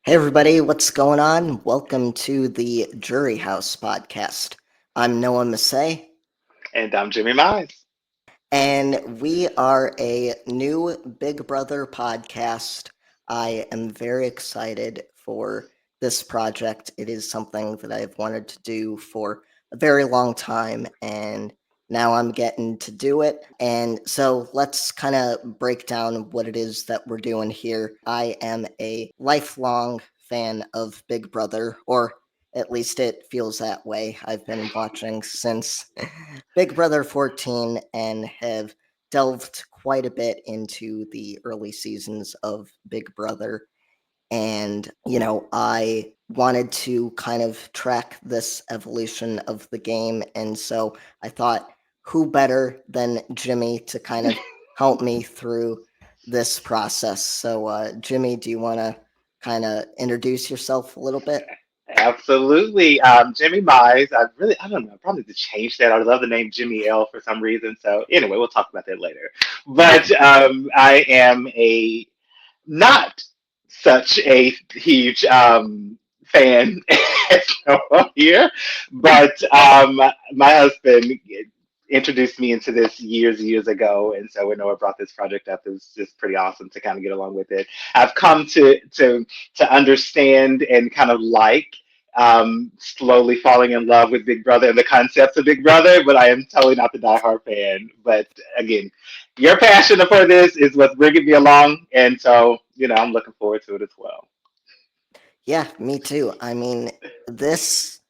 Hey everybody, what's going on? Welcome to the Jury House podcast. I'm Noah Mussay, And I'm Jimmy Mize. and we are a new Big Brother podcast. I am very excited for this project. It is something that I've wanted to do for a very long time, and now I'm getting to do it. And so let's kind of break down what it is that we're doing here. I am a lifelong fan of Big Brother, or at least it feels that way. I've been watching since Big Brother 14 and have delved quite a bit into the early seasons of Big Brother. And, I wanted to kind of track this evolution of the game. And so I thought, who better than Jimmy to kind of help me through this process? So, Jimmy, do you want to kind of introduce yourself a little bit? Absolutely. Jimmy Mize. I don't know, probably to change that. I love the name Jimmy L for some reason. So anyway, we'll talk about that later. But I am not such a huge fan as Noah here, but my husband introduced me into this years ago, and so when Noah brought this project up, it was just pretty awesome to kind of get along with it. I've come to understand and kind of slowly falling in love with Big Brother and the concepts of Big Brother, but I am totally not the diehard fan. But again, your passion for this is what's bringing me along, and so I'm looking forward to it as well. Yeah, me too. I mean, this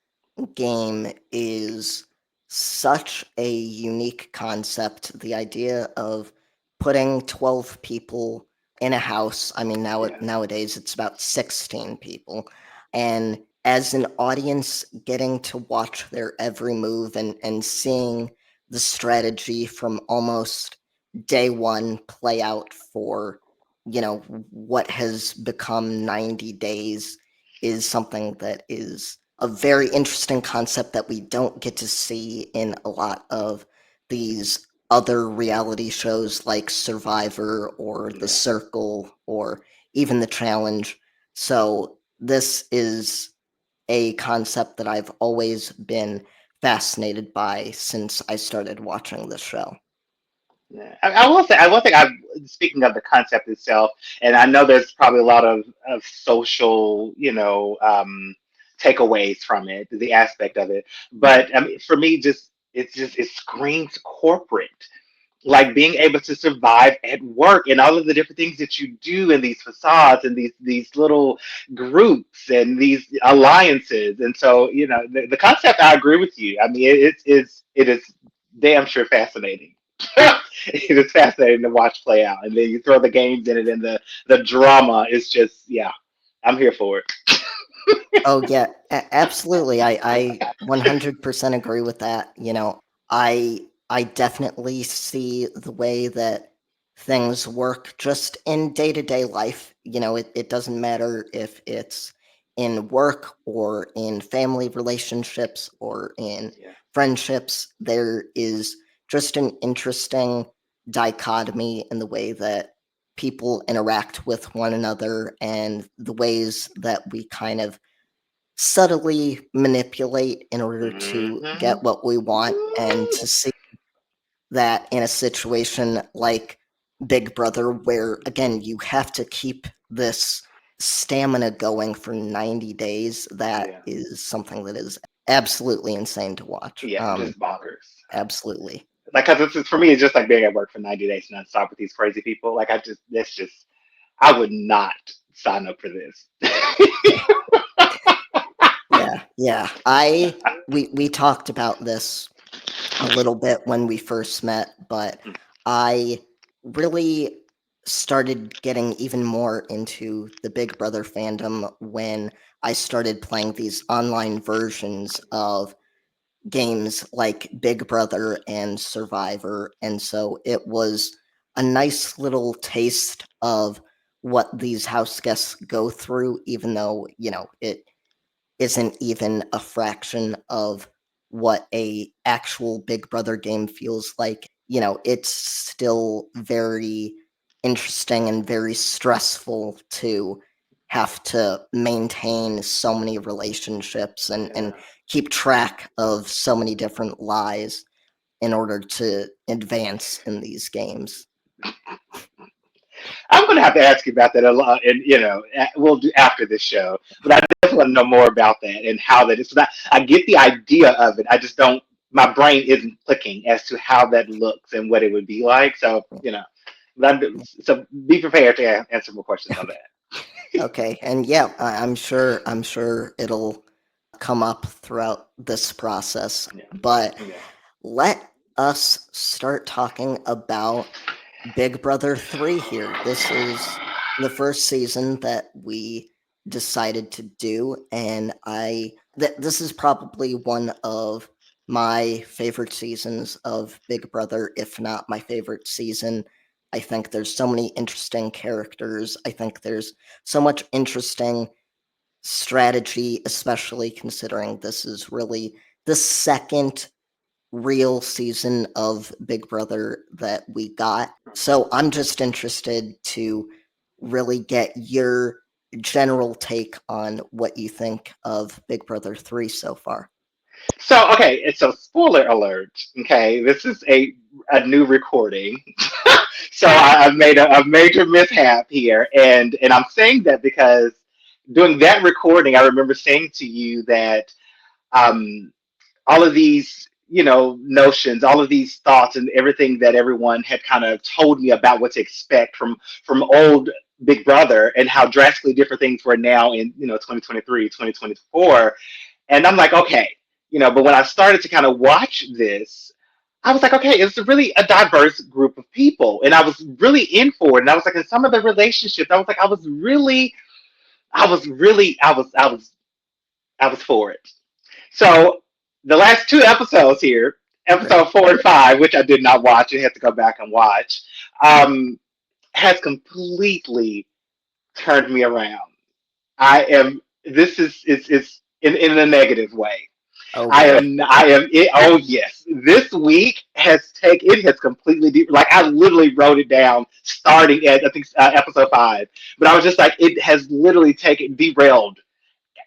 game is such a unique concept. The idea of putting 12 people in a house. I mean, Yeah. nowadays it's about 16 people. And as an audience, getting to watch their every move and seeing the strategy from almost day one play out for, what has become 90 days is something that is a very interesting concept that we don't get to see in a lot of these other reality shows like Survivor or The Yeah. Circle or even The Challenge. So, this is a concept that I've always been fascinated by since I started watching this show. Yeah. I will say, I will think speaking of the concept itself, and I know there's probably a lot of social, takeaways from it, the aspect of it. But I mean, for me, it screams corporate. Like being able to survive at work and all of the different things that you do in these facades and these little groups and these alliances. And so, the concept, I agree with you. I mean, it is damn sure fascinating. It is fascinating to watch play out, and then you throw the games in it, and the drama is just, yeah, I'm here for it. Oh yeah, absolutely. I 100% agree with that. I definitely see the way that things work just in day-to-day life. It doesn't matter if it's in work or in family relationships or in Yeah. friendships. There is just an interesting dichotomy in the way that people interact with one another and the ways that we kind of subtly manipulate in order to Hmm. get what we want, and to see that in a situation like Big Brother, where again you have to keep this stamina going for 90 days, that Yeah. is something that is absolutely insane to watch. Yeah, just bonkers. Absolutely. Like, cause for me, it's just like being at work for 90 days nonstop with these crazy people. Like, that's just, I would not sign up for this. Yeah, yeah. We talked about this a little bit when we first met, but I really started getting even more into the Big Brother fandom when I started playing these online versions of games like Big Brother and Survivor. And so it was a nice little taste of what these house guests go through, even though, it isn't even a fraction of what a actual Big Brother game feels like. It's still very interesting and very stressful to have to maintain so many relationships and Yeah. keep track of so many different lies in order to advance in these games. I'm going to have to ask you about that a lot, and we'll do after this show. But I definitely want to know more about that and how that is. So that I get the idea of it. I just don't. My brain isn't clicking as to how that looks and what it would be like. So so be prepared to answer more questions on that. Okay, and yeah, I'm sure it'll come up throughout this process. Yeah. But Yeah. let us start talking about Big Brother 3 here. This is the first season that we decided to do, and this is probably one of my favorite seasons of Big Brother, if not my favorite season. I think there's so many interesting characters. I think there's so much interesting strategy, especially considering this is really the second real season of Big Brother that we got. So I'm just interested to really get your general take on what you think of Big Brother 3 so far. So okay, and so spoiler alert. Okay, this is a new recording. So I've made a major mishap here, and I'm saying that because doing that recording, I remember saying to you that um, all of these notions, all of these thoughts, and everything that everyone had kind of told me about what to expect from old Big Brother and how drastically different things were now in 2023, 2024. And I'm like, okay, but when I started to kind of watch this, I was like, okay, it's really a diverse group of people. And I was really in for it. And I was like, in some of the relationships, I was like, I was for it. So the last two episodes here, Right. episode 4 and 5, which I did not watch, I had to go back and watch, um, has completely turned me around. I am. This is in a negative way. Oh boy. I am it. Oh yes, this week it has completely like I literally wrote it down starting at I think episode 5, but I was just like it has literally taken derailed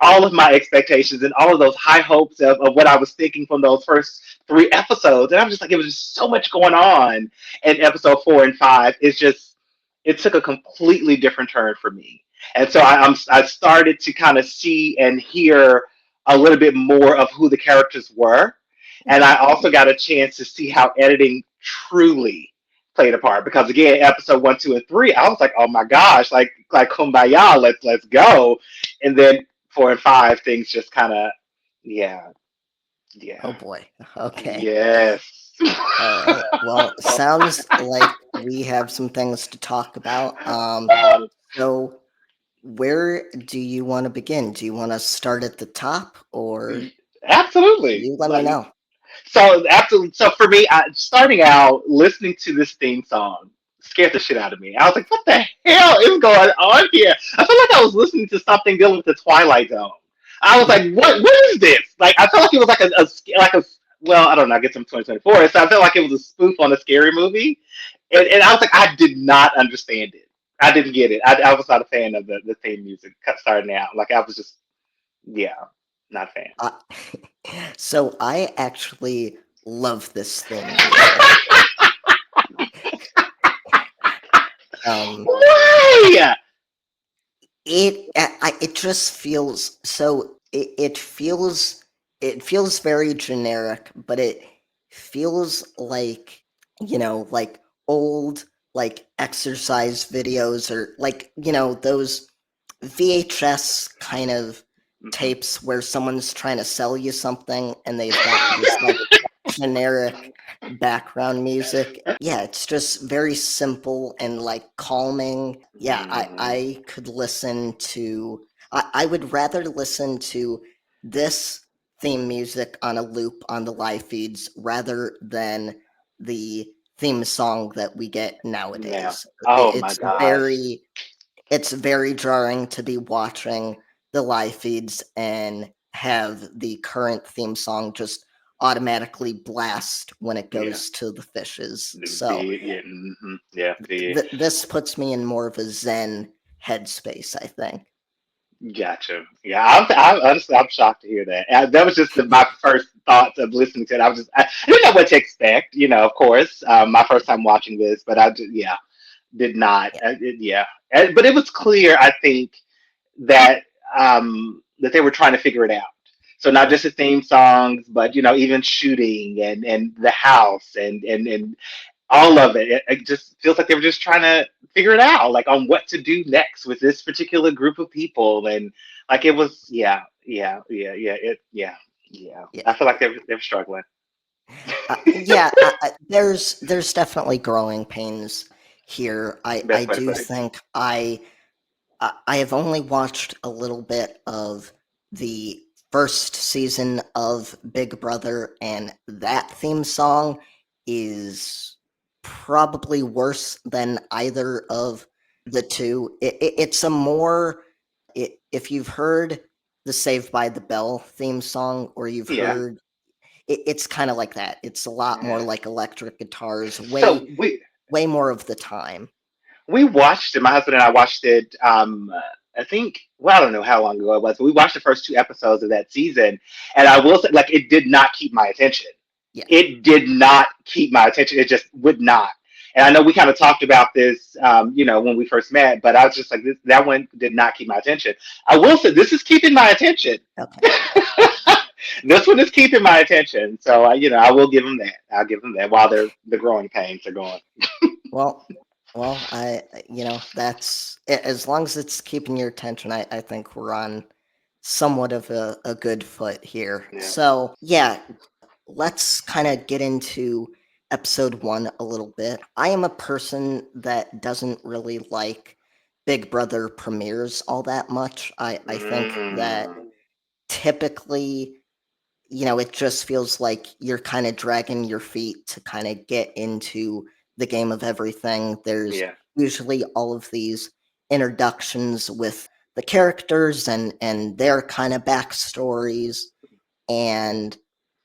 all of my expectations and all of those high hopes of what I was thinking from those first 3 episodes, and I'm just like it was just so much going on in episode 4 and 5. It took a completely different turn for me, and so I started to kind of see and hear a little bit more of who the characters were, and I also got a chance to see how editing truly played a part because again episode 1 2 and 3 I was like oh my gosh like kumbaya let's go, and then 4 and 5 things just kind of yeah yeah Oh boy. Okay. yes. All right. Well, sounds like we have some things to talk about. So where do you want to begin? Do you want to start at the top, or Absolutely. you let me know? So absolutely. So for me, starting out listening to this theme song scared the shit out of me. I was like, "What the hell is going on here?" I felt like I was listening to something dealing with the Twilight Zone. I was like, What is this?" Like, I felt like it was like a well, I don't know. I guess I'm 2024, so I felt like it was a spoof on a scary movie, and I was like, I did not understand it. I didn't get it. I was not a fan of the theme music starting out. Like, I was just, yeah, not a fan. Uh, so I actually love this theme music. Um, Why? it just feels so. It feels very generic, but it feels like like old like exercise videos or like those VHS kind of Hmm. tapes where someone's trying to sell you something and they've got this like generic background music. Yeah, it's just very simple and like calming. Yeah, I could listen to I would rather listen to this theme music on a loop on the live feeds rather than the theme song that we get Yeah. nowadays. Oh my It's gosh. very jarring to be watching the live feeds and have the current theme song just automatically blast when it Yeah. goes to the fishes. So The yeah. Yeah. The this puts me in more of a zen headspace, I think. Gotcha. Yeah, honestly, I'm shocked to hear that. That was just my first thoughts of listening to it. I didn't know what to expect. Of course, my first time watching this, but yeah, did not. Yeah, Yeah, but it was clear, I think, that that they were trying to figure it out. So not right. just the theme songs, but even shooting and the house and all of it. It just feels like they were just trying to figure it out, like on what to do next with this particular group of people, and like it was, yeah, yeah, yeah, yeah, yeah. Yeah. I feel like they're struggling. Yeah, there's definitely growing pains here. I Best way to do put it. think I have only watched a little bit of the first season of Big Brother, and that theme song is probably worse than either of the two. It's a more if you've heard the Saved by the Bell theme song, or you've Yeah. heard it's kind of like that. It's a lot more Yeah. like electric guitars, So way more of the time. we watched it. My husband and I watched it. I think, well, I don't know how long ago it was, but we watched the first two episodes of that season, and I will say, like, it did not keep my attention. Yeah. It did not keep my attention. It just would not. And I know we kind of talked about this, when we first met, but I was just like, that one did not keep my attention. I will say, this is keeping my attention. Okay. This one is keeping my attention. So, I will give them that. I'll give them that while the growing pains are going. Well, well, that's as long as it's keeping your attention, I think we're on somewhat of a good foot here. Yeah. So, yeah, let's kind of get into episode one a little bit. I am a person that doesn't really like Big Brother premieres all that much. I think that Mm, typically it just feels like you're kind of dragging your feet to kind of get into the game of everything. There's yeah. usually all of these introductions with the characters and their kind of backstories, and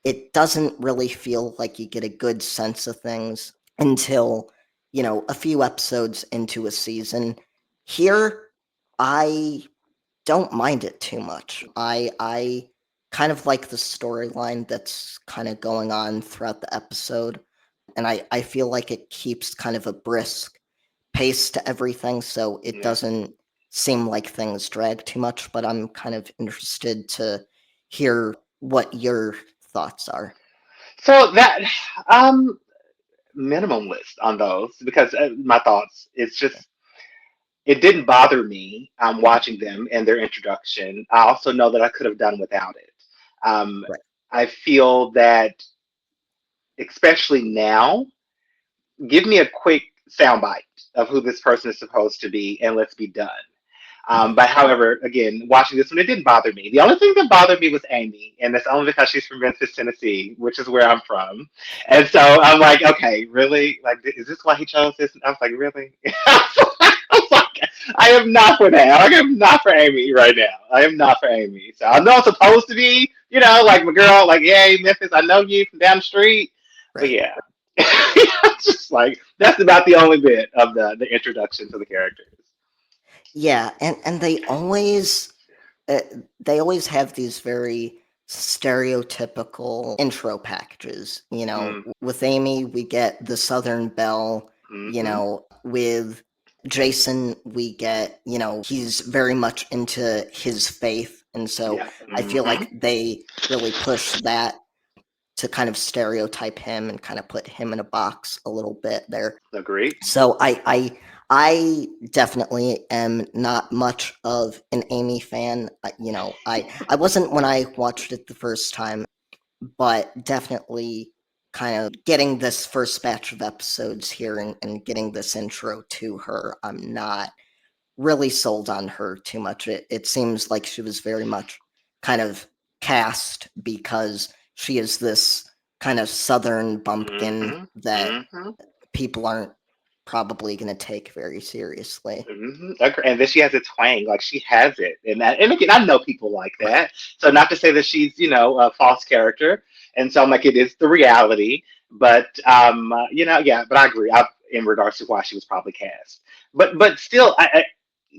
it doesn't really feel like you get a good sense of things until a few episodes into a season. Here, I don't mind it too much. I kind of like the storyline that's kind of going on throughout the episode, and I feel like it keeps kind of a brisk pace to everything, so it Yeah. doesn't seem like things drag too much. But I'm kind of interested to hear what your thoughts are. So that um minimum list on those because my thoughts. It's Yeah, just it didn't bother me mhm, watching them and their introduction. I also know that I could have done without it. Um, right. I feel that especially now, give me a quick soundbite of who this person is supposed to be, and let's be done. Mhm, But however, again, watching this one, it didn't bother me. The only thing that bothered me was Amy, and that's only because she's from Memphis, Tennessee, which is where I'm from. And so I'm like, okay, really? Like, is this why he chose this? And I was like, really? I was like, I am not for that. Like, I'm not for Amy right now. I am not for Amy. So I know I'm supposed to be, like my girl, like, yay, Memphis, I know you from down the street. But right. yeah. It's just like that's about the only bit of the introduction to the characters. Yeah, and uh, they always have these very stereotypical intro packages. Mm, With Amy, we get the Southern Belle. hmm With Jason, we get, he's very much into his faith. And so Yeah. I feel Hmm. like they really push that to kind of stereotype him and kind of put him in a box a little bit there. Agreed. So I definitely am not much of an Amy fan. I wasn't when I watched it the first time, but definitely kind of getting this first batch of episodes here and getting this intro to her, I'm not really sold on her too much. It seems like she was very much kind of cast because she is this kind of southern bumpkin Hmm. that Hmm. people aren't probably going to take very seriously. And then she has a twang, like she has it, and again, I know people like Right. that. So not to say that she's, a false character, and so I'm like, it is the reality. But yeah. But I agree. In regards to why she was probably cast, but still,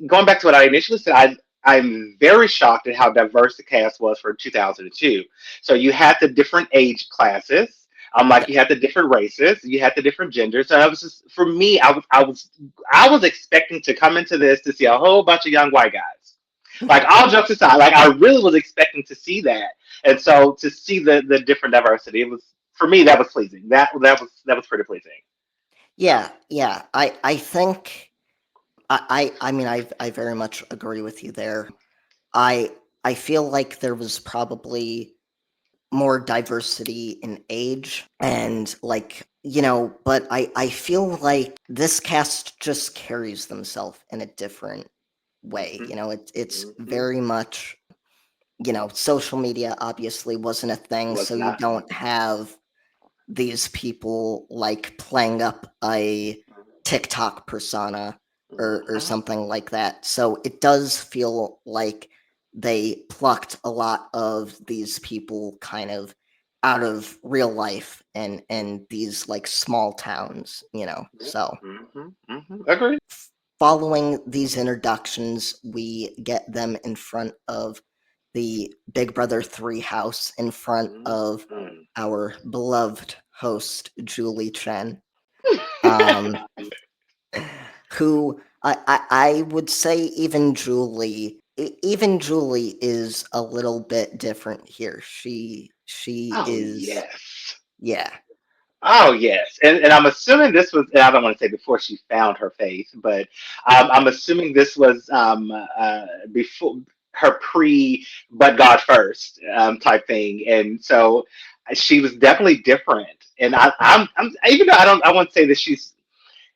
going back to what I initially said, I'm very shocked at how diverse the cast was for 2002. So you had the different age classes, like Yeah. you had the different races, you had the different genders. So I was just, for me, I was expecting to come into this to see a whole bunch of young white guys. Like all jokes aside, like I really was expecting to see that, and so to see the different diversity, it was for me that was pleasing. That was pretty pleasing. So. Yeah, yeah. I think I mean I very much agree with you there. I I feel like there was probably more diversity in age and like, but I feel like this cast just carries themselves in a different way. Hmm. It's Hmm. very much, social media obviously wasn't a thing, Was so you not. don't have these people like playing up a TikTok persona or Hmm. something like that. So it does feel like they plucked a lot of these people kind of out of real life and these like small towns, So Hmm. Hmm. Agree. following these introductions, we get them in front of the Big Brother 3 house in front of Mhm. our beloved host, Julie Chen, um, who I would say even Julie is a little bit different here. She Oh is, yes. yeah, Oh yes, and I'm assuming this was. And I don't want to say before she found her faith, but I'm assuming this was before her pre "but God first" type thing, and so she was definitely different. And I'm even though I won't say that she's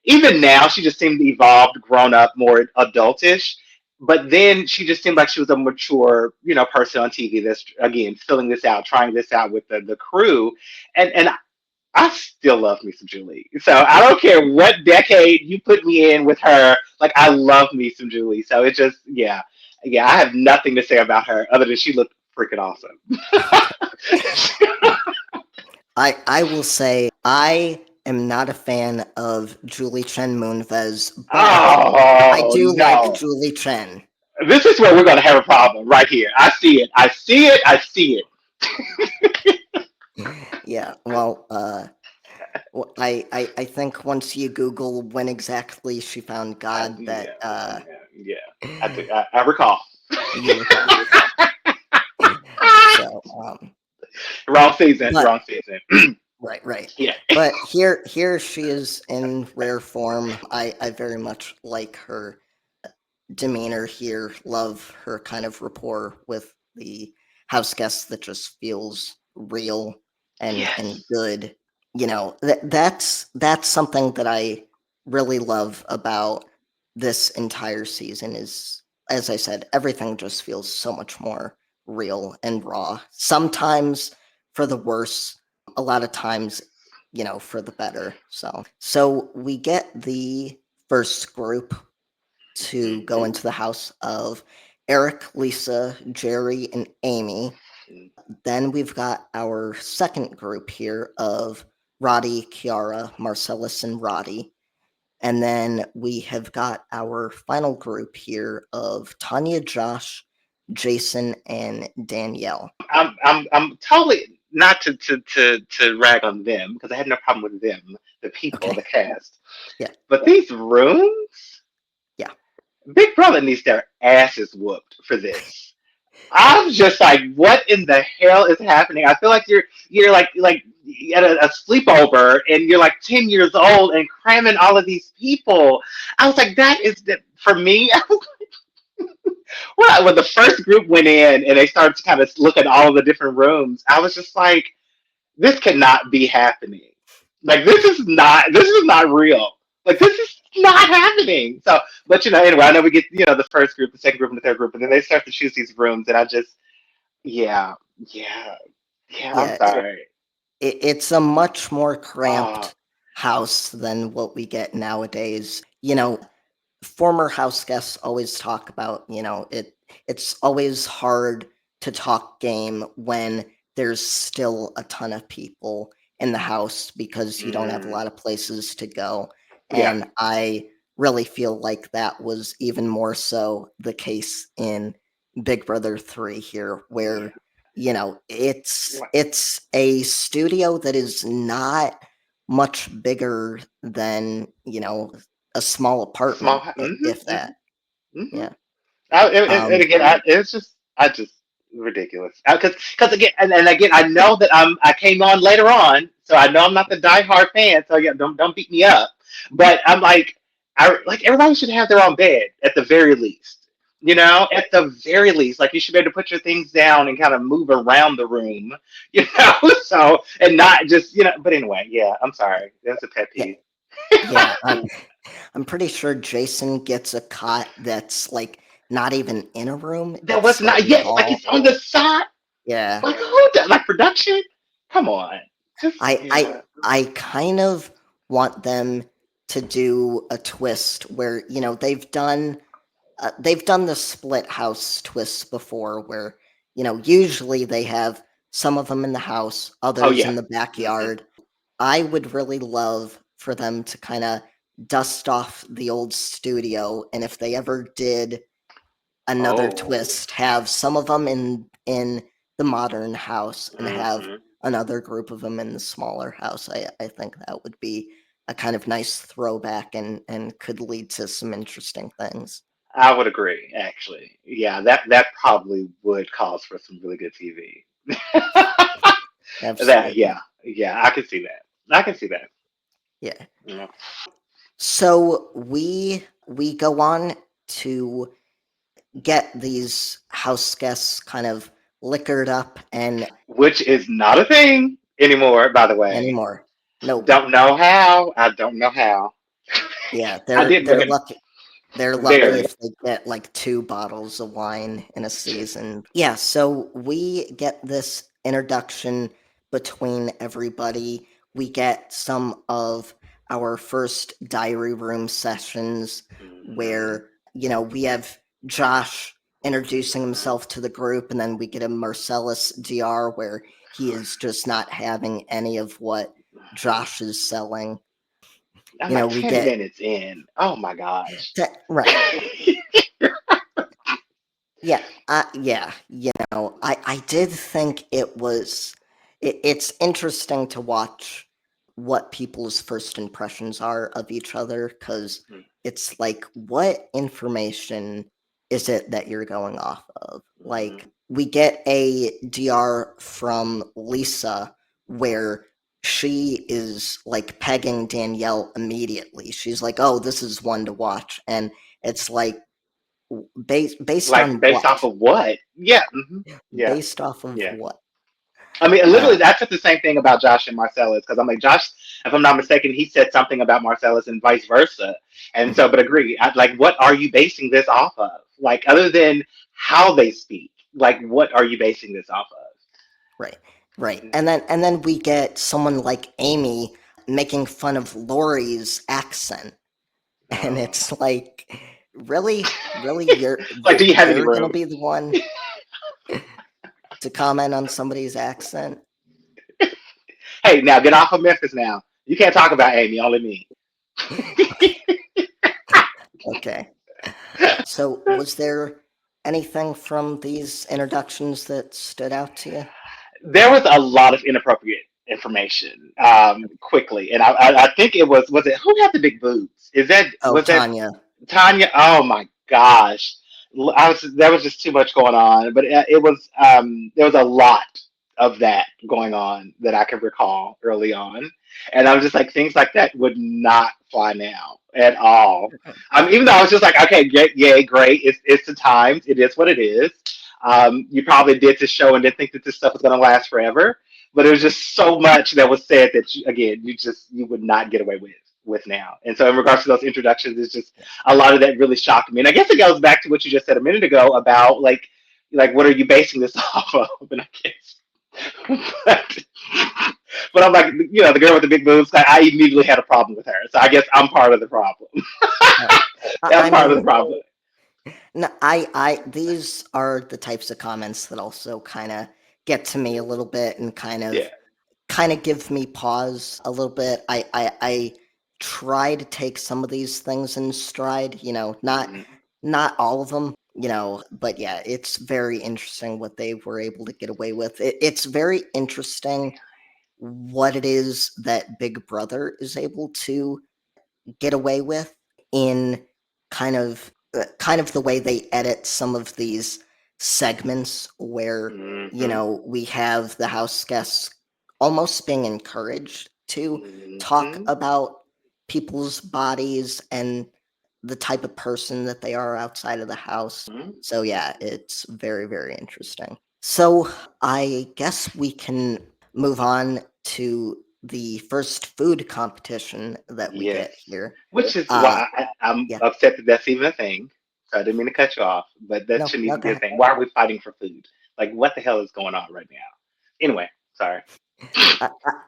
even now she just seemed evolved, grown up, more adultish. But then she just seemed like she was a mature, person on TV that's again filling this out, trying this out with the crew, and I still love me some Julie. So I don't care what decade you put me in with her. Like I love me some Julie. So it just yeah. I have nothing to say about her other than she looked freaking awesome. I will say I am not a fan of Julie Chen Moonves, but I Oh do like no, Julie Chen. this is where we're gonna have a problem right here. I see it. I see it. I see it. Yeah, well, I think once you Google when exactly she found God, that Yeah. I recall. you recall. So, Wrong season. but Wrong season. right, right. Yeah. But here she is in rare form. I very much like her demeanor here. Love her kind of rapport with the house guests that just feels real and Yes. good. That's something that I really love about this entire season is, as I said, everything just feels so much more real and raw. Sometimes for the worse, a lot of times, for the better. So we get the first group to go Hmm. into the house of Eric, Lisa, Jerry, and Amy. Then we've got our second group here of Roddy, Kiara, Marcellas, and Roddy. And then we have got our final group here of Tanya, Josh, Jason, and Danielle. I'm totally not to rag on them because I had no problem with them, the people, Okay. the cast. Yeah. But these rooms, Yeah. Big Brother needs their asses whooped for this. I'm just like, what in the hell is happening? I feel like you're like at a sleepover and you're like 10 years old and cramming all of these people. I was like, that is the, for me. When the first group went in and they started to kind of look at all the different rooms, I was just like, this cannot be happening. Like this is not real. Like this is not happening. So, but anyway, I know we get the first group, the second group, and the third group, and then they start to choose these rooms, and I just yeah, yeah, yeah. I'm Yeah. sorry. It's a much more Oh cramped house than what we get nowadays. Former house guests always talk about, it's always hard to talk game when there's still a ton of people in the house because you don't have a mm, lot of places to go. yeah. And I really feel like that was even more so the case in Big Brother 3 here, Yeah. where it's Like, it's a studio that is not much bigger than a small small. apartment, if Mm-hmm, that. mm-hmm, mm-hmm. Yeah. And Um, again, I just ridiculous. Because again, and again, I know that I came on later on, so I know I'm not the diehard fan. So yeah, don't beat me up. But I'm like, I like everybody should have their own bed at the very least. At the very least, like you should be able to put your things down and kind of move around the room. So and not just. But anyway, yeah, I'm sorry. That's a pet yeah, peeve. yeah. I'm pretty sure Jason gets a cot that's like not even in a room. That was It's like not. in the Yes, like hall. it's on the side. Yeah. Like who does like production? Come on, just I I yeah. I kind of want them to do a twist where, they've done the split house twists before where, usually they have some of them in the house, Oh others yeah. in the Hmm. backyard. I would really love for them to kind of dust off the old studio, and if they ever did another Oh. twist, have some of them in the modern house and have Hmm. another group of them in the smaller house. I think that would be a kind of nice throwback and could lead to some interesting things. I would agree. Actually, yeah, that probably would cause for some really good TV. That Absolutely. yeah, I can see that. I can see that. Yeah. Yeah. So we go on to get these house guests kind of liquored up and Which is not a thing anymore, by the way. anymore. Nope. Don't know how. I don't know how. Yeah, I they're did bring they're it lucky. They're lucky very. if they get like 2 bottles of wine in a season. Yeah, so we get this introduction between everybody. We get some of our first diary room sessions Hmm. where, we have Josh introducing himself to the group, and then we get a Marcellas DR where he is just not having any of what Josh is selling. I'm like We 10 get minutes in. Oh my gosh. right. Yeah, I did think it's interesting to watch what people's first impressions are of each other because it's like, what information is it that you're going off of? Like, Mhm. we get a DR from Lisa where she is like pegging Danielle immediately. She's like, "Oh, this is one to watch," and it's like, based Like on based what? off of what? Yeah. Yeah. Based off of Yeah. what? I mean, Uh, literally, that's just the same thing about Josh and Marcellus because I'm like Josh. If I'm not mistaken, he said something about Marcellus and vice versa. And so, mhm, but agree. Like, what are you basing this off of? Like, other than how they speak, like, what are you basing this off right, right. of? And then we get someone like Amy making fun of Lori's accent, and Oh. it's like, really, you're Like, you're do you have any you're gonna room? be the one to comment on somebody's accent? Hey, now get off of Memphis. Now you can't talk about Amy. Only me. Okay. So, was there anything from these introductions that stood out to you? There was a lot of inappropriate information quickly, and I think it was it who had the big boobs? Is that Oh, was that Tanya. Tanya? Oh my gosh, there was just too much going on, but it was there was a lot of that going on that I can recall early on, and I was just like things like that would not fly now at all. Even though I was just like, okay, yay, great, it's the times, it is what it is. You probably did this show and didn't think that this stuff was going to last forever, but it was just so much that was said that again, you would not get away with now. And so in regards to those introductions, it's just a lot of that really shocked me. And I guess it goes back to what you just said a minute ago about like what are you basing this off of? And I guess but, but I'm like, the girl with the big boobs, I immediately had a problem with her. So I guess I'm part of the problem. Uh, I I'm part of the mean, problem. no, these are the types of comments that also kind of get to me a little bit and kind Yeah. of give me pause a little bit. I try to take some of these things in stride. Hmm. Not all of them. But yeah, it's very interesting what they were able to get away with. It's very interesting what it is that Big Brother is able to get away with in kind of the way they edit some of these segments where Hmm. we have the house guests almost being encouraged to talk Hmm. about people's bodies and the type of person that they are outside of the house. So yeah, it's very, very interesting. So I guess we can move on to the first food competition that we Yes, get here. which is Uh, why I'm yeah, upset that that's even a thing. So I didn't mean to cut you off, but that no, shouldn't no, even go be a ahead. thing. Why are we fighting for food? Like, what the hell is going on right now? Anyway, sorry.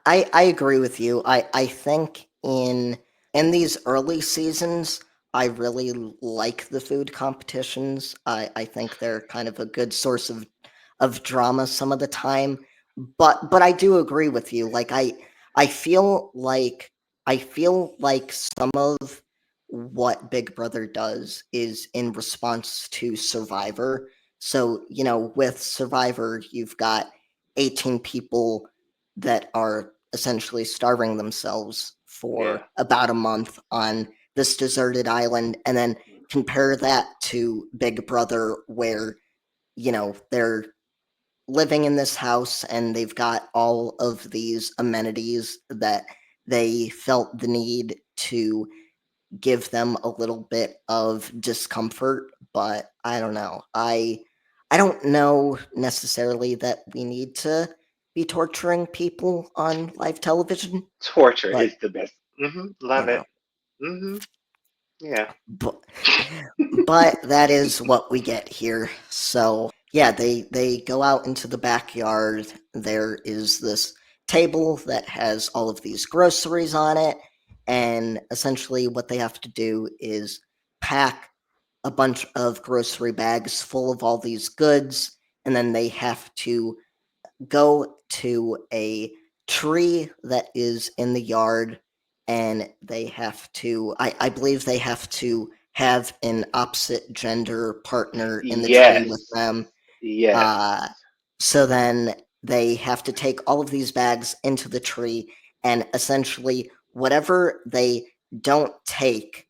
I agree with you. I think in these early seasons, I really like the food competitions. I think they're kind of a good source of drama some of the time. But I do agree with you. Like I feel like I feel like some of what Big Brother does is in response to Survivor. So, with Survivor, you've got 18 people that are essentially starving themselves Yeah. for about a month on this deserted island, and then compare that to Big Brother, where they're living in this house and they've got all of these amenities that they felt the need to give them a little bit of discomfort. But I don't know. I don't know necessarily that we need to be torturing people on live television, Torture but is the best. you Love it. know, Yeah. but but that is what we get here. So yeah, they go out into the backyard. There is this table that has all of these groceries on it, and essentially what they have to do is pack a bunch of grocery bags full of all these goods, and then they have to go to a tree that is in the yard, and they have to I believe they have to have an opposite gender partner in the tree with Yes. them. Yes. uh, so then they have to take all of these bags into the tree, and essentially whatever they don't take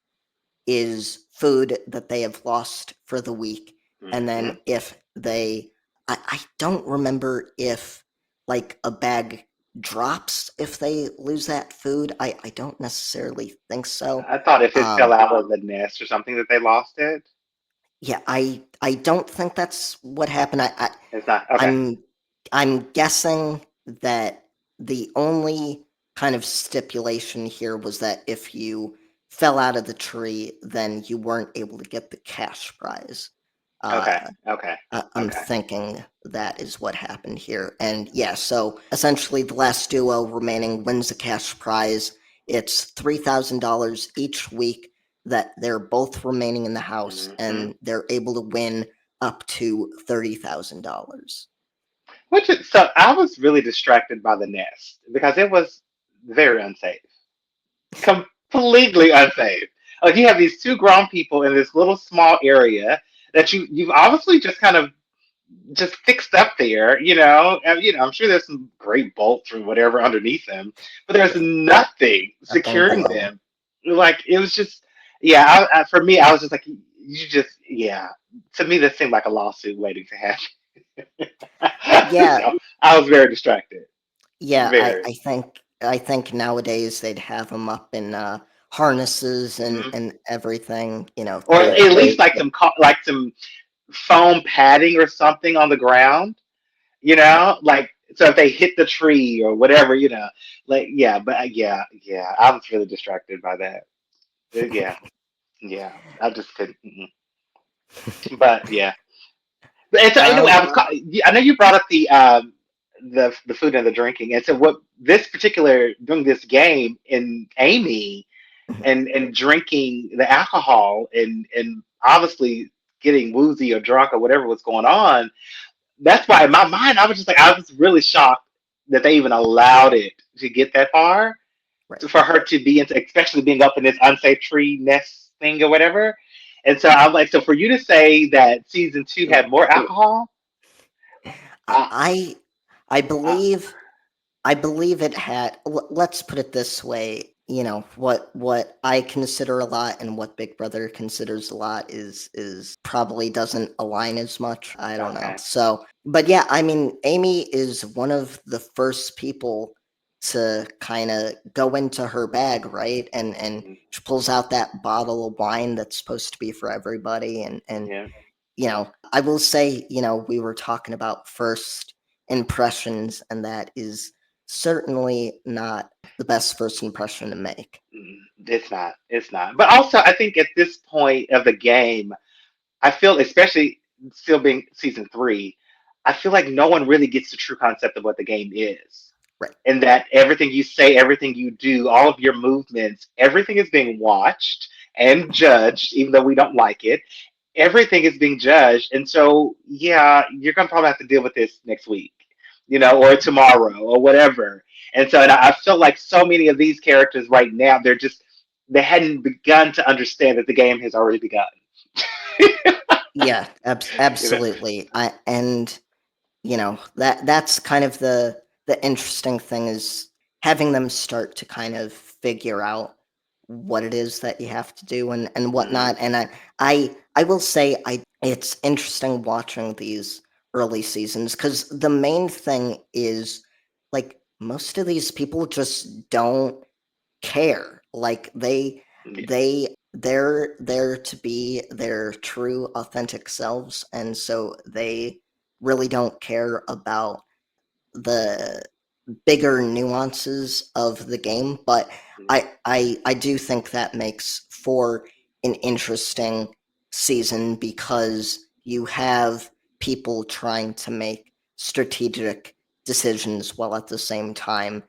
is food that they have lost for the week. And then Hmm. if I don't remember if like a bag drops if they lose that food. I don't necessarily think so. I thought if it fell Um, out of the nest or something that they lost it. yeah, I don't think that's what happened. It's not okay. I'm I'm guessing that the only kind of stipulation here was that if you fell out of the tree, then you weren't able to get the cash prize. Okay. Uh, Okay. I'm Okay. thinking that is what happened here. And yeah, so essentially the last duo remaining wins the cash prize. It's $3,000 each week that they're both remaining in the house, Hmm. and they're able to win up to $30,000. Which is so I was really distracted by the nest because it was very unsafe. Completely unsafe. Like you have these two grown people in this little small area that you've obviously just kind of just fixed up there, and I'm sure there's some great bolts or whatever underneath them, but there's Yeah, nothing nothing securing below. them. Like it was just, yeah. For me, I was just like, you just, yeah. To me, this seemed like a lawsuit waiting to happen. Yeah, So I was very distracted. yeah. I, Very. I think I think nowadays they'd have them up in harnesses and Hmm. and everything. Or at They least like some foam padding or something on the ground, like so if they hit the tree or whatever, like yeah, but yeah, I was really distracted by that. Yeah, yeah, I just couldn't. But yeah, but and so anyway, um I know you brought up the food and the drinking, and so what this particular during this game in Amy and drinking the alcohol and obviously getting woozy or drunk or whatever was going on. That's why in my mind I was really shocked that they even allowed it to get that far. right. for her to be into, especially being up in this unsafe tree nest thing or whatever. And so I'm like, so for you to say that season two had more alcohol, I I, I I I, believe I believe it had. Let's put it this way. What I consider a lot and what Big Brother considers a lot is probably doesn't align as much. I don't know. okay. So, but yeah, I mean, Amy is one of the first people to kind of go into her bag, right? And Mm, she pulls out that bottle of wine that's supposed to be for everybody, and yeah. I will say, we were talking about first impressions, and that is certainly not the best first impression to make. It's not. It's not. But also, I think at this point of the game, I feel, especially still being season three, I feel like no one really gets the true concept of what the game is. Right. And that everything you say, everything you do, all of your movements, everything is being watched and judged, even though we don't like it. Everything is being judged. And so, yeah, you're going to probably have to deal with this next week, or tomorrow or whatever. And so, and I feel like so many of these characters right now, they hadn't begun to understand that the game has already begun. Yeah, You know? absolutely. And that's kind of the interesting thing is having them start to kind of figure out what it is that you have to do and Hmm. whatnot. And I will say it's interesting watching these early seasons because the main thing is like most of these people just don't care. Like they're there to be their true authentic selves, and so they really don't care about the bigger nuances of the game. But I do think that makes for an interesting season because you have people trying to make strategic decisions while at the same time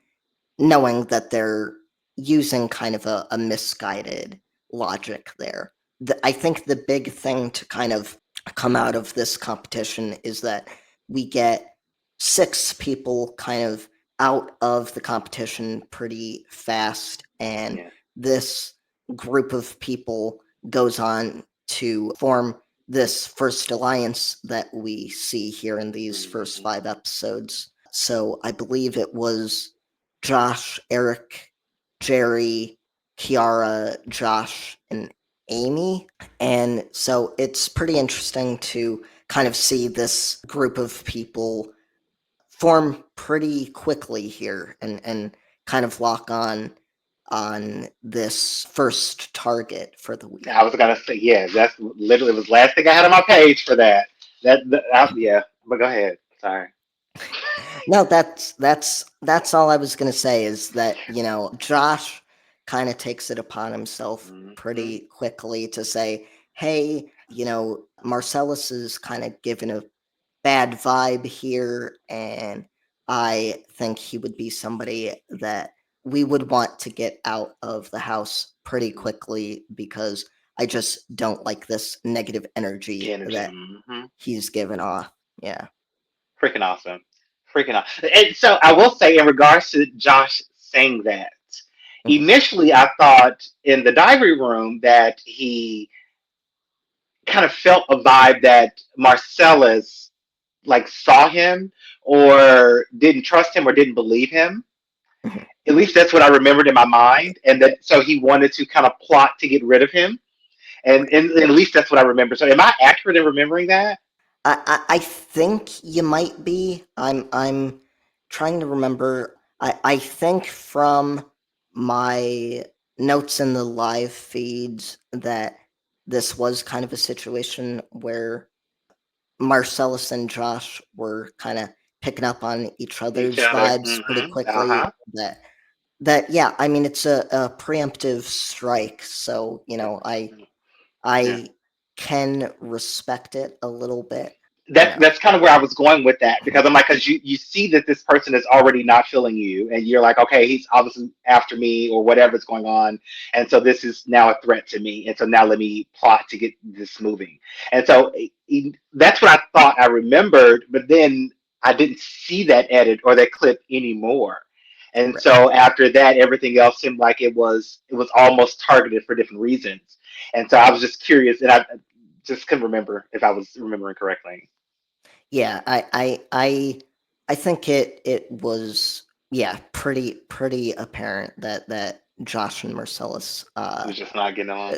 knowing that they're using kind of a misguided logic there. I think the big thing to kind of come out of this competition is that we get six people kind of out of the competition pretty fast, and Yeah. this group of people goes on to form this first alliance that we see here in these first Hmm. 5 episodes. So I believe it was Josh, Eric, Jerry, Kiara, Josh, and Amy. And so it's pretty interesting to kind of see this group of people form pretty quickly here and kind of lock on this first target for the week. I was gonna say, yeah, that's literally was the last thing I had on my page for that. Yeah. But go ahead. Sorry. No, that's all I was gonna say is that, Josh kind of takes it upon himself Hmm. pretty quickly to say, hey, Marcellus is kind of given a bad vibe here, and I think he would be somebody that we would want to get out of the house pretty quickly because I just don't like this negative energy Energy. that Hmm. he's given off. Yeah. Freaking awesome. Freaking awesome. And so I will say, in regards to Josh saying that, Mhm. initially I thought in the diary room that he kind of felt a vibe that Marcellus like saw him or didn't trust him or didn't believe him. Mhm. At least that's what I remembered in my mind, and that so he wanted to kind of plot to get rid of him. And, Right. and at least that's what I remember. So am I accurate in remembering that? I think you might be. I'm trying to remember. I think from my notes in the live feeds that this was kind of a situation where Marcellus and Josh were kind of picking up on each Each other's other. vibes pretty Hmm. quickly. Uh-huh. That yeah, I mean it's a preemptive strike, so Yeah. I can respect it a little bit. You That's know. that's kind of where I was going with that because I'm like, because you see that this person is already not feeling you, and you're like, okay, he's obviously after me or whatever's going on, and so this is now a threat to me, and so now let me plot to get this moving, and so that's what I thought I remembered, but then I didn't see that edit or that clip anymore, And Right. so after that, everything else seemed like it was almost targeted for different reasons. And so I was just curious, and I just couldn't remember if I was remembering correctly. Yeah, I think it was, yeah, pretty apparent that Josh and Marcellus It was just not getting uh,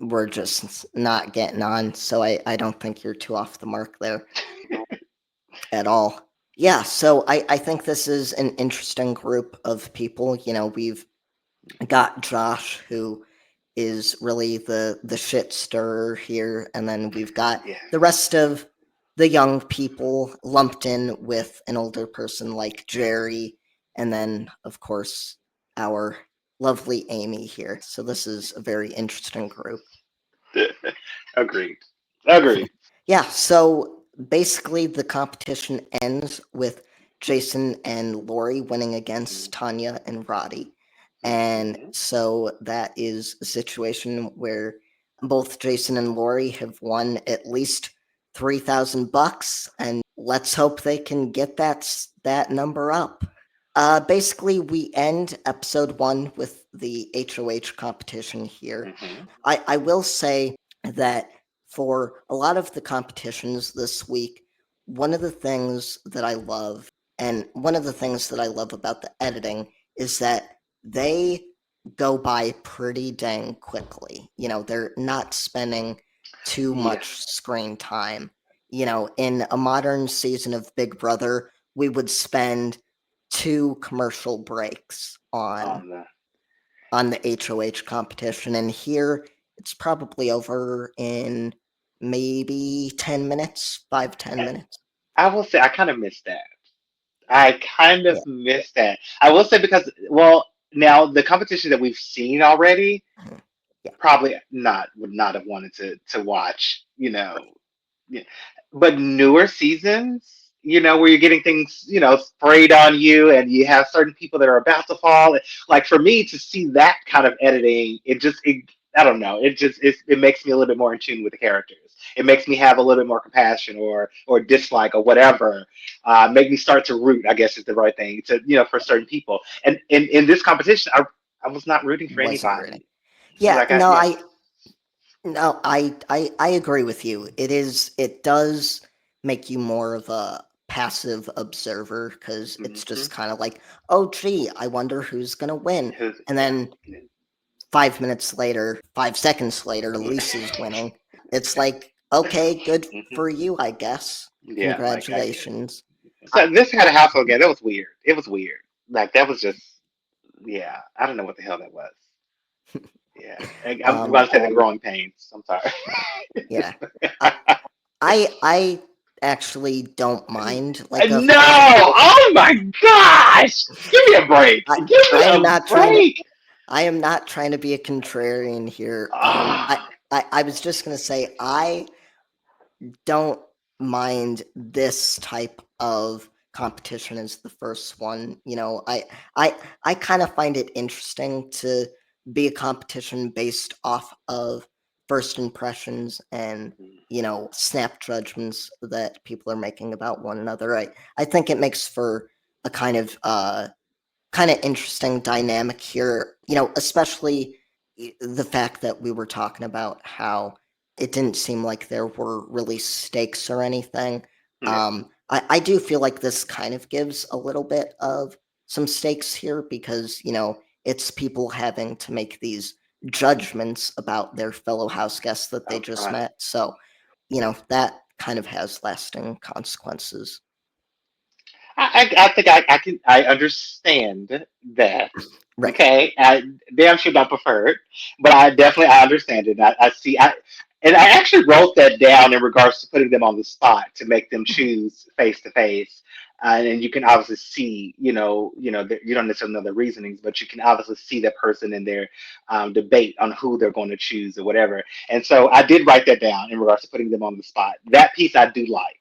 on. were just not getting on. So I don't think you're too off the mark there at all. Yeah, so I think this is an interesting group of people. We've got Josh, who is really the shit stirrer here, and then we've got Yeah. the rest of the young people lumped in with an older person like Jerry, and then of course our lovely Amy here. So this is a very interesting group. Agreed. Agreed. Yeah, so basically the competition ends with Jason and Lori winning against Tanya and Roddy. And Mm-hmm. so that is a situation where both Jason and Lori have won at least $3,000, and let's hope they can get that number up. Basically, we end episode one with the HOH competition here. Mm-hmm. I will say that for a lot of the competitions this week, one of the things that I love, and one of the things that I love about the editing, is that they go by pretty dang quickly. They're not spending too Yeah. much screen time. In a modern season of Big Brother, we would spend two commercial breaks on On the on the HOH competition, and here it's probably over in maybe 10 minutes, 5-10 minutes. I will say I kind of missed that. I kind of Yeah. missed that. I will say because well, now the competition that we've seen already Mhm. Yeah. probably not would not have wanted to watch, Right. yeah. But newer seasons, where you're getting things, sprayed on you and you have certain people that are about to fall. Like for me to see that kind of editing, I don't know, it makes me a little bit more in tune with the characters. It makes me have a little bit more compassion or dislike or whatever. Make me start to root, I guess is the right thing to, for certain people. And in this competition, I was not rooting for Wasn't ready. anybody. Yeah, Like yeah. no, I agree with you. It does make you more of a passive observer because it's Hmm. just kind of like, oh gee, I wonder who's gonna win. And Yeah. then 5 minutes later, 5 seconds later, Lisa's winning. It's like, okay, good Hmm. for you, I guess. Yeah, like I get. Congratulations. I, So this had a household game. That was weird. It was weird. Like that was just, yeah. I don't know what the hell that was. Yeah, I'm um, going to say the growing pains. I'm sorry. yeah. I, I actually don't mind like a No! 5. Oh my gosh! Give me a break. I Give me I am a not trying to break. I am not trying to be a contrarian here. Ah, I was just gonna say I don't mind this type of competition as the first one. I kind of find it interesting to be a competition based off of first impressions and snap judgments that people are making about one another. I think it makes for a kind of interesting dynamic here, especially the fact that we were talking about how it didn't seem like there were really stakes or anything. yeah. I do feel like this kind of gives a little bit of some stakes here because, it's people having to make these judgments about their fellow house guests that they just Right. met. So, that kind of has lasting consequences. I think I understand that. Right. Okay, I damn sure don't prefer it, but I understand it. I see. And I actually wrote that down in regards to putting them on the spot to make them Mhm. choose face to face. And you can obviously see, you don't necessarily know the reasonings, but you can obviously see that person in their debate on who they're going to choose or whatever. And so I did write that down in regards to putting them on the spot. That piece I do like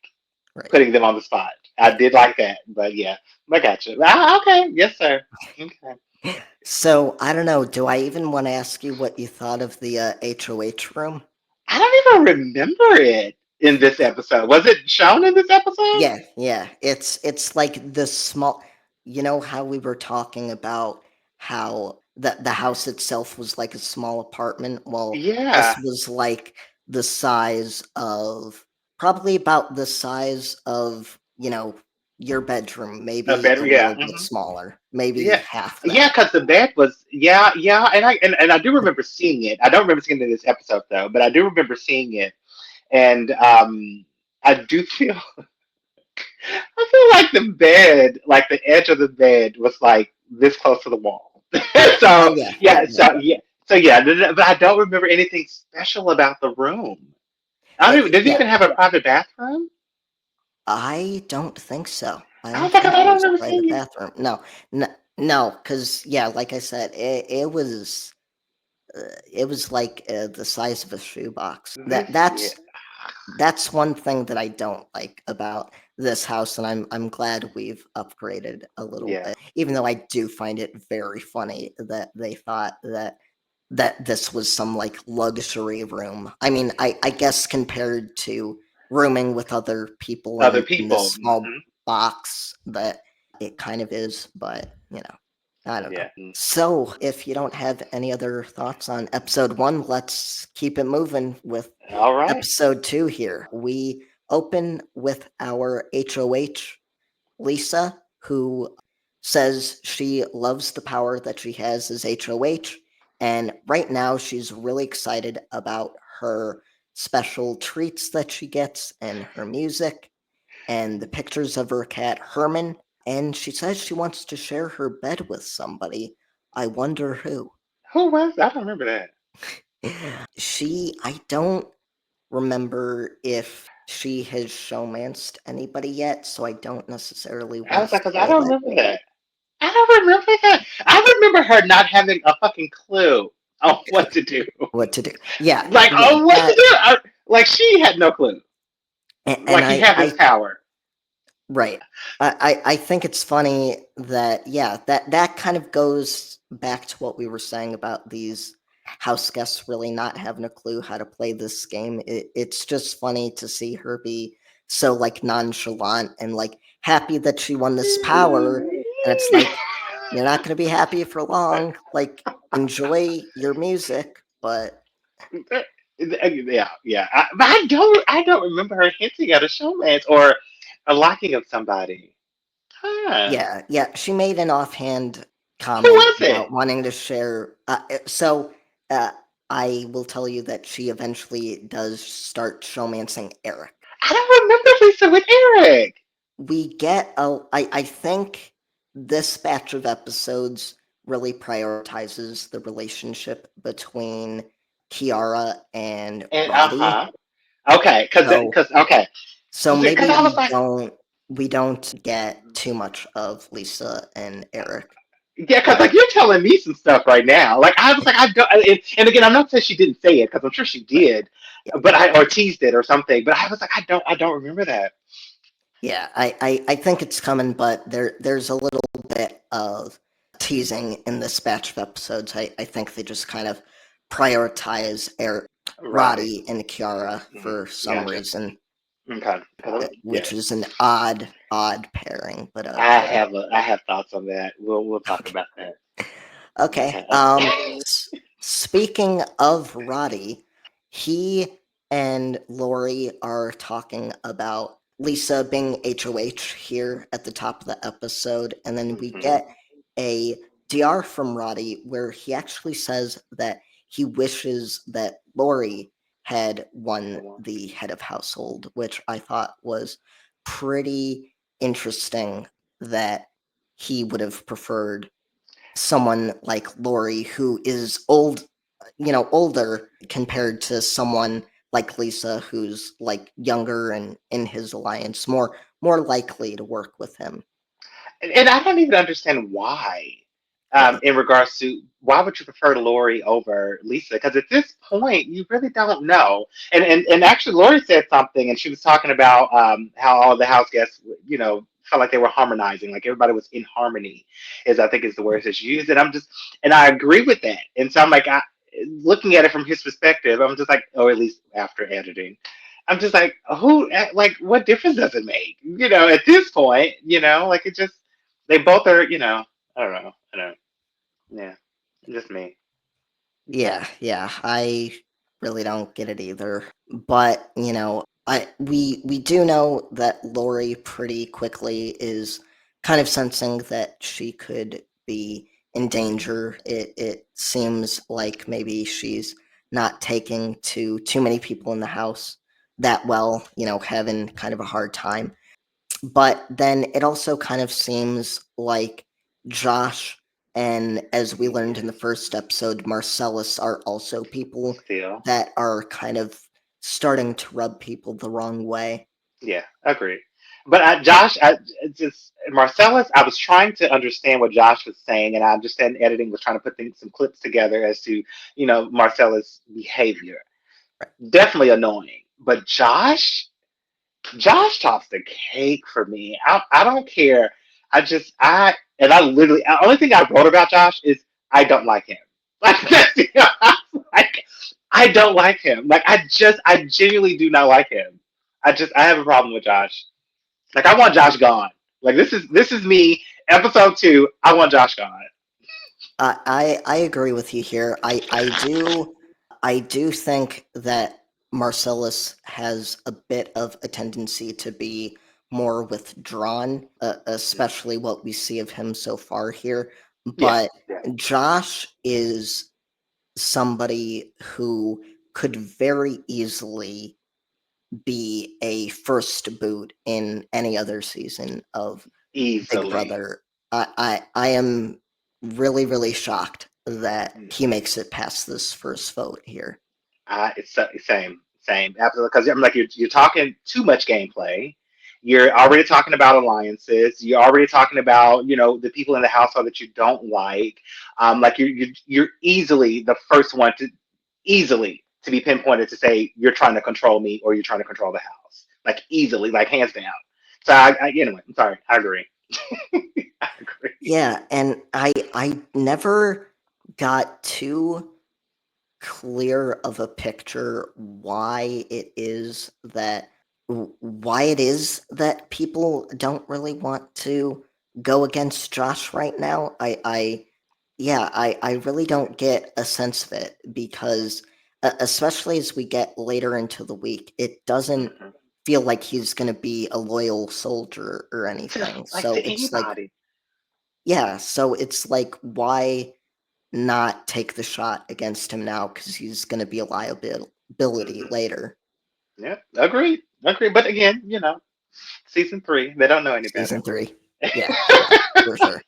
Right. putting them on the spot. I Yeah. did like that, but yeah, I got you. Okay, yes, sir. Okay. So I don't know. Do I even want to ask you what you thought of the HOH room? I don't even remember it in this episode. Was it shown in this episode? Yeah, yeah. It's like the small. you know how we were talking about how the house itself was like a small apartment? Well, this Yeah, was like the size of probably about the size of, your bedroom, a maybe a bedroom. Yeah, little bit smaller, maybe yeah, half yeah. that. Because the bed was, yeah, yeah, and I do remember seeing it. I don't remember seeing it in this episode though, but I do remember seeing it, and I do feel I feel like the bed, like the edge of the bed, was like this close to the wall. Oh So yeah, yeah, yeah, yeah. so yeah, but I don't remember anything special about the room. I don't even, did it Yeah, even have a private bathroom? I don't think so. I I don't was like, think I there don't was a remember private seeing it. bathroom. No, no, no, because yeah, like I said, it was like the size of a shoebox. That This, yeah, that's one thing that I don't like about this house, and I'm glad we've upgraded a little yeah, bit. Even though I do find it very funny that they thought that this was some like luxury room. I mean, I guess compared to rooming with other people other in this people. small box, that it kind of is, but I don't know. Yeah. So, if you don't have any other thoughts on episode one, let's keep it moving with All right. episode two here. We open with our HOH, Lisa, who says she loves the power that she has as HOH. And right now, she's really excited about her special treats that she gets and her music and the pictures of her cat, Herman. And she says she wants to share her bed with somebody. I wonder who. Who was? I don't remember that. I don't remember if she has showmanced anybody yet, so I don't necessarily I want was to like, 'cause I spoil don't it. remember that. I don't remember that. I remember her not having a fucking clue on what to do. What to do? Yeah, Like, yeah, oh, what to that, do? Like, she had no clue. and Like, he had this power. right. I think it's funny that yeah, that kind of goes back to what we were saying about these house guests really not having a clue how to play this game. It's just funny to see her be so like nonchalant and like happy that she won this power, and it's like you're not going to be happy for long. Like enjoy your music, but Yeah, yeah. But I don't remember her hinting at a showmance or a liking of somebody. Huh? yeah, yeah, she made an offhand Who comment was it? about wanting to share. So uh, I will tell you that she eventually does start showmancing Eric. I don't remember Lisa with Eric. We get I think this batch of episodes really prioritizes the relationship between Kiara and And Roddy. okay, So okay, so because maybe I was like, we don't get too much of Lisa and Eric. yeah, because But like you're telling me some stuff right now. Like I was like, I don't. And again, I'm not saying she didn't say it because I'm sure she right. did, but I or teased it or something. But I was like, I don't remember that. Yeah, I think it's coming, but there's a little bit of teasing in this batch of episodes. I think they just kind of prioritize Right. Roddy and Kiara for some Gotcha. reason, Okay. 'Cause yeah, which is an odd pairing, but I okay. have I have thoughts on that. We'll talk Okay. about that. Okay. Okay. Speaking of Roddy, he and Lori are talking about Lisa being HOH here at the top of the episode, and then we Mhm. get a DR from Roddy where he actually says that he wishes that Lori had won the head of household, which I thought was pretty interesting that he would have preferred someone like Lori who is older compared to someone like Lisa who's like younger and in his alliance, more likely to work with him. And I don't even understand why. Right. In regards to why would you prefer Lori over Lisa? Because at this point, you really don't know. And actually, Lori said something, and she was talking about how all the house guests, felt like they were harmonizing, like everybody was in harmony, is I think is the word that she used. And I agree with that. And so I'm like, looking at it from his perspective, I'm just like, oh, at least after editing. I'm just like, like, what difference does it make? At this point, like it just They both are, I don't know. I don't. Yeah, just me. Okay. Yeah, I really don't get it either. But, we do know that Lori pretty quickly is kind of sensing that she could be in danger. It seems like maybe she's not taking to too many people in the house that well, having kind of a hard time. But then it also kind of seems like Josh and, as we learned in the first episode, Marcellas are also people Still, that are kind of starting to rub people the wrong way. yeah, agreed. But Josh, just Marcellus, I was trying to understand what Josh was saying, and I understand editing was trying to put some clips together as to, Marcellus' behavior. Definitely annoying. But Josh tops the cake for me. I don't care. And I literally, the only thing I wrote about Josh is I don't like him. Like, like I don't like him. Like, I genuinely do not like him. I have a problem with Josh. Like, I want Josh gone. Like, this is me, episode 2. I want Josh gone. I agree with you here. I do think that Marcellus has a bit of a tendency to be more withdrawn, especially what we see of him so far here. Yeah, But Josh is somebody who could very easily be a first boot in any other season of Big easily. Brother. I am really, really shocked that he makes it past this first vote here. Same, absolutely. Because I'm like you're talking too much gameplay. You're already talking about alliances. You're already talking about the people in the household that you don't like. Like you're easily the first one to easily to be pinpointed to say you're trying to control me or you're trying to control the house. Like easily, like hands down. So anyway, I'm sorry. I agree. I agree. Yeah, and I never got too clear of a picture why it is that people don't really want to go against Josh right now. I really don't get a sense of it because, especially as we get later into the week, it doesn't Mhm. feel like he's going to be a loyal soldier or anything. Like So to it's like, anybody. yeah, so it's like, why not take the shot against him now? Because he's going to be a liability Hmm. later. Yeah, agree, agree. But again, season 3, they don't know any Season better. 3. Yeah, yeah, for sure.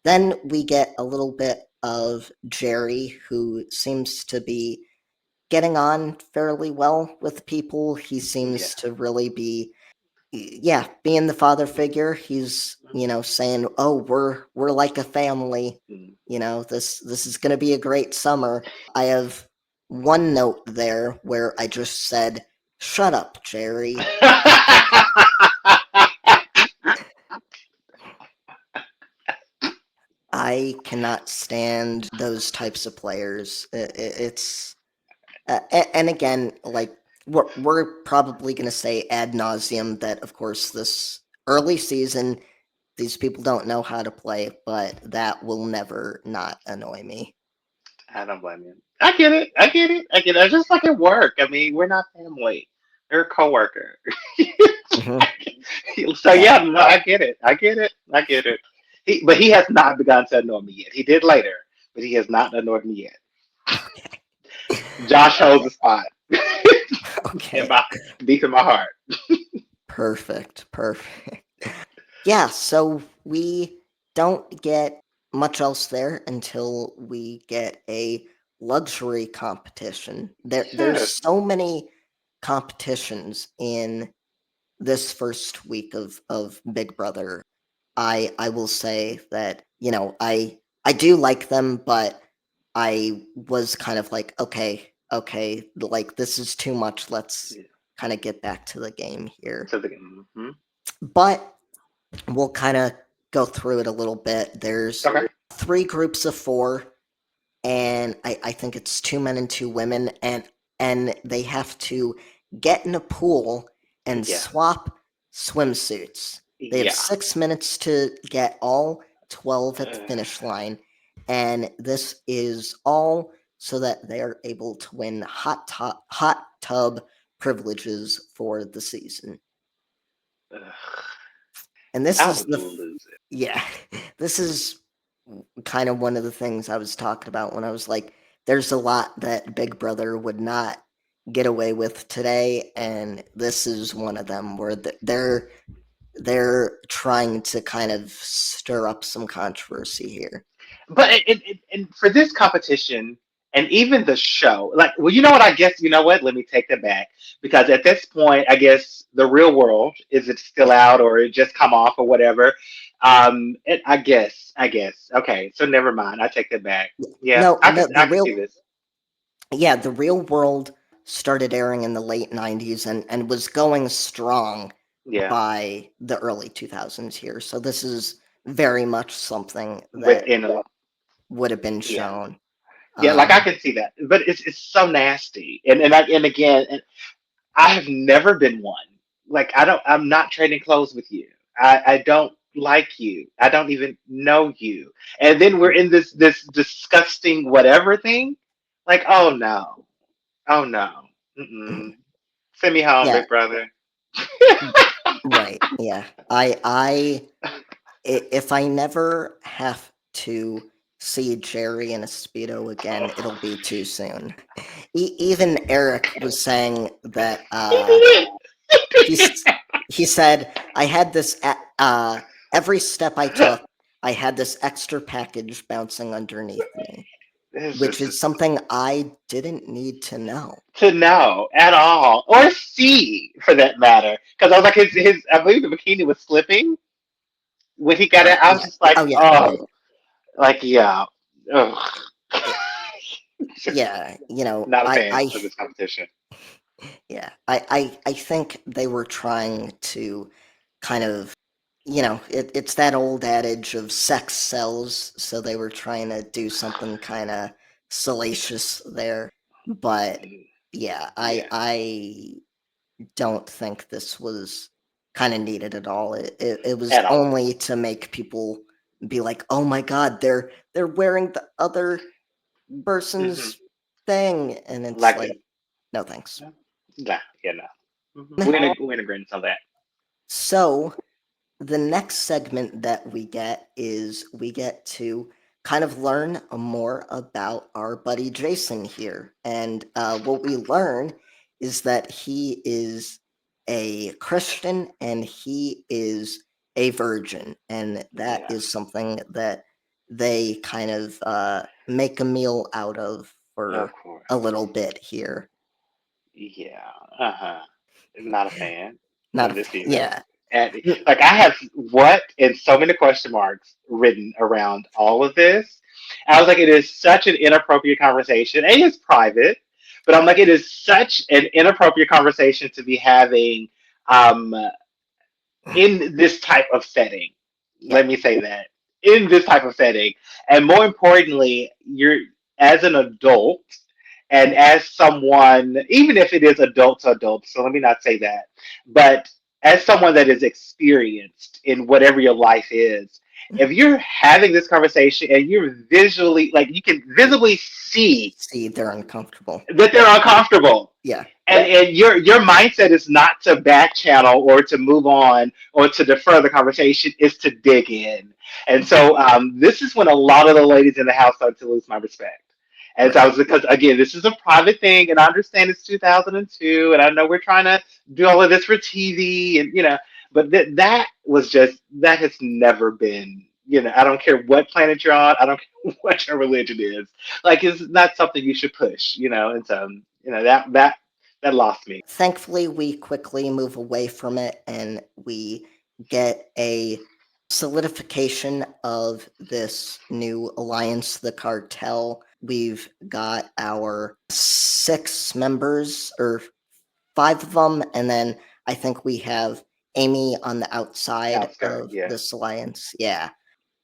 Then we get a little bit of Jerry, who seems to be getting on fairly well with people. He Yeah. seems to really be, yeah, being the father figure. He's, saying, "Oh, we're like a family. Mhm. This is going to be a great summer." I have one note there where I just said, "Shut up, Jerry." I cannot stand those types of players. It's and again, like, we're probably going to say ad nauseum that, of course, this early season, these people don't know how to play, but that will never not annoy me. I don't blame you. I get it. I get it. I get it. It's just like at work. I mean, we're not family. They're a coworker. Hmm. So Yeah. yeah, no, I get it. I get it. I get it. But he has not begun to annoy me yet. He did later, but he has not annoyed me yet. Okay. Josh holds the spot in Okay. my deep in my heart. Perfect. Perfect. Yeah. So we don't get much else there until we get a luxury competition. There's Yes. so many competitions in this first week of Big Brother. I will say that, I do like them, but I was kind of like, okay, like, this is too much. Let's Yeah. kind of get back to the game here. To the But we'll kind of go through it a little bit. There's okay. 3 groups of 4, and I think it's 2 men and 2 women, and they have to get in a pool and Yeah. swap swimsuits. They have Yeah. 6 minutes to get all 12 at the Ugh, finish line, and this is all so that they are able to win hot tub privileges for the season. ugh. And this I is would the lose it. yeah, this is kind of one of the things I was talking about when I was like, there's a lot that Big Brother would not get away with today, and this is one of them where they're trying to kind of stir up some controversy here. But and for this competition and even the show, like, well, you know what? I guess you know what? Let me take that back because at this point, I guess the real world is it still out or it just come off or whatever. I guess. Okay, so never mind. I take that back. Yeah, No, I no, could I could see this. the real world started airing in the late 90s and was going strong Yeah, by the early 2000s here. So this is very much something that within a would have been yeah. shown. Yeah, like I Um, can see that, but it's so nasty, and again, I have never been one. Like I'm not trading clothes with you. I don't like you. I don't even know you. And then we're in this disgusting whatever thing. Like, oh no. Oh no. Mm-mm. Send me home, yeah, big brother. right. Yeah. If I never have to see Jerry in a Speedo again, it'll be too soon. Even Eric was saying that He did he's it. he said I had this every step I took, I had this extra package bouncing underneath me, This which is is something I didn't need to know. to know at all or see for that matter. Because I was like, his I believe the bikini was slipping when he got it. I was Yeah. just like, Oh yeah. oh, like yeah. Ugh. It, Just yeah. not a fan of this competition. Yeah, I think they were trying to kind of, it's that old adage of sex sells, so they were trying to do something kind of salacious there. But yeah, Yeah, I don't think this was kind of needed at all. It was at all. only to make people be like, "Oh my God, they're wearing the other Hmm. person's thing," and it's Like, like, no thanks. nah, yeah, no. We're in agreement on that. So the next segment that we get is we get to kind of learn more about our buddy Jason here. And what we learn is that he is a Christian and he is a virgin. And that Yeah, is something that they kind of make a meal out of of for a course. little bit here. Yeah, uh huh. Not a fan Not of a this fan. either. Yeah. And like I have what and so many question marks written around all of this. I was like, it is such an inappropriate conversation. A is private, but I'm like, it is such an inappropriate conversation to be having um, in this type of setting. Yeah. Let me say that in this type of setting, and more importantly, you're as an adult and as someone, even if it is adult to adult. So let me not say that, but as someone that is experienced in whatever your life is, if you're having this conversation and you're visually, like you can visibly see See, they're uncomfortable. that they're uncomfortable Yeah. and your mindset is not to back channel or to move on or to defer the conversation, is to dig in. And so this is when a lot of the ladies in the house started to lose my respect. And so I Right. was, because again, this is a private thing, and I understand it's 2002, and I know we're trying to do all of this for TV, and but that was just, that has never been. I don't care what planet you're on. I don't care what your religion is. Like, it's not something you should push. And so that lost me. Thankfully, we quickly move away from it and we get a solidification of this new alliance, the Cartel. We've got our 6 members, or 5 of them, and then I think we have Amy on the outside Outskirt, of yeah. this alliance. Yeah.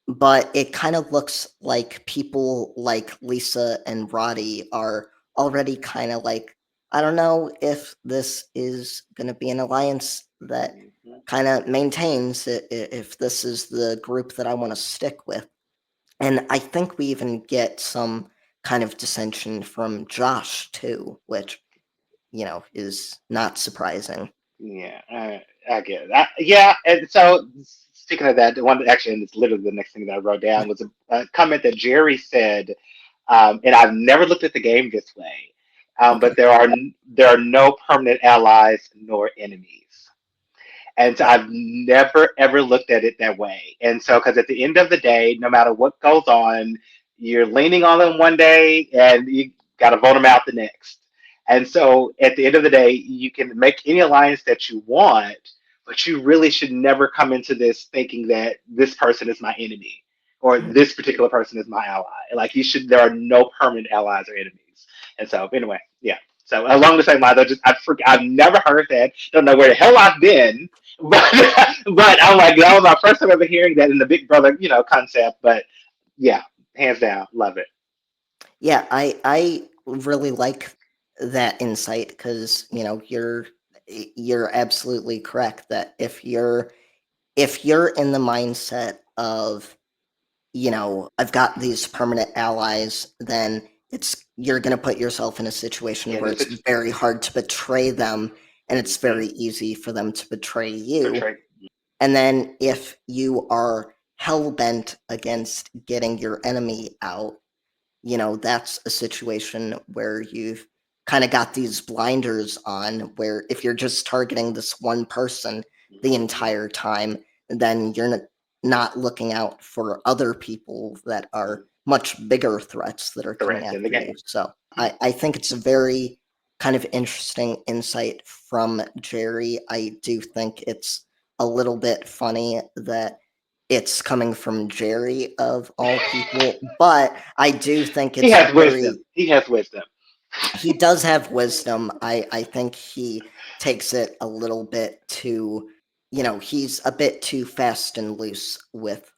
But it kind of looks like people like Lisa and Roddy are already kind of like, I don't know if this is going to be an alliance that Mhm. kind of maintains if this is the group that I want to stick with. And I think we even get some kind of dissension from Josh too, which, is not surprising. Yeah, I get it. Yeah, and so speaking of that, the one that actually, and it's literally the next thing that I wrote down was a comment that Jerry said, and I've never looked at the game this way, Okay. but there are no permanent allies nor enemies. And so Right. I've never ever looked at it that way. And so, because at the end of the day, no matter what goes on, you're leaning on them one day and you got to vote them out the next. And so, at the end of the day, you can make any alliance that you want, but you really should never come into this thinking that this person is my enemy or Mhm. this particular person is my ally. Like, there are no permanent allies or enemies. And so, anyway, yeah. So along the same lines, I've never heard that. Don't know where the hell I've been, but but I'm like, that was my first time ever hearing that in the Big Brother, concept. But yeah, hands down, love it. Yeah, I really like that insight because, you're absolutely correct that if you're in the mindset of, I've got these permanent allies, then you're going to put yourself in a situation And where if it's it's very hard to betray them and it's mm-hmm, very easy for them to betray you. portray, And then if you are hell bent against getting your enemy out, that's a situation where you've kind of got these blinders on, where if you're just targeting this one person the mm-hmm, entire time, then you're not looking out for other people that are much bigger threats that are coming threats in the after you. game. So I think it's a very kind of interesting insight from Jerry. I do think it's a little bit funny that it's coming from Jerry of all people, but I do think He it's has very wisdom. He has wisdom. he does have wisdom. I think he takes it a little bit too, he's a bit too fast and loose with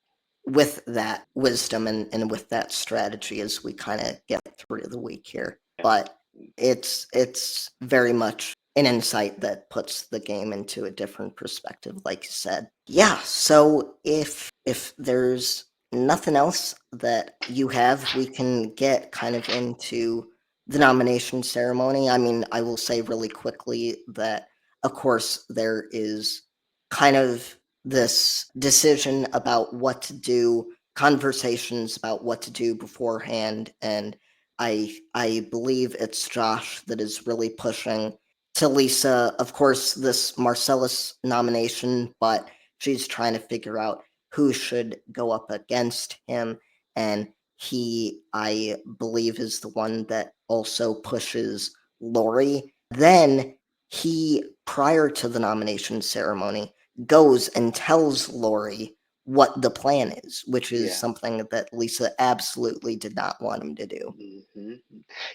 that wisdom and with that strategy as we kind of get through the week here. Yeah. But it's very much an insight that puts the game into a different perspective, like you said. Yeah, so if there's nothing else that you have, we can get kind of into the nomination ceremony. I mean, I will say really quickly that, of course, there is kind of this decision about what to do, conversations about what to do beforehand, and I believe it's Josh that is really pushing to Lisa. Of course, this Marcellas nomination, but she's trying to figure out who should go up against him, and he, I believe, is the one that also pushes Lori. Then he, prior to the nomination ceremony, goes and tells Lori what the plan is, which is Yeah. something that Lisa absolutely did not want him to do. Hmm.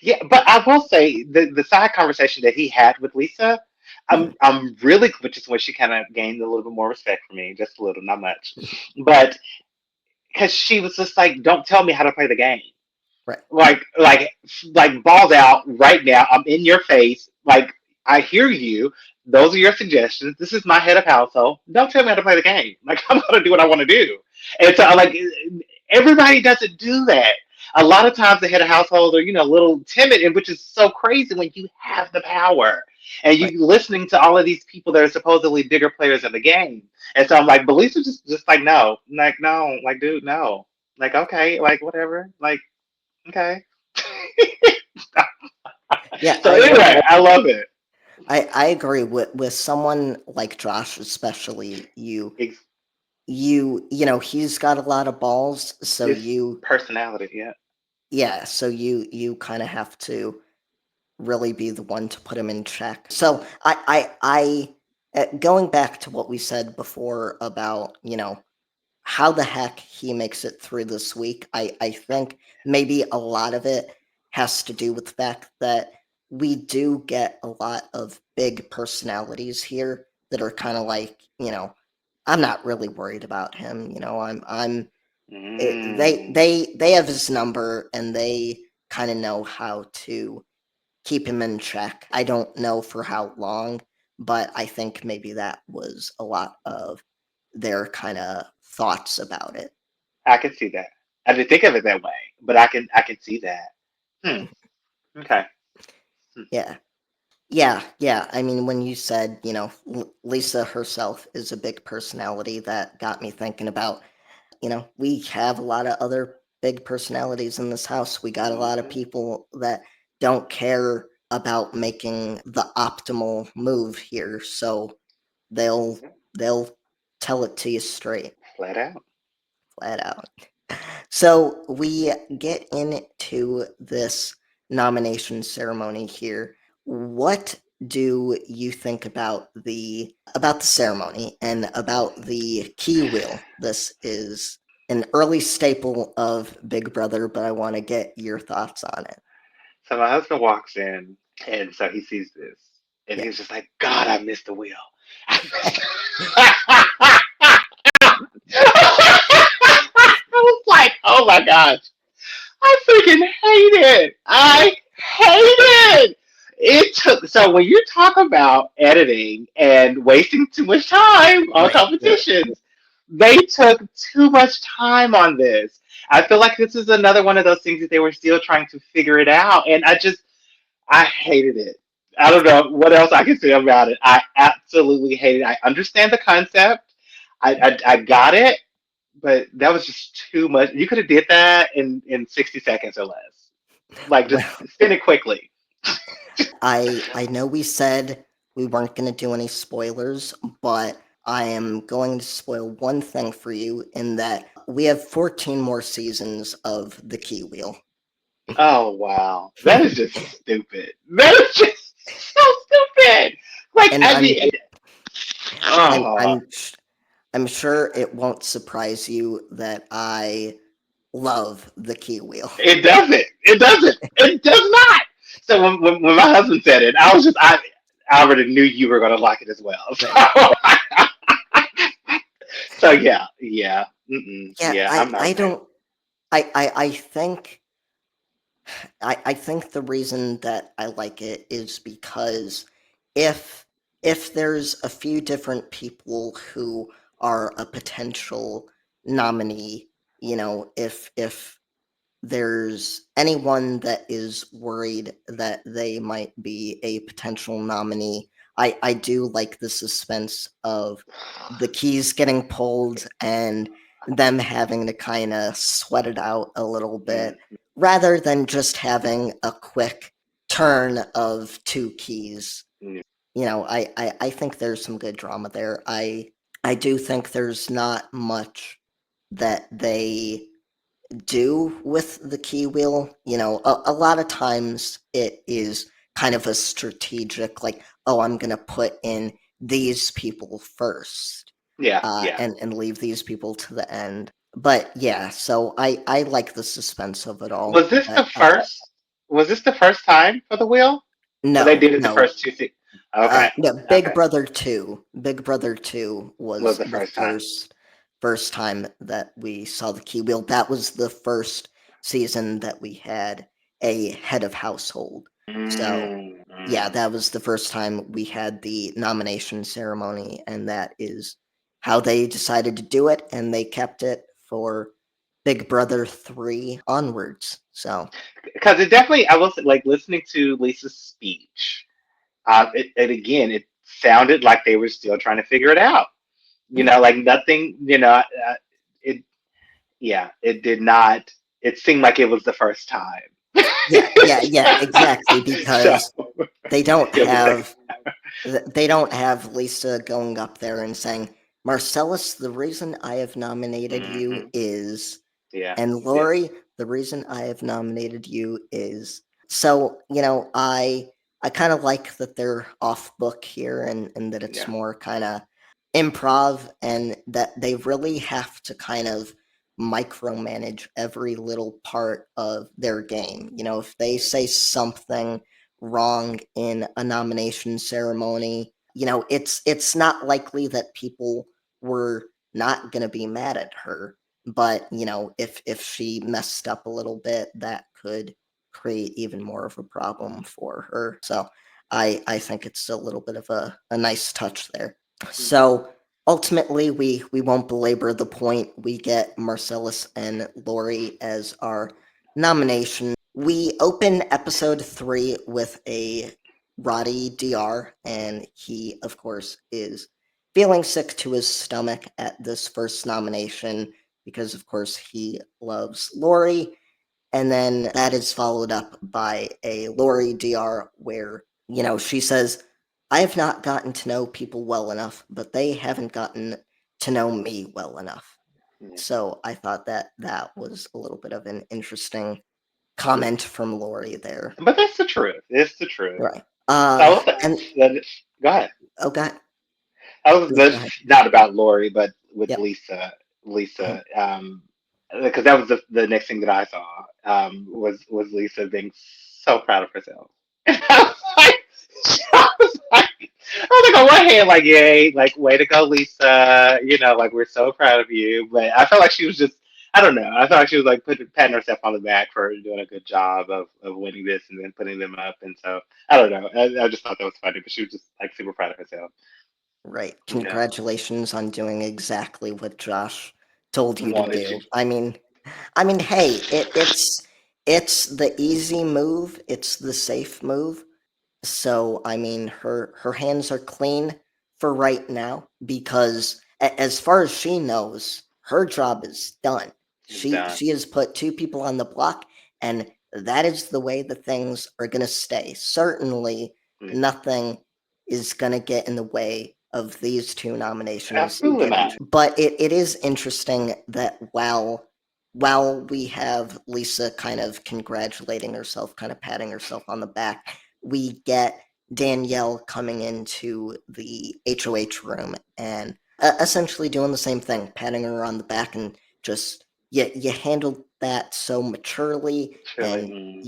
Yeah, but I will say the side conversation that he had with Lisa, Mhm. I'm really, which is when she kind of gained a little bit more respect for me, just a little, not much, but because she was just like, "Don't tell me how to play the game." Right, like balls out right now. I'm in your face. Like I hear you. Those are your suggestions. This is my head of household. Don't tell me how to play the game. Like I'm gonna do what I want to do. And so like everybody doesn't do that. A lot of times the head of household are a little timid, and which is so crazy when you have the power and right. you listening to all of these people that are supposedly bigger players in the game. And so I'm like, Belisa just like no, like dude, no, like okay, like whatever, like okay. Yeah, So anyway, I love it. I agree with someone like Josh, especially It's he's got a lot of balls, so his personality, yeah. you kind of have to really be the one to put him in check. So going back to what we said before about, how the heck he makes it through this week, I think maybe a lot of it has to do with the fact that we do get a lot of big personalities here that are kind of like, I'm not really worried about him. Mm, They have his number and they kind of know how to keep him in check. I don't know for how long, but I think maybe that was a lot of their kind of thoughts about it. I can see that. I didn't think of it that way, but I can see that. Hmm. Okay. Hmm. Yeah. Yeah, yeah. I mean, when you said, Lisa herself is a big personality, that got me thinking about, we have a lot of other big personalities in this house. We got a lot of Hmm. people that don't care about making the optimal move here, so they'll they'll tell it to you straight, Flat out. flat out. So we get into this nomination ceremony here. What do you think about the ceremony and about the key wheel? This is an early staple of Big Brother, but I want to get your thoughts on it. So my husband walks in, and so he sees this, and Yeah. he's just like, "God, I missed the wheel." I missed. I was like, "Oh my gosh, I freaking hate it! I hate it!" It took so when you talk about editing and wasting too much time on Right. Right. competitions, they took too much time on this. I feel like this is another one of those things that they were still trying to figure it out, and I hated it. I don't know what else I can say about it. I absolutely hate it. I understand the concept. I got it, but that was just too much. You could have did that in 60 seconds or less. Like just Well, spin it quickly. I know we said we weren't going to do any spoilers, but I am going to spoil one thing for you in that we have 14 more seasons of the Key Wheel. Oh wow, that is just stupid. That is just so stupid. Like And I I'm mean, I'm oh, I'm I'm sure it won't surprise you that I love the Key Wheel. it doesn't. It doesn't. It does not. So when my husband said it, I already knew you were gonna like it as well. Right. So yeah, yeah, Yeah, yeah. I'm not I a fan. don't I think I think the reason that I like it is because if if there's a few different people who are a potential nominee, if there's anyone that is worried that they might be a potential nominee, I do like the suspense of the keys getting pulled and them having to kind of sweat it out a little bit Mm, rather than just having a quick turn of two keys. mm, I think there's some good drama there. I do think there's not much that they do with the key wheel. A lot of times it is kind of a strategic, like, oh, I'm going to put in these people first, yeah, yeah. and leave these people to the end. But yeah, so I like the suspense of it all. Was this the But first? Was this the first time for the wheel? Or they no, did it the no, first two? Okay, no, okay. Big Brother 2 Was was the the first time. first time that we saw the key wheel. That was the first season that we had a head of household. So, Mm, yeah, mm. that was the first time we had the nomination ceremony, and that is how they decided to do it, and they kept it for Big Brother 3 onwards. So, Because it definitely, I was like listening to Lisa's speech. It again, it sounded like they were still trying to figure it out. yeah. Like nothing. It yeah, it did not. It seemed like it was the first time. Yeah, yeah, yeah, exactly, So because they don't it was the second. have they don't have Lisa going up there and saying, Marcellas, the reason I have nominated you Hmm. is, Yeah, and yeah, Lori, the reason I have nominated you is. So, I kind of like that they're off book here, and that it's yeah. more kind of improv, and that they really have to kind of micromanage every little part of their game. If they say something wrong in a nomination ceremony, it's not likely that people were not going to be mad at her. But, if she messed up a little bit, that could create even more of a problem for her. So I think it's a little bit of a nice touch there. Mhm. So ultimately, we won't belabor the point. We get Marcellas and Lori as our nomination. We open episode 3 with a Roddy DR, and he, of course, is feeling sick to his stomach at this first nomination because, of course, he loves Lori. And then that is followed up by a Lori DR where, she says, I have not gotten to know people well enough, but they haven't gotten to know me well enough. Yeah. So I thought that that was a little bit of an interesting comment from Lori there. But that's the truth. It's the truth. Right. I will say, And go ahead. okay, I was please go that's ahead. not about Lori, but with Yep. Lisa. Mhm. Lisa, because that was the next thing that I saw was Lisa being so proud of herself. And I was like, I was like on one hand, like, yay, like, way to go, Lisa. Like, we're so proud of you. But I felt like she was just, I don't know. I felt like she was like patting herself on the back for doing a good job of winning this and then putting them up. And so, I don't know. I just thought that was funny, but she was just like super proud of herself. Right. Yeah. Congratulations on doing exactly what Josh told you to Wanted you. do. I mean, hey, it's the easy move. It's the safe move. So, I mean, her hands are clean for right now because as far as she knows, her job is done. It's She done. she has put two people on the block, and that is the way the things are going to stay. Certainly, Mm. nothing is going to get in the way of these two nominations Absolutely getting. not. But it is interesting that while we have Lisa kind of congratulating herself, kind of patting herself on the back, we get Danielle coming into the HOH room and essentially doing the same thing, patting her on the back and just you handled that so maturely, Surely. and Mm.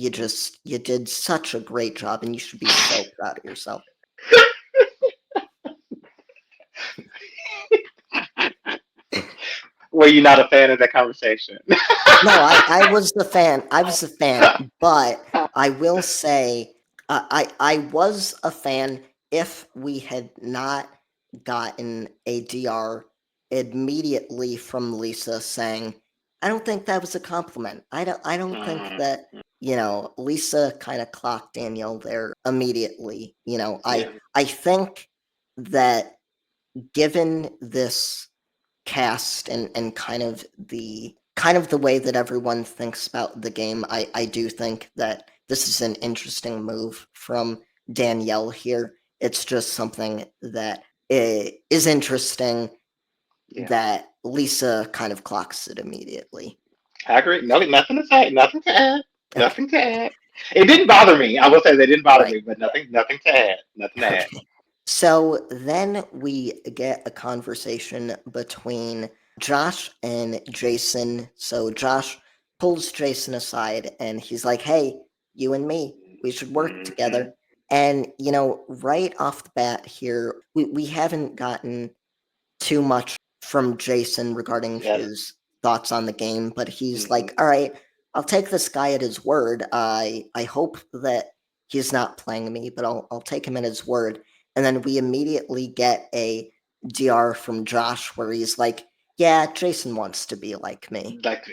you did such a great job, and you should be so proud of yourself. Were you not a fan of that conversation? No, I was the fan. I was a fan, but I will say I was a fan if we had not gotten a DR immediately from Lisa saying, "I don't think that was a compliment. I don't think Mhm. that." Lisa kind of clocked Danielle there immediately. Yeah. I think that given this cast and kind of the way that everyone thinks about the game, I do think that this is an interesting move from Danielle here. It's just something that is interesting Yeah. that Lisa kind of clocks it immediately. I agree. No, nothing to say. Nothing to add. Okay, Nothing to add. It didn't bother me. I will say they didn't bother right. me, but nothing to add. Nothing to add. Okay. So then we get a conversation between Josh and Jason. So Josh pulls Jason aside and he's like, hey, you and me, we should work Hmm. together. And, right off the bat here, we haven't gotten too much from Jason regarding Yeah. his thoughts on the game, but he's like, Hmm. "All right, I'll take this guy at his word. I hope that he's not playing me, but I'll take him at his word." And then we immediately get a DR from Josh where he's like, "Yeah, Jason wants to be like me." Like,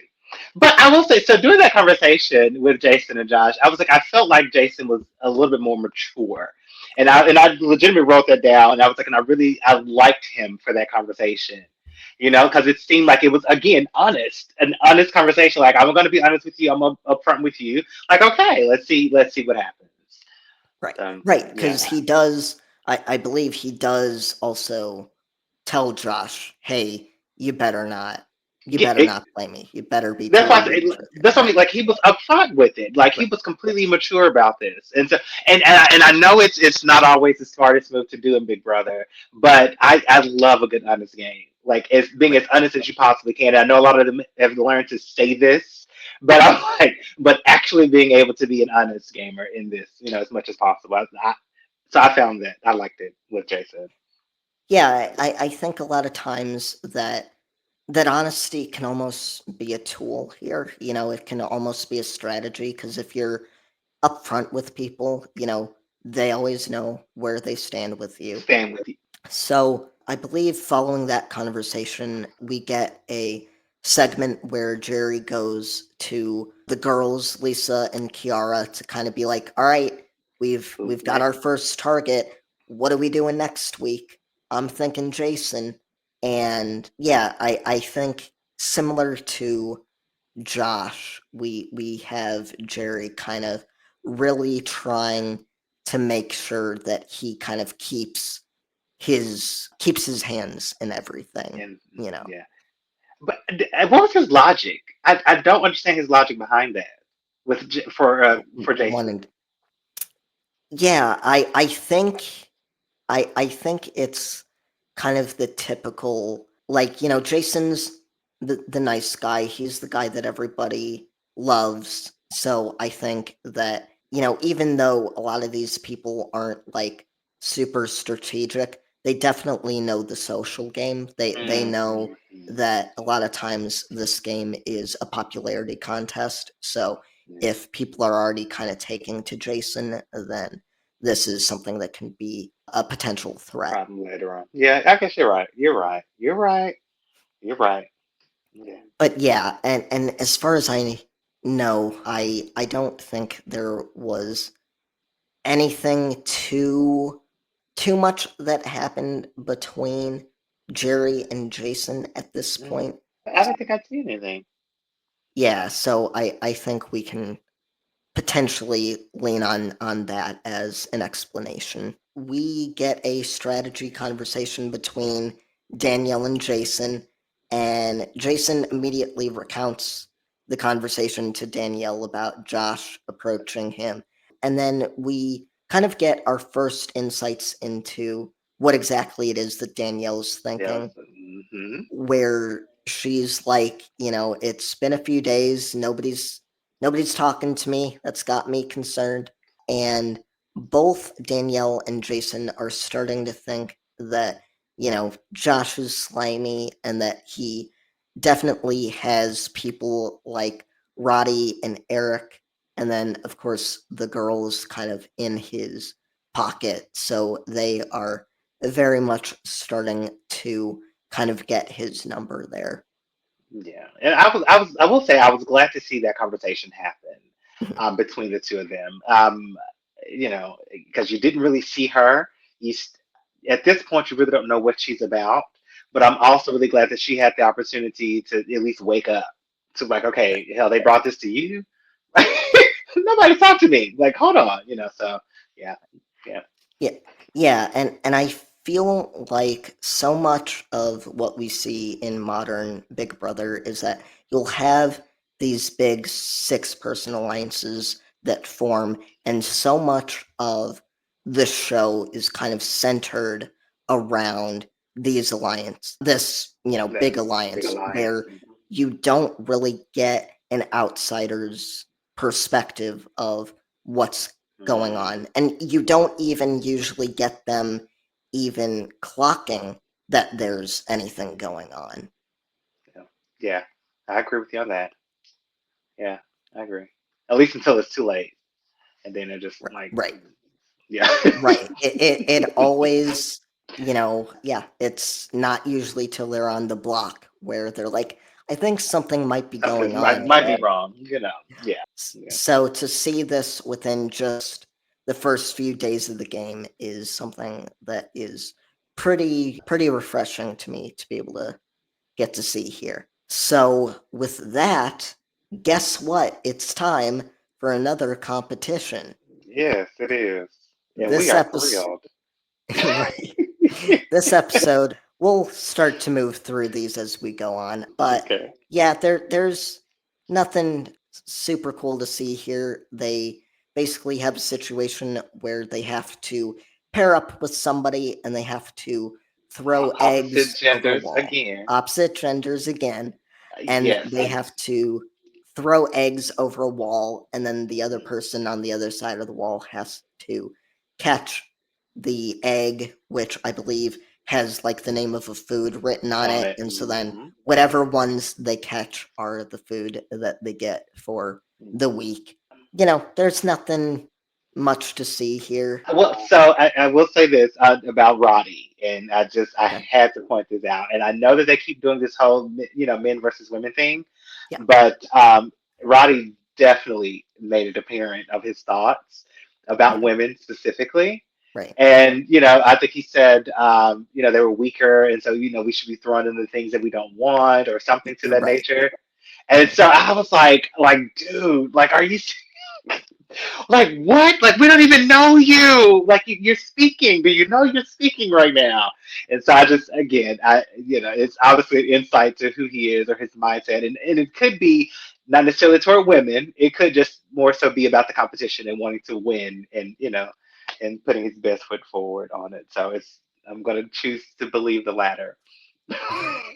but I will say, so during that conversation with Jason and Josh, I was like, I felt like Jason was a little bit more mature, and I legitimately wrote that down, and I was like, and I liked him for that conversation, because it seemed like it was again honest, an honest conversation. Like, I'm going to be honest with you, I'm upfront with you. Like, okay, let's see what happens. Right, right, because Yeah. he does. I believe he does also tell Josh, "Hey, you better not, you Yeah, better not play me. You better be that's why telling me the truth." that's what I mean. Exactly. Like he was upfront with it. Like he Right. was completely mature about this. And so and I know it's not always the smartest move to do in Big Brother, but I love a good honest game. Like as being Right. as honest as you possibly can. I know a lot of them have learned to say this, but I'm like, but actually being able to be an honest gamer in this, as much as possible. So I found that I liked it with Jason. Yeah, I think a lot of times that honesty can almost be a tool here. It can almost be a strategy because if you're upfront with people, they always know where they stand with you. Staying with you. So I believe following that conversation, we get a segment where Jerry goes to the girls, Lisa and Kiara, to kind of be like, "All right, Who's we've got our next? first target. What are we doing next week?" I'm thinking Jason, and yeah, I think similar to Josh, we have Jerry kind of really trying to make sure that he kind of keeps his hands in everything, And you know. yeah, but what was his logic? I don't understand his logic behind that with for Jason. One, yeah, I think it's kind of the typical, like, Jason's the nice guy. He's the guy that everybody loves. So I think that, even though a lot of these people aren't like super strategic, they definitely know the social game. They know Mm-hmm. that a lot of times this game is a popularity contest. So Yeah, if people are already kind of taking to Jason, then this is something that can be a potential threat. problem later on. Yeah, I guess you're right. You're right. You're right. You're right. Yeah. But yeah, and as far as I know, I don't think there was anything too much that happened between Jerry and Jason at this Mm. point. I don't think I'd see anything. Yeah, so I think we can potentially lean on that as an explanation. We get a strategy conversation between Danielle and Jason, and Jason immediately recounts the conversation to Danielle about Josh approaching him. And then we kind of get our first insights into what exactly it is that Danielle's Yeah. thinking, Mm-hmm. where she's like, it's been a few days, nobody's talking to me. That's got me concerned. And both Danielle and Jason are starting to think that, Josh is slimy and that he definitely has people like Roddy and Eric, and then of course the girls kind of in his pocket. So they are very much starting to kind of get his number there. Yeah, and I will say I was glad to see that conversation happen between the two of them. Because you didn't really see her. At this point, you really don't know what she's about. But I'm also really glad that she had the opportunity to at least wake up to like, okay, hell, they brought this to you. Nobody talked to me. Like, hold on, So yeah, yeah, Yeah, yeah, and I feel like so much of what we see in modern Big Brother is that you'll have these big six-person alliances that form, and so much of the show is kind of centered around this that big big alliance, alliance. where you don't really get an outsider's perspective of what's going Mm, on. And you don't even usually get them even clocking that there's anything going on. yeah, yeah, I agree with you on that. Yeah, I agree. At least until it's too late, and then they're just like, Right. yeah. Right. It always, yeah, it's not usually till they're on the block where they're like, I think something might be going Something on might be here. wrong, Yeah, yeah, So to see this within just the first few days of the game is something that is pretty refreshing to me to be able to get to see here. So, with that, guess what? It's time for another competition. yes, it is, and we This are episode, thrilled. right? This episode, we'll start to move through these as we go on. But Okay. yeah, there's nothing super cool to see here. They basically have a situation where they have to pair up with somebody and they have to throw Opposite eggs over a genders wall. again. Opposite genders again. And Yes. they have to throw eggs over a wall, and then the other person on the other side of the wall has to catch the egg, which I believe has like the name of a food written on On it. it. And so then Hmm. whatever ones they catch are the food that they get for the week. There's nothing much to see here. Well, so I will say this about Roddy, and I Okay. had to point this out, and I know that they keep doing this whole men versus women thing, Yeah. but Roddy definitely made it apparent of his thoughts about Mhm. women specifically, Right. and I think he said they were weaker, and so we should be throwing in the things that we don't want or something to that Right. nature, and so I was like, dude, like, are you? Like what? Like we don't even know you. Like you're speaking. Do you know you're speaking right now? And so I just again, it's obviously an insight to who he is or his mindset, and it could be not necessarily toward women. It could just more so be about the competition and wanting to win, and and putting his best foot forward on it. So I'm going to choose to believe the latter.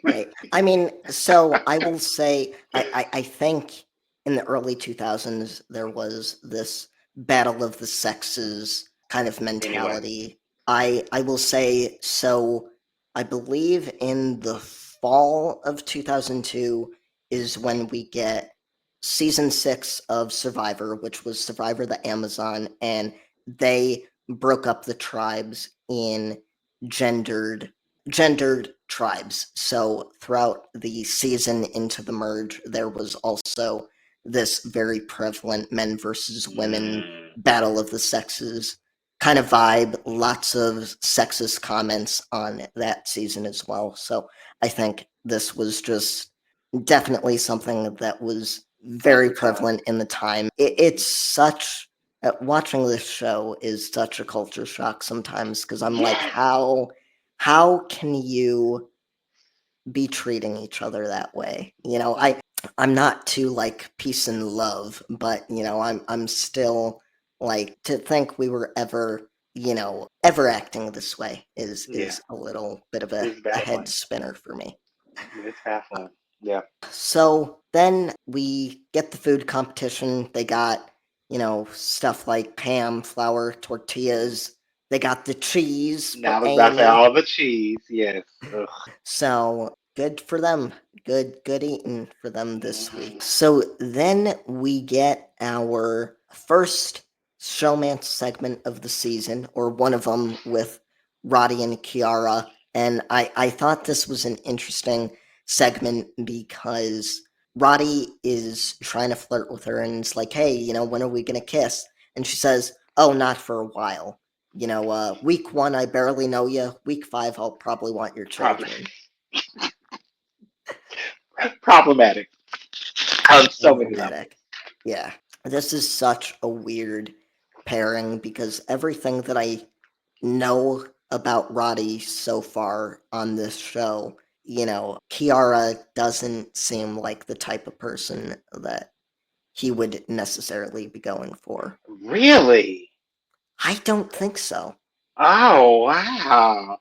Right. I mean, so I will say, I think in the early 2000s, there was this battle of the sexes kind of Anyway, mentality. I will say, so I believe in the fall of 2002 is when we get season 6 of Survivor, which was Survivor the Amazon, and they broke up the tribes in gendered gendered tribes. So throughout the season into the merge, there was also this very prevalent men versus women mm, battle of the sexes kind of vibe. Lots of sexist comments on that season as well. So I think this was just definitely something that was of very the time. prevalent in the time. It's such watching this show is such a culture shock sometimes because I'm like, Yes. how can you be treating each other that way? I'm not too like peace and love, but I'm still like to think we were ever acting this way Yeah. is a little bit of It's a head baffling. spinner for me. It's baffling. Yeah. So then we get the food competition. They got, stuff like ham, flour, tortillas. They got the cheese Now for I was about to say Amy. all the cheese. Yes. Ugh. So good for them. Good eating for them this Mhm. week. So then we get our first showmance segment of the season, or one of them with Roddy and Kiara. And I thought this was an interesting segment because Roddy is trying to flirt with her and it's like, hey, when are we going to kiss? And she says, oh, not for a while. Week 1, I barely know you. Week 5, I'll probably want your Prob- children. problematic on so many levels. Problematic. Yeah. This is such a weird pairing because everything that I know about Roddy so far on this show, Kiara doesn't seem like the type of person that he would necessarily be going for. Really? I don't think so. Oh wow.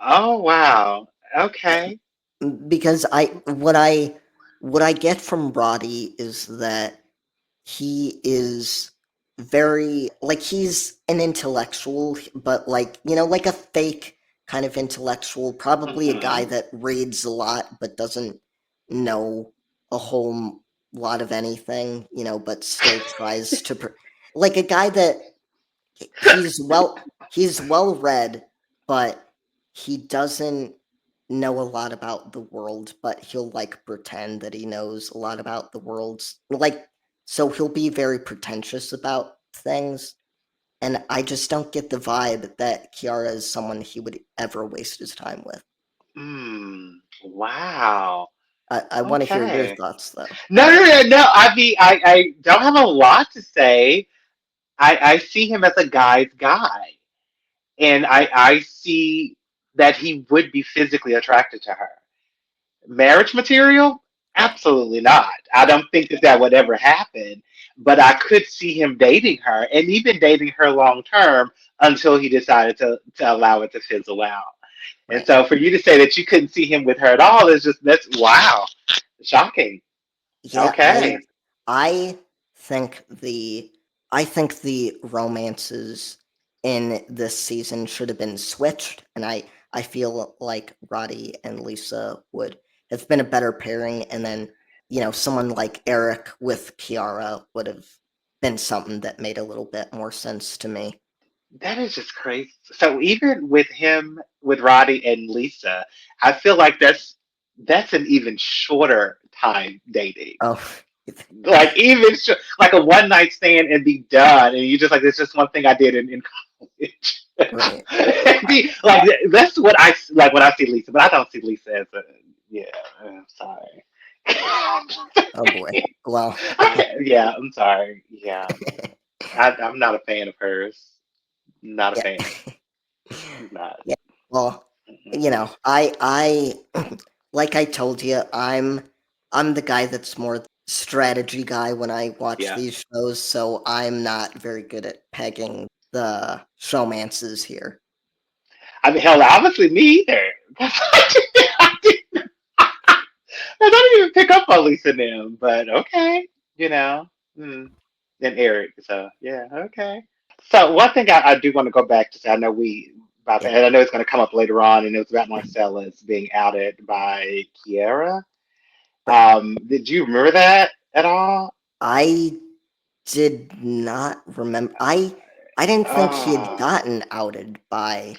Oh wow. Okay. Because what I get from Roddy is that he is very like he's an intellectual, but like like a fake kind of intellectual, probably a guy Hmm. that reads a lot but doesn't know a whole lot of anything, but still tries to like a guy that he's well read, but he doesn't know a lot about the world, but he'll like pretend that he knows a lot about the world. Like, so he'll be very pretentious about things. And I just don't get the vibe that Kiara is someone he would ever waste his time with. Hmm. Wow. I want to hear your Okay. thoughts though. No. I mean, I don't have a lot to say. I see him as a guy's guy, and I see that he would be physically attracted to her. Marriage material? Right, Absolutely not. I don't think that that would ever happen. But I could see him dating her and even dating her long term until he decided to allow it to fizzle out. And right. so for you to say that you couldn't see him with her at all is just that's wow. Shocking. Yeah, Okay. I think the I think the romances in this season should have been switched, and I feel like Roddy and Lisa would have been a better pairing, and then someone like Eric with Kiara would have. been something that made a little bit more sense to me. That is just crazy. So even with him, with Roddy and Lisa, I feel like that's an even shorter time dating. Oh, Like like a one night stand and be done, and you just like it's just one thing I did in college. right. And like that's what I like when I see Lisa, but I don't see Lisa as a yeah. I'm sorry. Oh boy. Well, Yeah, I'm sorry. Yeah, I'm not a fan of hers. Not a yeah. fan. Not. Yeah. Well, Mm-mm. like I told you, I'm the guy that's more the strategy guy when I watch Yeah. these shows, so I'm not very good at pegging the showmances here. I mean, hell, obviously me either. I don't even pick up on Lisa and them, but okay, you know, mm. and Eric. So yeah, okay. So one thing I do want to go back to say, I know we about Yeah. that, and I know it's going to come up later on, and it was about Marcellas being outed by Kiera. Right. Did you remember that at all? I did not remember. I didn't think he had Oh. gotten outed by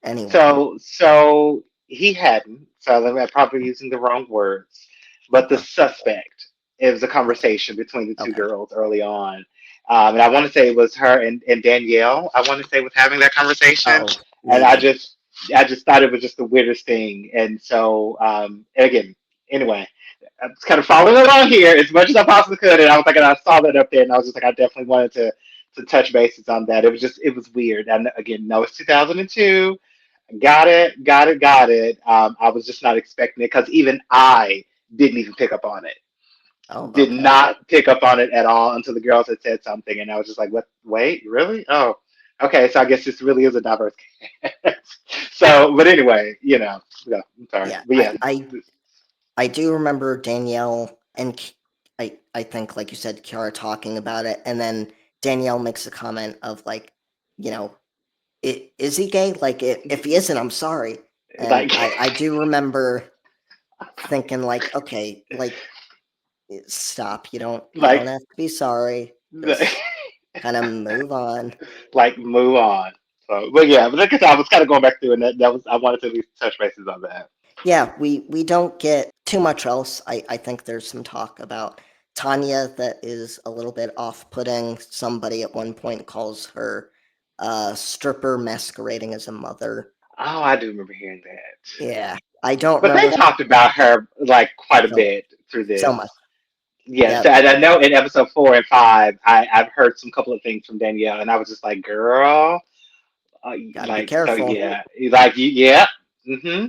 anyone. So he hadn't. So I'm probably using the wrong words, but the Uh-huh. suspect. It was a Right. conversation between the two Okay. girls early on, and I want to say it was her and Danielle. I want to say was having that conversation, Oh, and maybe. I just thought it was just the weirdest thing. And so again, anyway, I was kind of following along here as much as I possibly could, and I was like, and I saw that up there, and I was just like, I definitely wanted to touch bases on that. It was weird. And again, no, it's 2002. Got it, got it, got it. I was just not expecting it because even I didn't even pick up on it. Oh, Did okay. not pick up on it at all until the girls had said something, and I was just like, "What? Wait, really? Oh, okay. So I guess this really is a diverse cast." So, but anyway, yeah, I'm sorry, Yeah, but yeah, I do remember Danielle and I think, like you said, Kiara talking about it, and then Danielle makes a comment of like, you know, is he gay? Like, if he isn't, I'm sorry. And like, I do remember thinking like, okay, like, stop. You don't like, have to be sorry. Just kind of move on. like, move on. So, but yeah, but like I said, I was kind of going back through, and that was I wanted to at least touch bases on that. Yeah, we don't get too much else. I think there's some talk about Tanya that is a little bit off-putting. Somebody at one point calls her a stripper masquerading as a mother. Oh, I do remember hearing that. Yeah, I don't But they remember talked about her like quite a so bit through so this. much. Yeah, Yeah, so and I know in episode 4 and 5, I've heard some couple of things from Danielle, and I was just like, "Girl, gotta be like so, careful. yeah, like yeah, mm-hmm."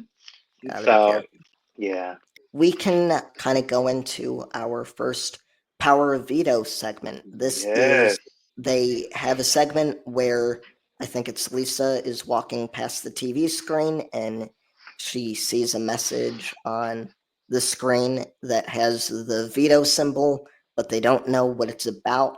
Gotta be So careful. yeah, We can kind of go into our first Power of Veto segment. This is yes. they have a segment where I think it's Lisa is walking past the TV screen and she sees a message on the screen that has the veto symbol, but they don't know what it's about.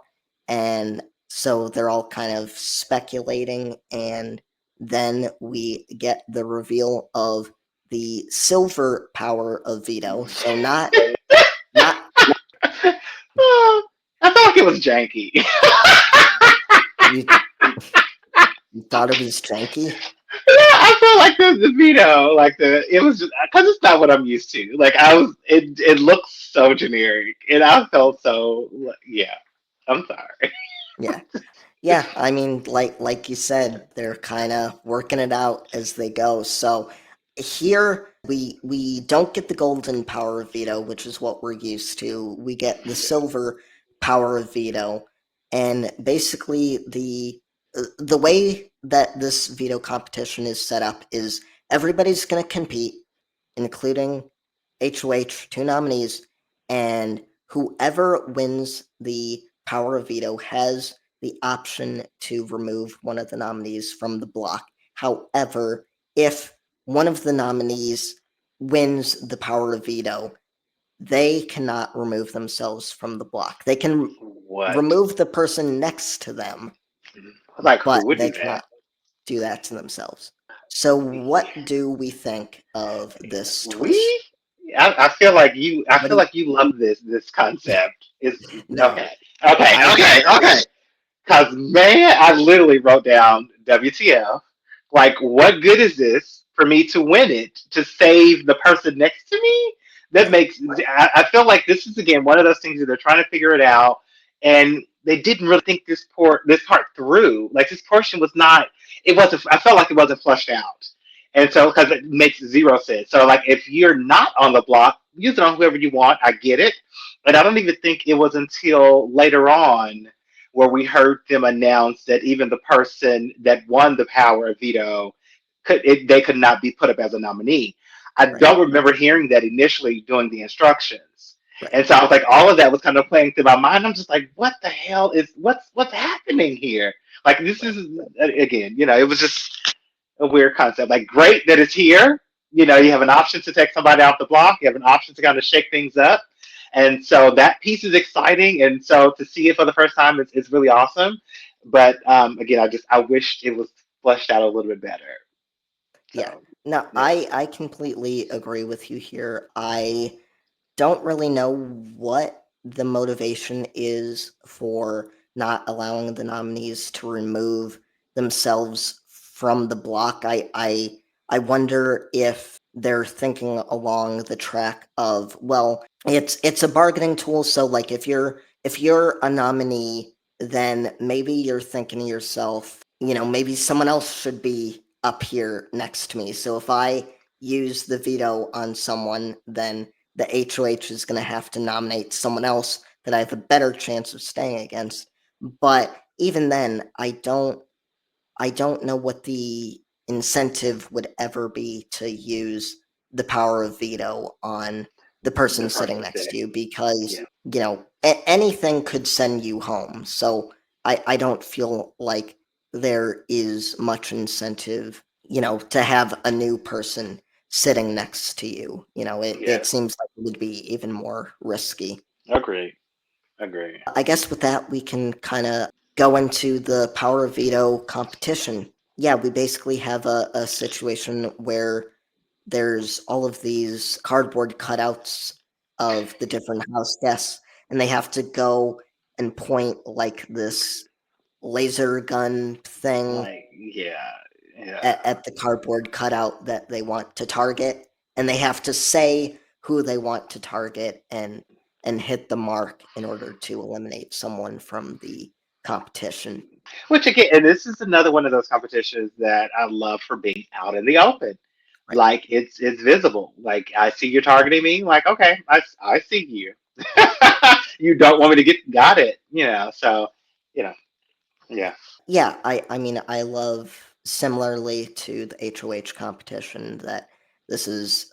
And so they're all kind of speculating. And then we get the reveal of the silver power of veto. So not I felt like it was janky. you you thought it was janky. I feel like the veto, like it was just because it's not what I'm used to. Like it looks so generic, and I felt so yeah. I'm sorry. Yeah. Yeah, I mean, like you said, they're kind of working it out as they go. So here we don't get the golden power of veto, which is what we're used to. We get the silver power of veto, and basically the way that this veto competition is set up is everybody's going to compete, including HOH, two nominees, and whoever wins the power of veto has the option to remove one of the nominees from the block. However, if one of the nominees wins the power of veto, they cannot remove themselves from the block. They can What? remove the person next to them, Like who but would they do that? cannot do that to themselves. So, what do we think of this We twist? I feel like you. I What feel do you? like you love this concept. It's No, okay. Okay. I Okay. Okay. Because, man, I literally wrote down WTF. Like, what good is this for me to win it to save the person next to me? That makes, I feel like this is, again, one of those things that they're trying to figure it out. And they didn't really think this part through. Like, this portion was not, it wasn't, I felt like it wasn't flushed out. And so, because it makes zero sense. So, like, if you're not on the block, use it on whoever you want. I get it. And I don't even think it was until later on where we heard them announce that even the person that won the power of veto they could not be put up as a nominee. I right, don't remember hearing that initially during the instructions. right. And so I was like, all of that was kind of playing through my mind. I'm just like, what the hell is what's happening here? Like this Right. is again, it was just a weird concept. Like great that it's here. You have an option to take somebody off the block. You have an option to kind of shake things up. And so that piece is exciting. And so to see it for the first time is really awesome. But again, I wished it was fleshed out a little bit better. Yeah. So No, yeah, I completely agree with you here. I don't really know what the motivation is for not allowing the nominees to remove themselves from the block. I wonder if they're thinking along the track of, well, it's a bargaining tool, so like if you're a nominee, then maybe you're thinking to yourself, maybe someone else should be up here next to me. So if I use the veto on someone, then the HOH is going to have to nominate someone else that I have a better chance of staying against. But even then, I don't know what the incentive would ever be to use the power of veto on the person the sitting person next to sitting. you because Yeah, anything could send you home. So I don't feel like there is much incentive, to have a new person sitting next to you. It yes, seems like it would be even more risky. agree, agree. I guess with that, we can kind of go into the power of veto competition. Yeah, we basically have a situation where there's all of these cardboard cutouts of the different house guests, and they have to go and point like this laser gun thing Like, yeah, yeah. at the cardboard cutout that they want to target, and they have to say who they want to target and hit the mark in order to eliminate someone from the competition. Which again, and this is another one of those competitions that I love for being out in the open. Right. Like it's visible. Like I see you're targeting me. Like okay, I see you. You don't want me to got it. So you know, yeah, Yeah, I mean, I love similarly to the HOH competition that this is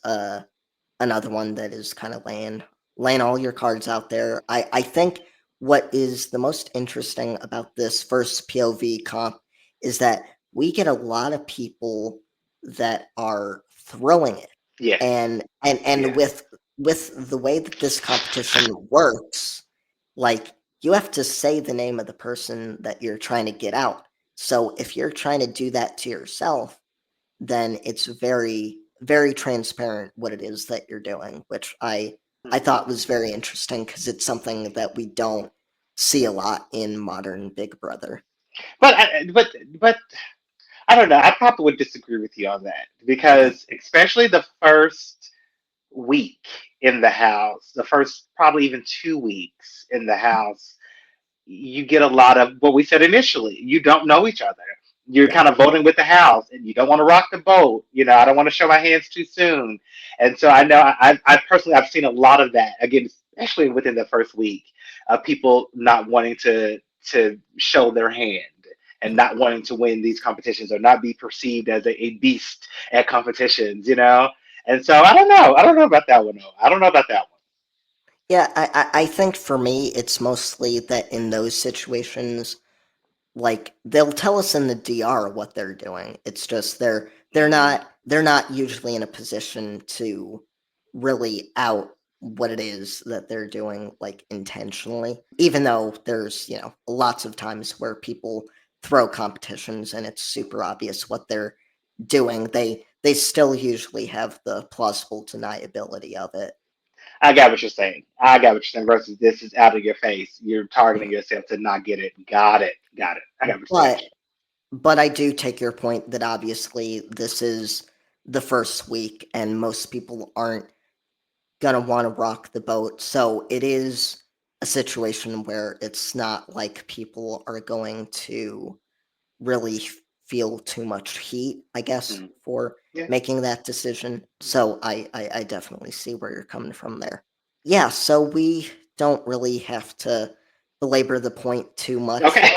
another one that is kind of laying all your cards out there. I think what is the most interesting about this first POV comp is that we get a lot of people that are throwing it. yes, And yes. with the way that this competition works, like you have to say the name of the person that you're trying to get out. So if you're trying to do that to yourself, then it's very very transparent what it is that you're doing, which I Mhm. thought was very interesting because it's something that we don't see a lot in modern Big Brother. But but I don't know. I probably would disagree with you on that Okay. because especially the first week in the house, the first probably even 2 weeks in the house, you get a lot of what we said initially. You don't know each other. You're Yeah. kind of voting with the house, and you don't want to rock the boat. I don't want to show my hands too soon. And so I know I personally I've seen a lot of that again, especially within the first week, of people not wanting to show their hand and not wanting to win these competitions or not be perceived as a beast at competitions. And so I don't know. I don't know about that one. Though. I don't know about that one. Yeah, I think for me it's mostly that in those situations, like they'll tell us in the DR what they're doing. It's just Mm-hmm. they're not usually in a position to really out what it is that they're doing like intentionally. Even though there's, lots of times where people throw competitions and it's super obvious what they're doing. They still usually have the plausible deniability of it. I got what you're saying. I got what you're saying. Versus this is out of your face. You're targeting yourself to not get it. Got it. Got it. I got what you're saying. But but I do take your point that obviously this is the first week and most people aren't gonna want to rock the boat. So it is a situation where it's not like people are going to really feel too much heat, I guess, Mm. for Yeah. making that decision. So I definitely see where you're coming from there. Yeah, so we don't really have to belabor the point too much. Okay.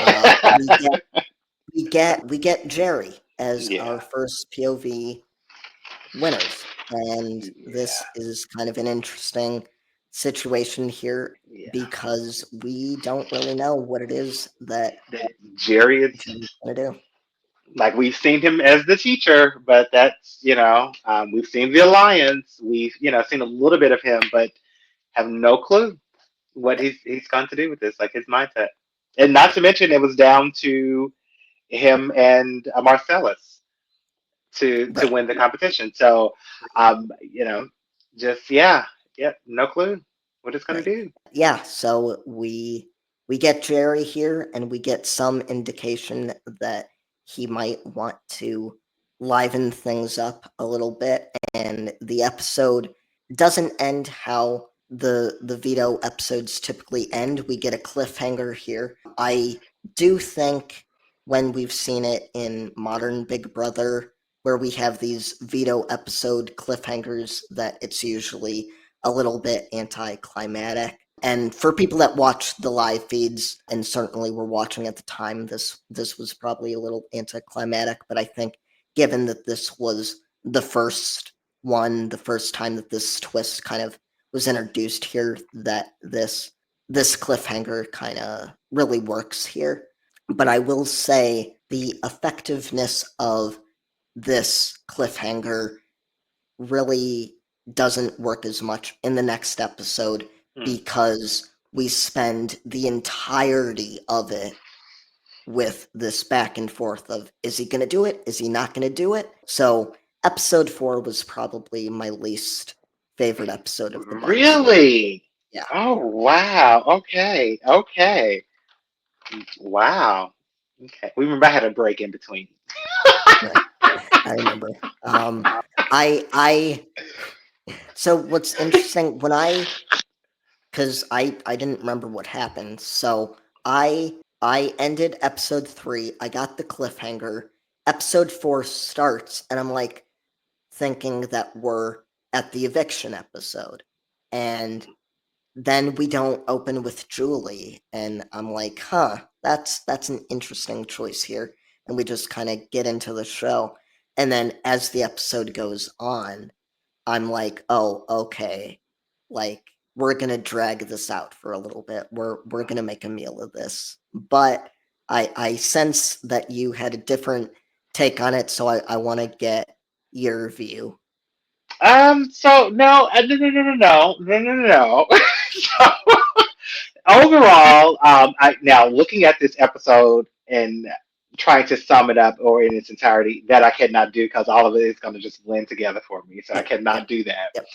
We get Jerry as Yeah. our first POV winners. And Yeah. this is kind of an interesting situation here Yeah. because we don't really know what it is that That Jerry is Jerry's going to do. like we've seen him as the teacher, but that's we've seen the alliance. We've seen a little bit of him, but have no clue what he's going to do with this, like his mindset. And not to mention, it was down to him and Marcellus to Right, win the competition. So, just yeah, no clue what it's going right. to do. Yeah, so we get Jerry here and we get some indication that he might want to liven things up a little bit and the episode doesn't end how the veto episodes typically end. We get a cliffhanger here. I do think when we've seen it in modern Big Brother where we have these veto episode cliffhangers that it's usually a little bit anticlimactic. And for people that watch the live feeds and certainly were watching at the time, this was probably a little anticlimactic. But I think given that this was the first one, the first time that this twist kind of was introduced here, that this cliffhanger kind of really works here. But I will say the effectiveness of this cliffhanger really doesn't work as much in the next episode Hmm. because we spend the entirety of it with this back and forth of is he going to do it? Is he not going to do it? So episode 4 was probably my least favorite episode of the bunch. Really? Yeah, Oh wow. Okay. Okay. Wow. Okay. We remember I had a break in between. right. I remember. I so what's interesting when I didn't remember what happened. So I ended episode 3. I got the cliffhanger. Episode 4 starts and I'm like thinking that we're at the eviction episode. And then we don't open with Julie and I'm like, "Huh, that's an interesting choice here." And we just kind of get into the show. And then as the episode goes on, I'm like, "Oh, okay. Like we're going to drag this out for a little bit. We're going to make a meal of this." But I sense that you had a different take on it, so I want to get your view. So no, no, no, no, no, no, no, no, no. So overall, I now looking at this episode and trying to sum it up or in its entirety, that I cannot do because all of it is going to just blend together for me. So I Yep, cannot yep, do that. yep.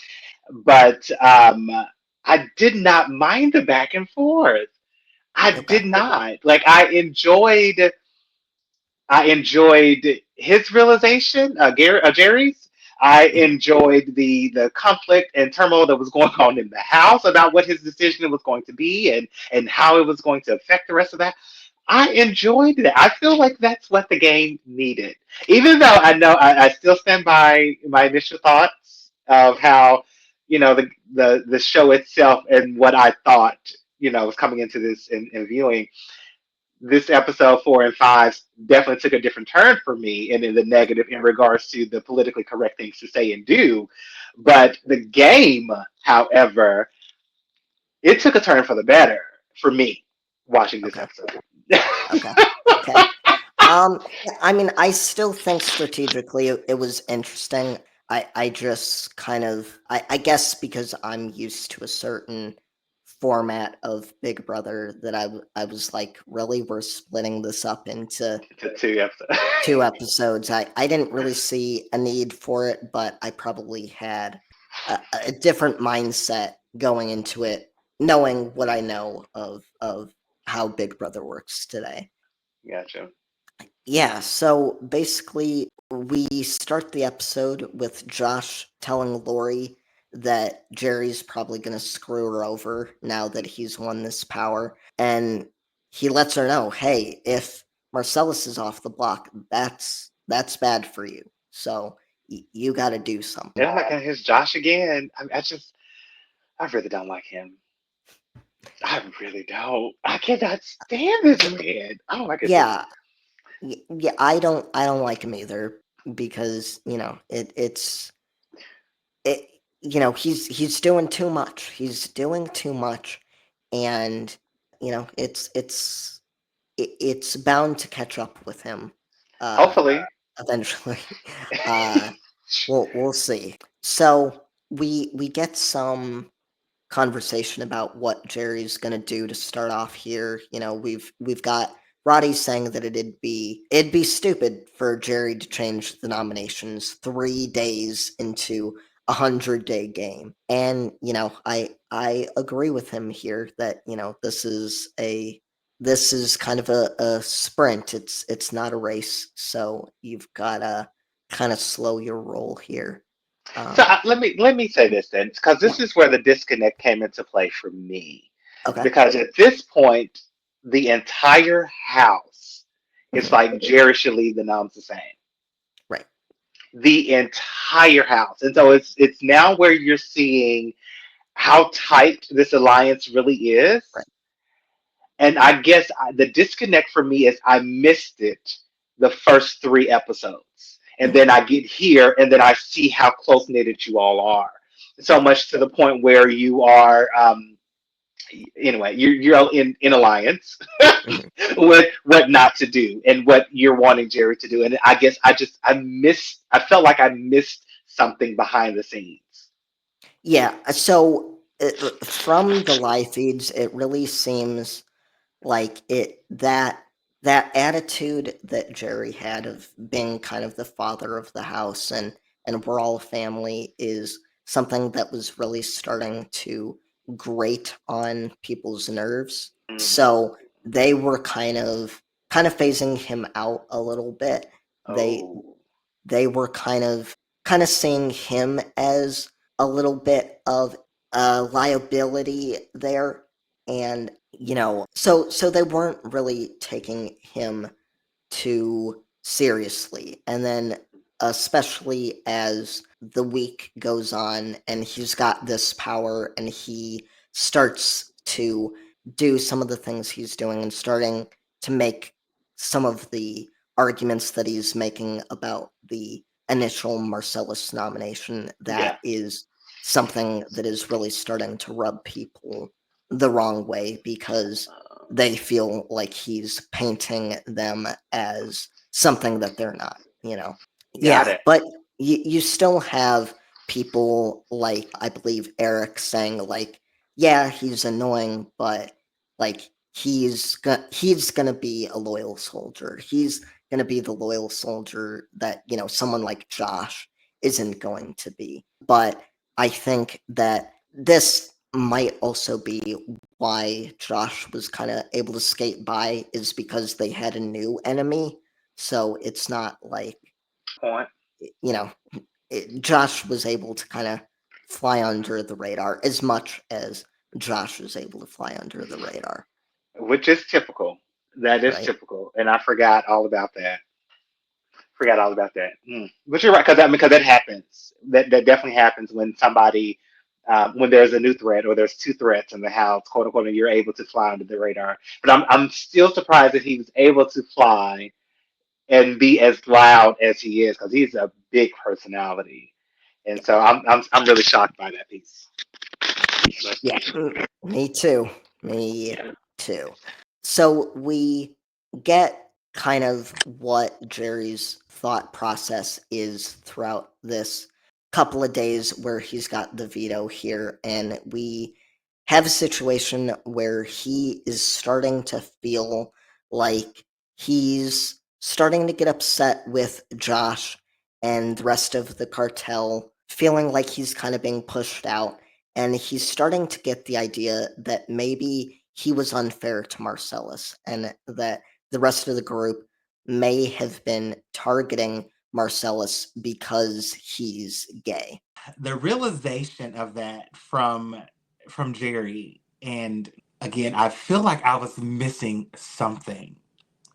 But I did not mind the back and forth. I Okay. did not. Like I enjoyed his realization, Jerry's. I Mhm. enjoyed the conflict and turmoil that was going on in the house about what his decision was going to be and how it was going to affect the rest of that. I enjoyed that. I feel like that's what the game needed. Even though I know I still stand by my initial thoughts of how, the show itself and what I thought, was coming into this and viewing this episode 4 and 5 definitely took a different turn for me and in the negative in regards to the politically correct things to say and do. But the game, however, it took a turn for the better for me watching this Okay. episode. Okay. Okay. Yeah, I mean, I still think strategically it was interesting. I just kind of I guess because I'm used to a certain format of Big Brother that I was like, really, we're splitting this up into To 2 episodes. 2 episodes. I didn't really see a need for it, but I probably had a different mindset going into it, knowing what I know of how Big Brother works today. Gotcha. Yeah, so basically, we start the episode with Josh telling Lori that Jerry's probably going to screw her over now that he's won this power. And he lets her know, hey, if Marcellas is off the block, that's bad for you. So you got to do something. And I'm like, here's Josh again. I really don't like him. I really don't. I cannot stand this man. Oh my goodness. Yeah, yeah, I don't like him either because, it he's doing too much. He's doing too much, and it's bound to catch up with him uh Hopefully. eventually. uh we'll see. So we get some conversation about what Jerry's going to do to start off here. We've got Roddy saying that it'd be stupid for Jerry to change the nominations 3 days into a 100-day game. And I agree with him here that this is kind of a sprint. It's not a race, so you've got to kind of slow your roll here. So Um, let me say this then, because yeah. this is where the disconnect came into play for me. Okay. Because at this point, the entire house is Mhm. like Jerry should leave the noms the same. Right. The entire house, and so it's now where you're seeing how tight this alliance really is. Right. And I guess the disconnect for me is I missed it the first 3 episodes. And then Mhm. I get here and then I see how close knitted you all are. So Right. much to the point where you are, anyway, you're in alliance Mhm. with what not to do and what you're wanting Jerry to do. And I guess I felt like I missed something behind the scenes. Yeah. So from the live feeds, it really seems like that attitude that Jerry had of being kind of the father of the house and we're all family is something that was really starting to grate on people's nerves. Hmm. So they were kind of phasing him out a little bit. They Oh, they were kind of seeing him as a little bit of a liability there, and so they weren't really taking him too seriously. And then, especially as the week goes on and he's got this power and he starts to do some of the things he's doing and starting to make some of the arguments that he's making about the initial Marcellus nomination, yeah. that is something that is really starting to rub people the wrong way because they feel like he's painting them as something that they're not. Got Yeah, it. but you still have people like, I believe, Eric saying like, yeah, he's annoying, but like he's gonna be a loyal soldier. He's gonna be the loyal soldier that someone like Josh isn't going to be. But I think that this might also be why Josh was kind of able to skate by, is because they had a new enemy. So it's not like, Point. you know, Josh was able to kind of fly under the radar as much as Josh was able to fly under the radar, Which is typical. That is right? typical, and I forgot all about that. Forgot all about that. But you're right, because because that happens. That definitely happens when somebody, when there's a new threat or there's two threats in the house, quote unquote, and you're able to fly under the radar. But I'm still surprised that he was able to fly and be as loud as he is, because he's a big personality, and Yeah, so I'm really shocked by that piece. But, yeah, me too. Me yeah. too. So we get kind of what Jerry's thought process is throughout this couple of days where he's got the veto here, and we have a situation where he is starting to feel like he's starting to get upset with Josh and the rest of the cartel, feeling like he's kind of being pushed out. And he's starting to get the idea that maybe he was unfair to Marcellas and that the rest of the group may have been targeting Marcellas because he's gay. The realization of that from Jerry, and again, I feel like I was missing something.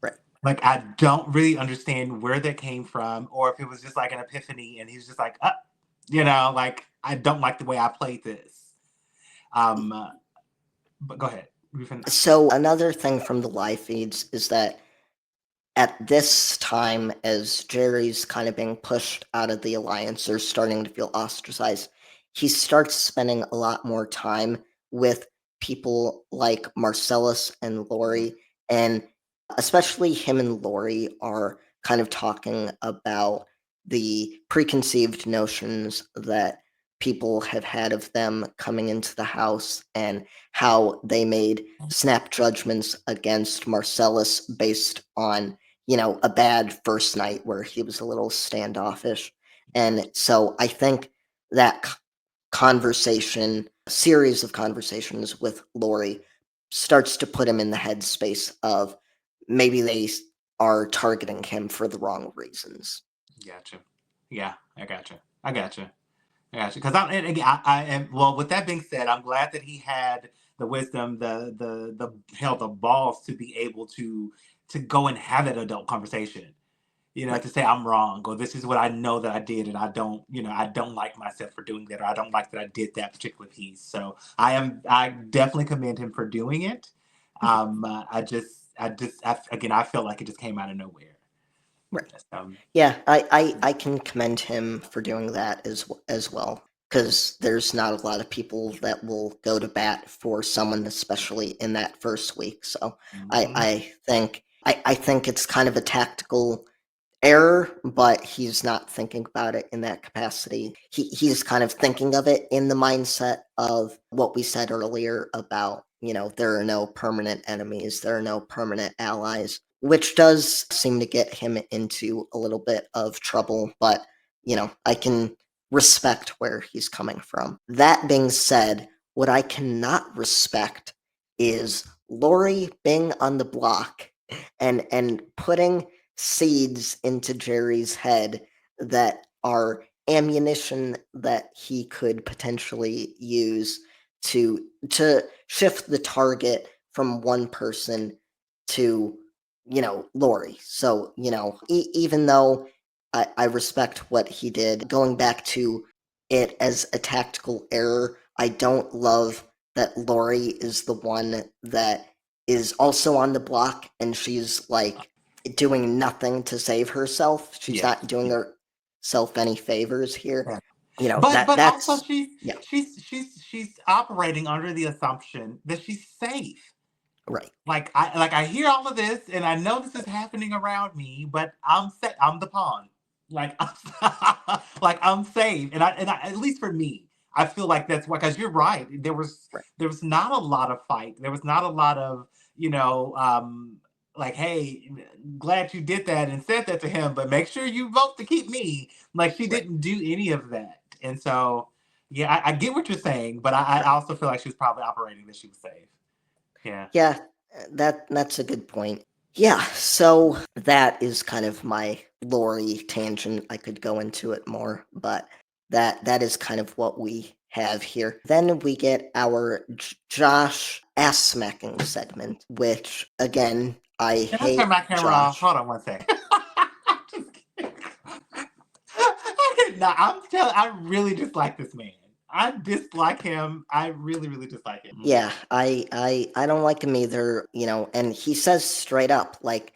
Right. Like I don't really understand where that came from, or if it was just like an epiphany, and he's just like, like I don't like the way I played this. But go ahead. So another thing from the live feeds is that at this time, as Jerry's kind of being pushed out of the alliance or starting to feel ostracized, he starts spending a lot more time with people like Marcellas and Lori, and especially him and Lori are kind of talking about the preconceived notions that people have had of them coming into the house and how they made snap judgments against Marcellus based on, a bad first night where he was a little standoffish. And so I think that series of conversations with Lori starts to put him in the headspace of maybe they are targeting him for the wrong reasons. Gotcha. Yeah, I gotcha. I gotcha. I gotcha. Because and again, I am well. With that being said, I'm glad that he had the wisdom, the hell, the balls to be able to go and have that adult conversation. Right. To say I'm wrong, or this is what I know that I did, and I don't like myself for doing that, or I don't like that I did that particular piece. So I definitely commend him for doing it. Again, I felt like it just came out of nowhere. Right. Yeah, I can commend him for doing that as well, because there's not a lot of people that will go to bat for someone, especially in that first week. So I think it's kind of a tactical error, but he's not thinking about it in that capacity. He's kind of thinking of it in the mindset of what we said earlier about, there are no permanent enemies, there are no permanent allies, which does seem to get him into a little bit of trouble, but, I can respect where he's coming from. That being said, what I cannot respect is Lori being on the block and putting seeds into Jerry's head that are ammunition that he could potentially use to shift the target from one person to, Lori. So, even though I respect what he did, going back to it as a tactical error, I don't love that Lori is the one that is also on the block and she's like doing nothing to save herself. She's not doing herself any favors here. But also That's yeah, she's operating under the assumption that she's safe. right. Like I hear all of this and I know this is happening around me, but I'm the pawn. Like like I'm safe. And I at least for me, I feel like that's why, because you're right. Right. There was not a lot of fight. There was not a lot of, like, hey, glad you did that and said that to him, but make sure you vote to keep me. Like she Right. didn't do any of that. And so yeah, I get what you're saying, but I also feel like she was probably operating that she was safe. Yeah. Yeah, that's a good point. Yeah, so that is kind of my Lori tangent. I could go into it more, but that is kind of what we have here. Then we get our Josh ass smacking segment, which again I Can I turn hate my camera off? Josh. Hold on one second. Just kidding. No, I really dislike this man. I dislike him. I really, really dislike him. Yeah, I don't like him either, and he says straight up, like,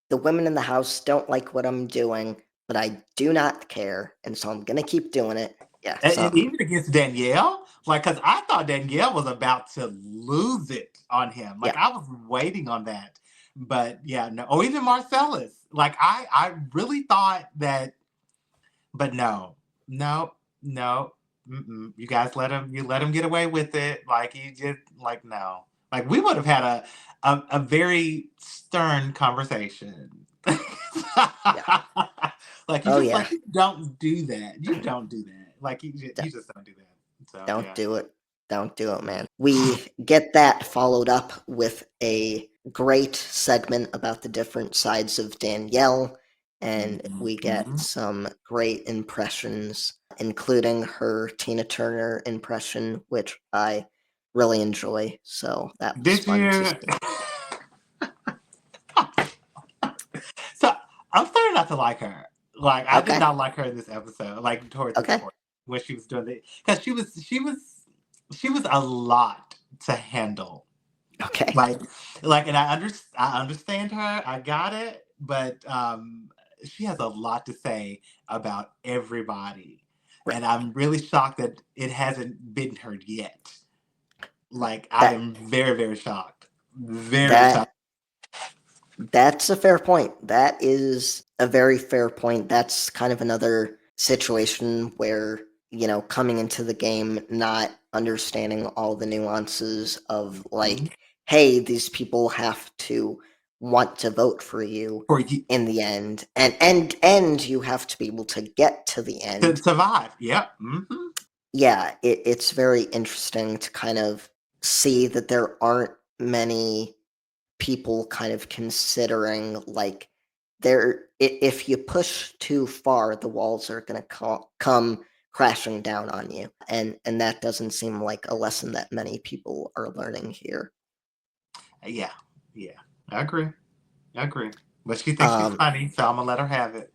the women in the house don't like what I'm doing, but I do not care, and so I'm gonna keep doing it. Yeah, And even against Danielle, like, because I thought Danielle was about to lose it on him. Like, yeah, I was waiting on that. But yeah, no. Or even Marcellus. Like, I really thought that, but no, no, no. You guys let him get away with it. Like you just like no. Like we would have had a very stern conversation. Yeah. Like Oh yeah. like you don't do that. You don't do that. Like you just don't do that. So Don't yeah. do it. Don't do it, man. We get that followed up with a great segment about the different sides of Danielle, and we get Mhm. some great impressions, including her Tina Turner impression, which I really enjoy. So that was Did fun to you? see. So I'm starting not to like her. Like I did Okay. not like her in this episode. Like towards this Okay. point when she was doing it, because she was a lot to handle. Okay. Like, and I understand her. I got it, but she has a lot to say about everybody, Right. and I'm really shocked that it hasn't bitten her yet. Like I That am very very shocked. Very shocked. that That's a fair point. That is a very fair point. That's kind of another situation where, coming into the game, not understanding all the nuances of Mhm. like, hey, these people have to want to vote for you For you in the end. And you have to be able to get to the to end. survive. Yep. Yeah, it's very interesting to kind of see that there aren't many people kind of considering like if you push too far, the walls are going to come crashing down on you, and that doesn't seem like a lesson that many people are learning here. Yeah. Yeah. I agree. I agree. But she thinks she's um funny, so I'm gonna let her have it.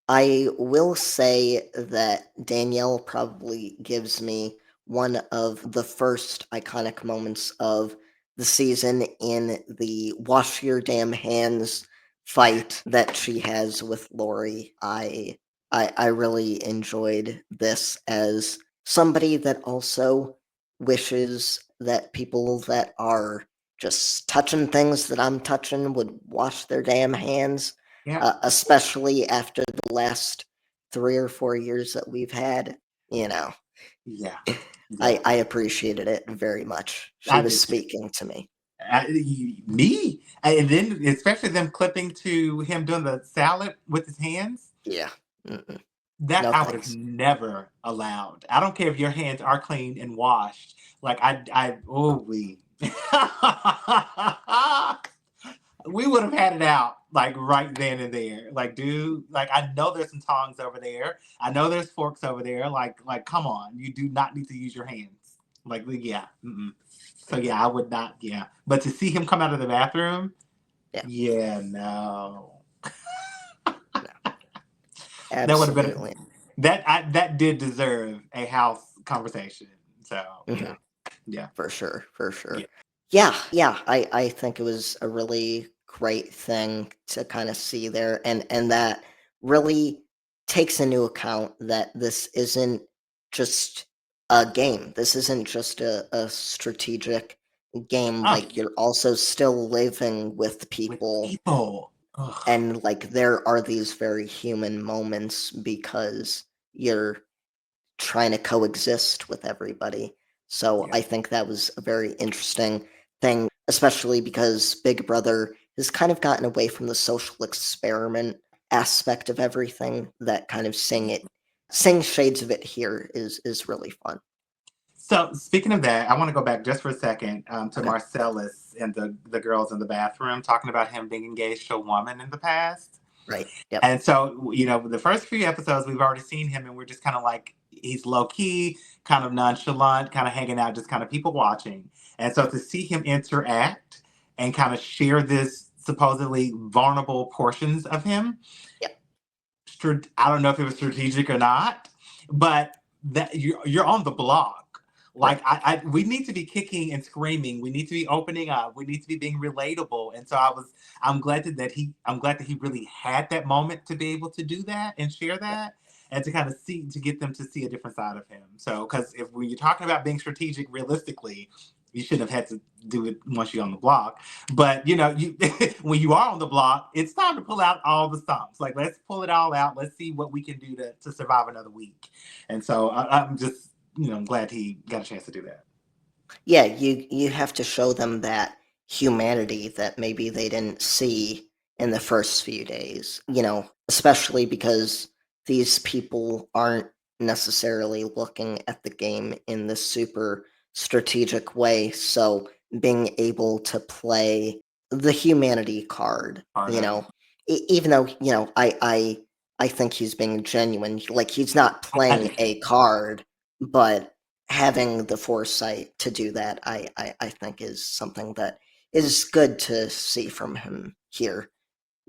I will say that Danielle probably gives me one of the first iconic moments of the season in the wash your damn hands fight that she has with Lori. I really enjoyed this as somebody that also wishes that people that are just touching things that I'm touching would wash their damn hands, Yeah. especially after the last 3 or 4 years that we've had. You know, Yeah. Yeah. I appreciated it very much. She I was did too. speaking to me. Me, and then especially them clipping to him doing the salad with his hands. Yeah. Mm-mm. That No I would have thanks. never allowed. I don't care if your hands are clean and washed. Like we, we would have had it out like right then and there. Like, dude, like I know there's some tongs over there. I know there's forks over there. Like, come on, you do not need to use your hands. Like, yeah. Mm-mm. So yeah, I would not. Yeah, but to see him come out of the bathroom, Yeah. yeah, no, No. that would have been Absolutely. that did deserve a house conversation. So Mhm. yeah, yeah, For sure. For sure. yeah, Yeah. I think it was a really great thing to kind of see there, and that really takes into account that this isn't just a game. This isn't just a strategic game. oh, Like you're also still living with with people, people. Ugh. and like there are these very human moments because you're trying to coexist with everybody. So Yeah. I think that was a very interesting thing, especially because Big Brother has kind of gotten away from the social experiment aspect of everything. That kind of seeing shades of it here is really fun. So speaking of that, I want to go back just for a second to Okay. Marcellas and the girls in the bathroom talking about him being engaged to a woman in the past. Right. Yep. And so, the first few episodes, we've already seen him, and we're just kind of like, he's low key, kind of nonchalant, kind of hanging out, just kind of people watching. And so to see him interact and kind of share this supposedly vulnerable portions of him, Yep. I don't know if it was strategic or not, but that you're on the block. Right. Like we need to be kicking and screaming. We need to be opening up. We need to be being relatable. And so I'm glad that he really had that moment to be able to do that and share Yep. that and to kind of see to get them to see a different side of him. So because if when you're talking about being strategic realistically, You shouldn't have had to do it once you're on the block. But you when you are on the block, it's time to pull out all the stops. Like, let's pull it all out. Let's see what we can do to survive another week. And so I'm just I'm glad he got a chance to do that. Yeah, you have to show them that humanity that maybe they didn't see in the first few days, especially because these people aren't necessarily looking at the game in this super strategic way. So being able to play the humanity card, even though, I think he's being genuine. Like, he's not playing a card, but having the foresight to do that, I think is something that is good to see from him here,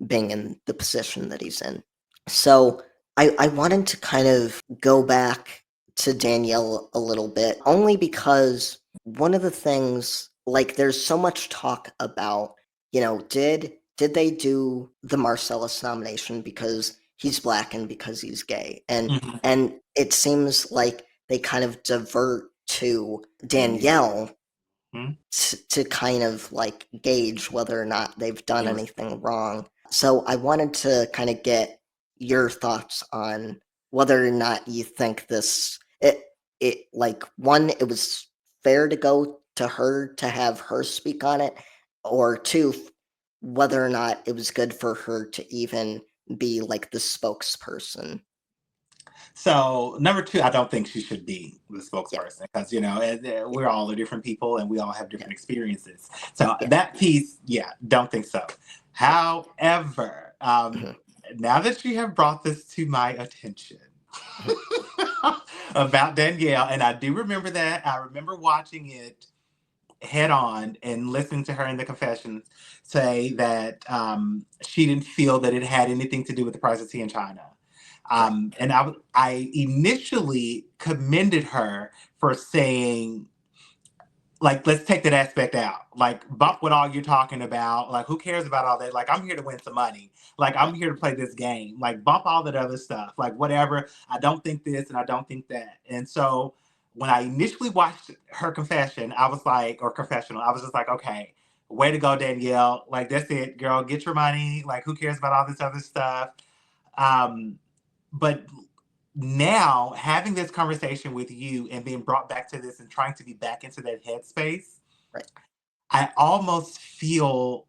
being in the position that he's in. So I wanted to kind of go back to Danielle a little bit, only because one of the things, like, there's so much talk about, did they do the Marcellas nomination because he's Black and because he's gay? And it seems like they kind of divert to Danielle to kind of like gauge whether or not they've done anything wrong. So I wanted to kind of get your thoughts on whether or not you think it like, one, it was fair to go to her to have her speak on it, or two, whether or not it was good for her to even be like the spokesperson. So number two, I don't think she should be the Yeah. spokesperson because we're all different people and we all have different experiences. So Yeah. that piece, don't think so. However, Mhm. now that you have brought this to my attention about Danielle, and I do remember that. I remember watching it head on and listening to her in the confessions say that she didn't feel that it had anything to do with the price of tea in China. And I initially commended her for saying, like, let's take that aspect out. Like, bump what all you're talking about. Like, who cares about all that? Like, I'm here to win some money. Like, I'm here to play this game. Like, bump all that other stuff. Like, whatever. I don't think this and I don't think that. And so when I initially watched her confession, I was like, or confessional, I was just like, okay, way to go, Danielle. Like, that's it, girl. Get your money. Like, who cares about all this other stuff? But now having this conversation with you and being brought back to this and trying to be back into that headspace, Right. I almost feel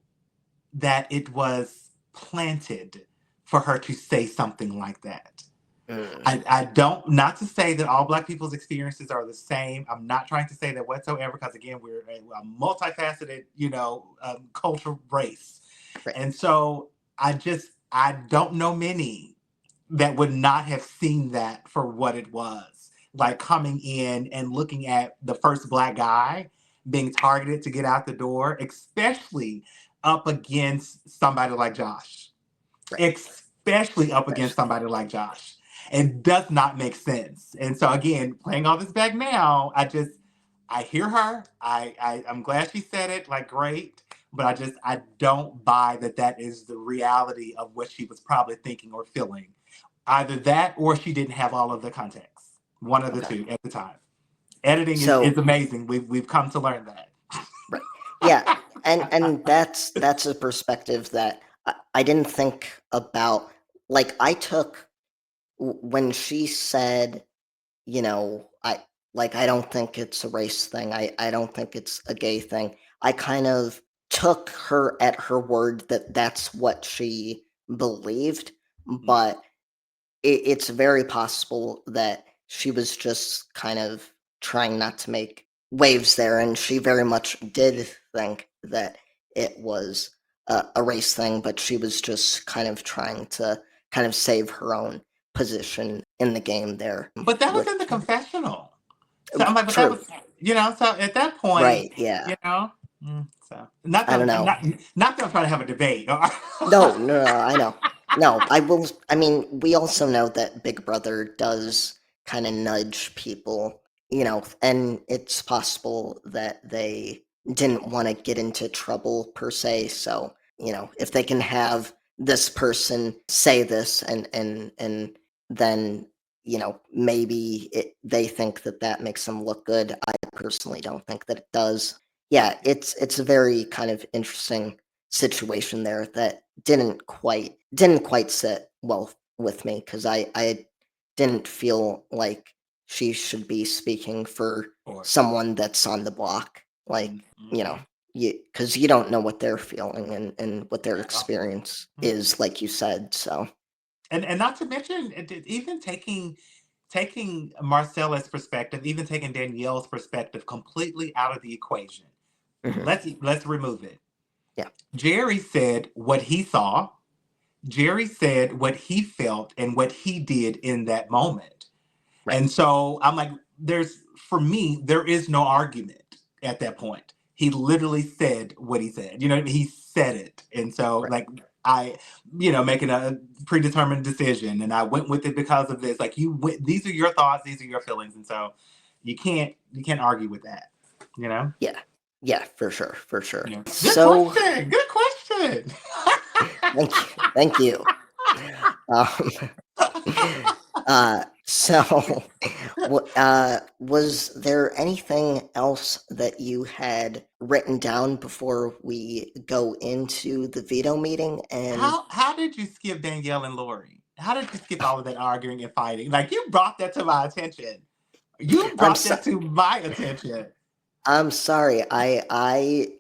that it was planted for her to say something like that. I don't, not to say that all Black people's experiences are the same. I'm not trying to say that whatsoever, because again, we're a multifaceted, cultural race. Right. And so I don't know many that would not have seen that for what it was. Like, coming in and looking at the first Black guy being targeted to get out the door, especially up against somebody like Josh. Right. Especially up against somebody like Josh. It does not make sense. And so again, playing all this back now, I hear her. I'm glad she said it, like, great. But I don't buy that is the reality of what she was probably thinking or feeling. Either that or she didn't have all of the context. One of the two at the time. Editing is amazing. We've come to learn that. Right. Yeah, and that's a perspective that I didn't think about. Like, I took when she said, I don't think it's a race thing. I don't think it's a gay thing. I kind of took her at her word that that's what she believed, but it's very possible that she was just kind of trying not to make waves there, and she very much did think that it was a race thing, but she was just kind of trying to kind of save her own position in the game there. But that was in the confessional. So I'm like, but that True. was, so at that point, Right, yeah. so not I don't that know. not that I'm trying to have a debate. No, I know. No, I mean, we also know that Big Brother does kind of nudge people, and it's possible that they didn't want to get into trouble per se. So, if they can have this person say this and then, maybe they think that makes them look good. I personally don't think that it does. yeah, it's a very kind of interesting situation there that didn't quite sit well with me because I didn't feel like she should be speaking for Or someone that's on the block. Like, you know, mm-hmm. because you don't know what they're feeling and what their At all. experience Mhm. is, like you said. So, And not to mention even taking Marcella's perspective, even taking Danielle's perspective completely out of the equation. mhm, Let's remove it. yeah, Jerry said what he saw. Jerry said what he felt and what he did in that moment. right, And so I'm like, for me, there is no argument at that point. He literally said what he said. You know what I mean? He said it. And so, right. like, making a predetermined decision and I went with it because of this. Like, these are your thoughts, these are your feelings. And so you can't argue with that, you know? Yeah, yeah, for sure, for sure. Yeah. Good So, question. Good question. thank you. Um, so, was there anything else that you had written down before we go into the veto meeting? And How did you skip Danielle and Lori? How did you skip all of that arguing and fighting? Like you brought that to my attention. You I'm brought so, that to my attention. I'm sorry. I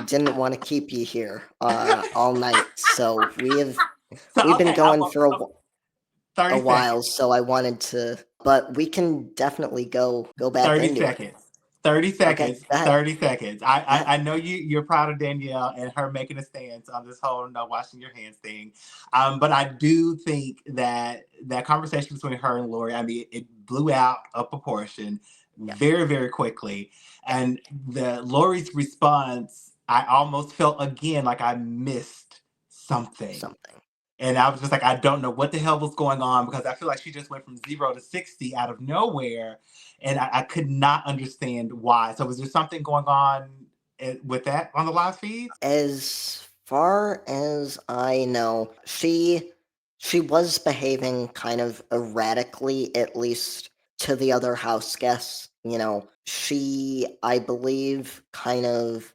didn't want to keep you here all night. So So we've been okay, I going want for a 30 while. seconds. So I wanted to, but we can definitely go back 30 into it. seconds. 30 Okay, seconds. go ahead. 30 seconds. I, Go I ahead. I know you're proud of Danielle and her making a stance on this whole no washing your hands thing. But I do think that conversation between her and Lori, I mean, it blew out of proportion Yeah, very, very quickly. And the Lori's response, I almost felt again like I missed something. something. And I was just like, I don't know what the hell was going on because I feel like she just went from 0 to 60 out of nowhere. And I could not understand why. So, was there something going on with that on the live feeds? As far as I know, she was behaving kind of erratically, at least to the other house guests. She, I believe, kind of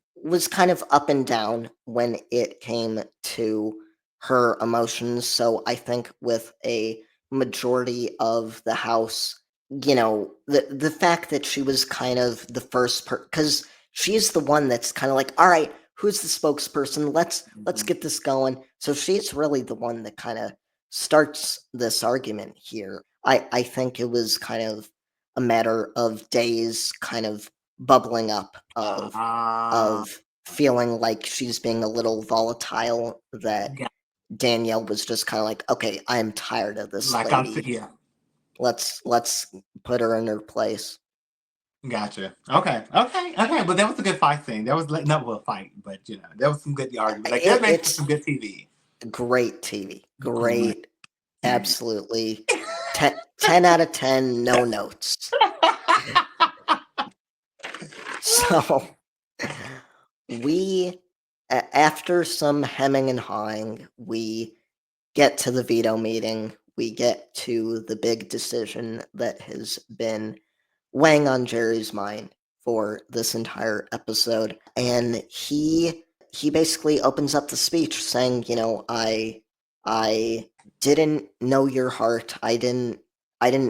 up and down when it came to her emotions. So I think with a majority of the house, the fact that she was kind of the first because she's the one that's kind of like, all right, who's the spokesperson? Let's Mhm. get this going. So she's really the one that kind of starts this argument here. I think it was kind of a matter of days kind of bubbling up Uh, of feeling like she's being a little volatile, that yeah, Danielle was just kind of like, okay, I'm tired of this like lady. yeah, Let's put her in her place. gotcha. Okay. But that was a good fight scene. That was like not a fight, but there was some good argument. Like that makes for It's some good TV. great TV. Great Great. TV. Absolutely. 10 out of 10, no notes. So we, after some hemming and hawing, we get to the veto meeting. We get to the big decision that has been weighing on Jerry's mind for this entire episode. And he basically opens up the speech saying, I didn't know your heart. I didn't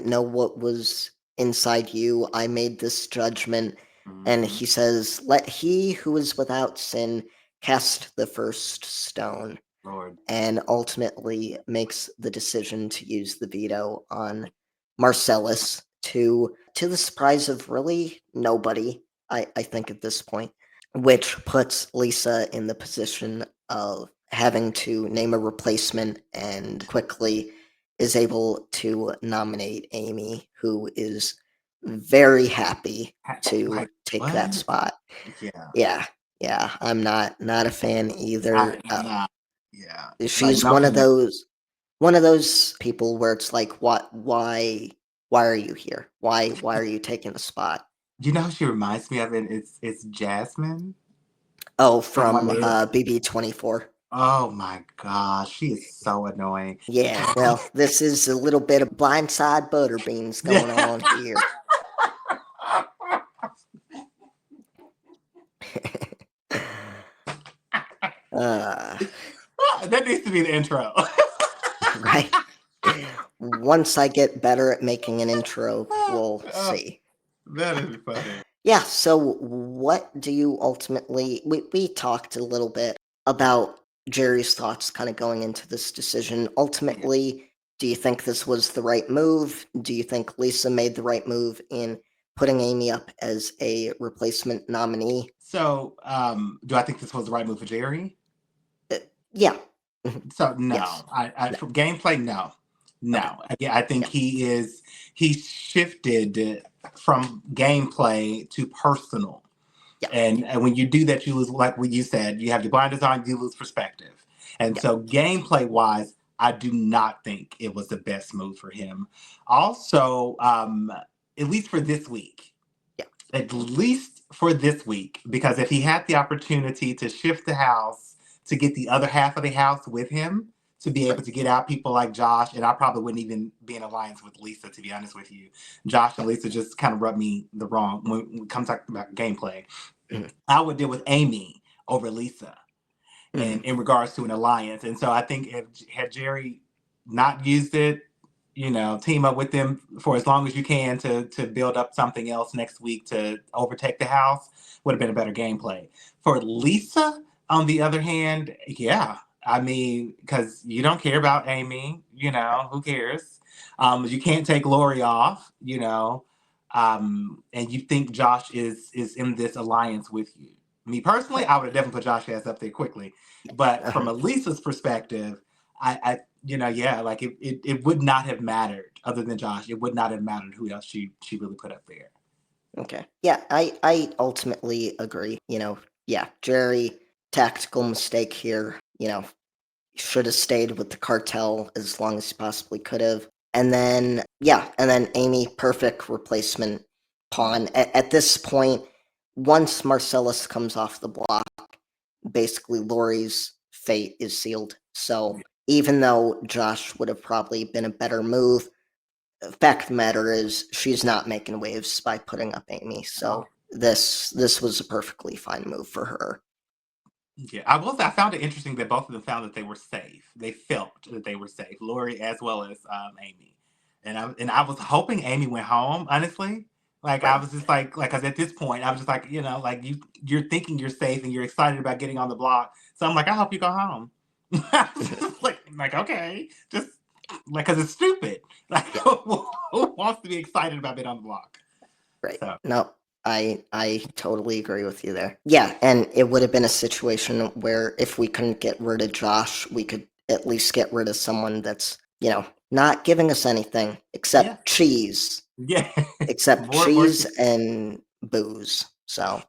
know what was inside you. I made this judgment. And Mhm. he says, let he who is without sin cast the first stone, Lord. and ultimately makes the decision to use the veto on Marcellas, to the surprise of really nobody, I think at this point, which puts Lisa in the position of having to name a replacement and quickly is able to nominate Amy, who is very happy to Like take that what? spot. Yeah. Yeah, yeah, I'm not a fan I either. am not. Yeah. Like She's no one of those people where it's like, what, why are you here? Why are you taking the spot? You know who she reminds me of? It's Jasmine Oh, from from One Day. BB24. Oh my gosh, she is so annoying. Yeah, well, this is a little bit of blindside butterbeans Yeah. going on here. That needs to be the intro. Right. Once I get better at making an intro, we'll see. That is funny. Yeah, so what do you ultimately we talked a little bit about Jerry's thoughts kind of going into this decision. Ultimately, do you think this was the right move? Do you think Lisa made the right move in putting Amy up as a replacement nominee? So, do I think this was the right move for Jerry? Yeah. So no, Yes. I No. from gameplay, no, Okay. Again, I think Yeah. he shifted from gameplay to personal, Yeah. and when you do that, you lose. Like what you said, you have your blinders on, you lose perspective, and Yeah. so gameplay wise, I do not think it was the best move for him. Also, at least for this week, Yeah. at least for this week, because if he had the opportunity to shift the house to get the other half of the house with him, to be able Right. to get out people like Josh, and I probably wouldn't even be in alliance with Lisa, to be honest with you. Josh and Lisa just kind of rub me the wrong when it comes about gameplay. Mhm. I would deal with Amy over Lisa and Mhm. in regards to an alliance. And so I think if had Jerry not used it, team up with them for as long as you can to build up something else next week to overtake the house would have been a better gameplay. For Lisa, on the other hand, yeah. I mean, because you don't care about Amy, who cares? You can't take Lori off, and you think Josh is in this alliance with you. Me personally, Right. I would have definitely put Josh ass up there quickly. But from Uh-huh. Elisa's perspective, I yeah, like it would not have mattered other than Josh. It would not have mattered who else she really put up there. Okay. Yeah, I ultimately agree. Yeah, Jerry, tactical mistake here. Should have stayed with the cartel as long as he possibly could have. And then, yeah, and then Amy, perfect replacement pawn. At this point, once Marcellas comes off the block, basically Lori's fate is sealed. So even though Josh would have probably been a better move, the fact of the matter is she's not making waves by putting up Amy. So this was a perfectly fine move for her. Yeah, I will say I found it interesting that both of them found that they were safe. They felt that they were safe, Lori as well as Amy. And I was hoping Amy went home. Honestly, like I Right. was just like, because at this point I was just like, like you're thinking you're safe and you're excited about getting on the block. So I'm like, I hope you go home. I was just like okay, just like because it's stupid. Like Yeah. who wants to be excited about being on the block? Right. So No, I totally agree with you there. Yeah, and it would have been a situation where if we couldn't get rid of Josh, we could at least get rid of someone that's, not giving us anything yeah, except cheese. yeah, Except more cheese cheese. and booze. So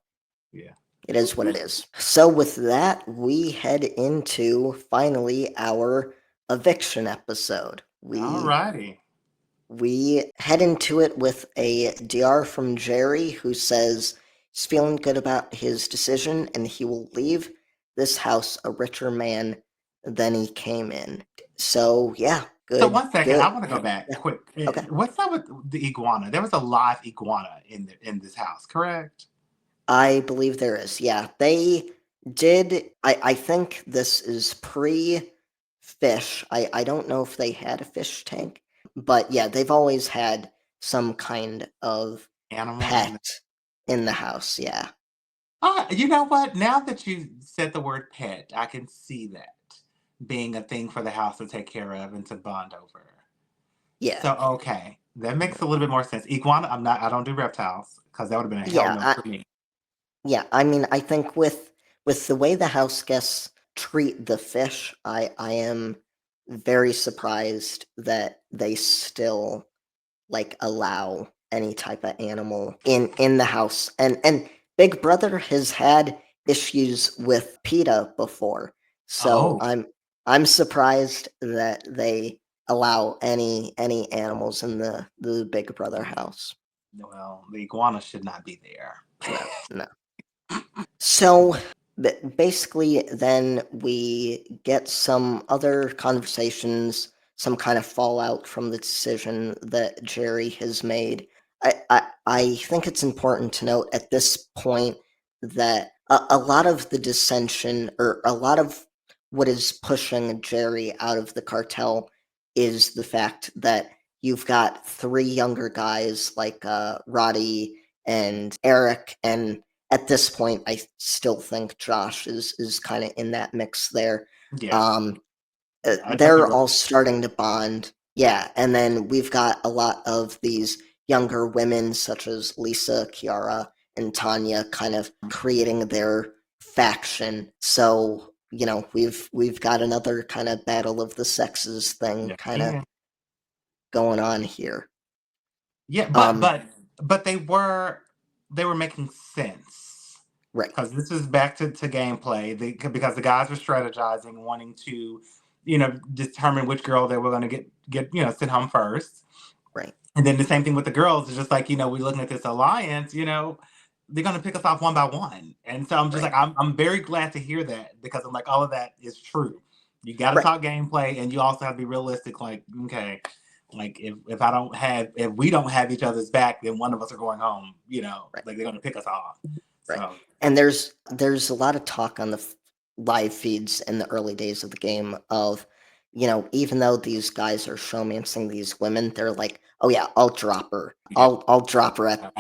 Yeah. it is what it is. So with that, we head into finally our eviction episode. All We righty. we head into it with a DR from Jerry who says he's feeling good about his decision and he will leave this house a richer man than he came in. So yeah, So good, one second, good. I want to go back Yeah, quick. okay. What's up with the iguana? There was a live iguana in this house, correct? I believe there is. Yeah, they did. I think this is pre fish. I don't know if they had a fish tank, but yeah, they've always had some kind of Animal in pet the. in the house. Yeah. You know what? Now that you said the word pet, I can see that being a thing for the house to take care of and to bond over. Yeah. So okay, that makes a little bit more sense. Iguana, I'm not. I don't do reptiles because that would have been a hell Yeah. no I, for me. yeah. I mean, I think with the way the house guests treat the fish, I am very surprised that they still like allow any type of animal in the house. And Big Brother has had issues with PETA before. So Oh I'm surprised that they allow any animals in the Big Brother house. well, the iguana should not be there. No, no. So basically, then we get some other conversations, some kind of fallout from the decision that Jerry has made. I think it's important to note at this point that a lot of the dissension, or a lot of what is pushing Jerry out of the cartel, is the fact that you've got three younger guys like Roddy and Eric, and at this point, I still think Josh is kind of in that mix there. Yeah, I They're definitely. all starting to bond. Yeah, and then we've got a lot of these younger women, such as Lisa, Kiara, and Tanya, kind of creating their faction. So we've got another kind of battle of the sexes thing Yeah, kind of yeah, going on here. yeah. Um, But they were making sense. right, Because this is back to gameplay. Because the guys were strategizing, wanting to, determine which girl they were going to get sent home first. right, And then the same thing with the girls. It's just like, we're looking at this alliance. They're going to pick us off one by one. And so I'm just right, like, I'm very glad to hear that, because I'm like, all of that is true. You got to right, talk gameplay, and you also have to be realistic. Like, okay, like if we don't have each other's back, then one of us are going home. right. Like they're going to pick us off. Right. So And there's a lot of talk on the live feeds in the early days of the game of, even though these guys are showmancing these women, they're like, oh yeah, I'll drop her. yeah. I'll drop her at,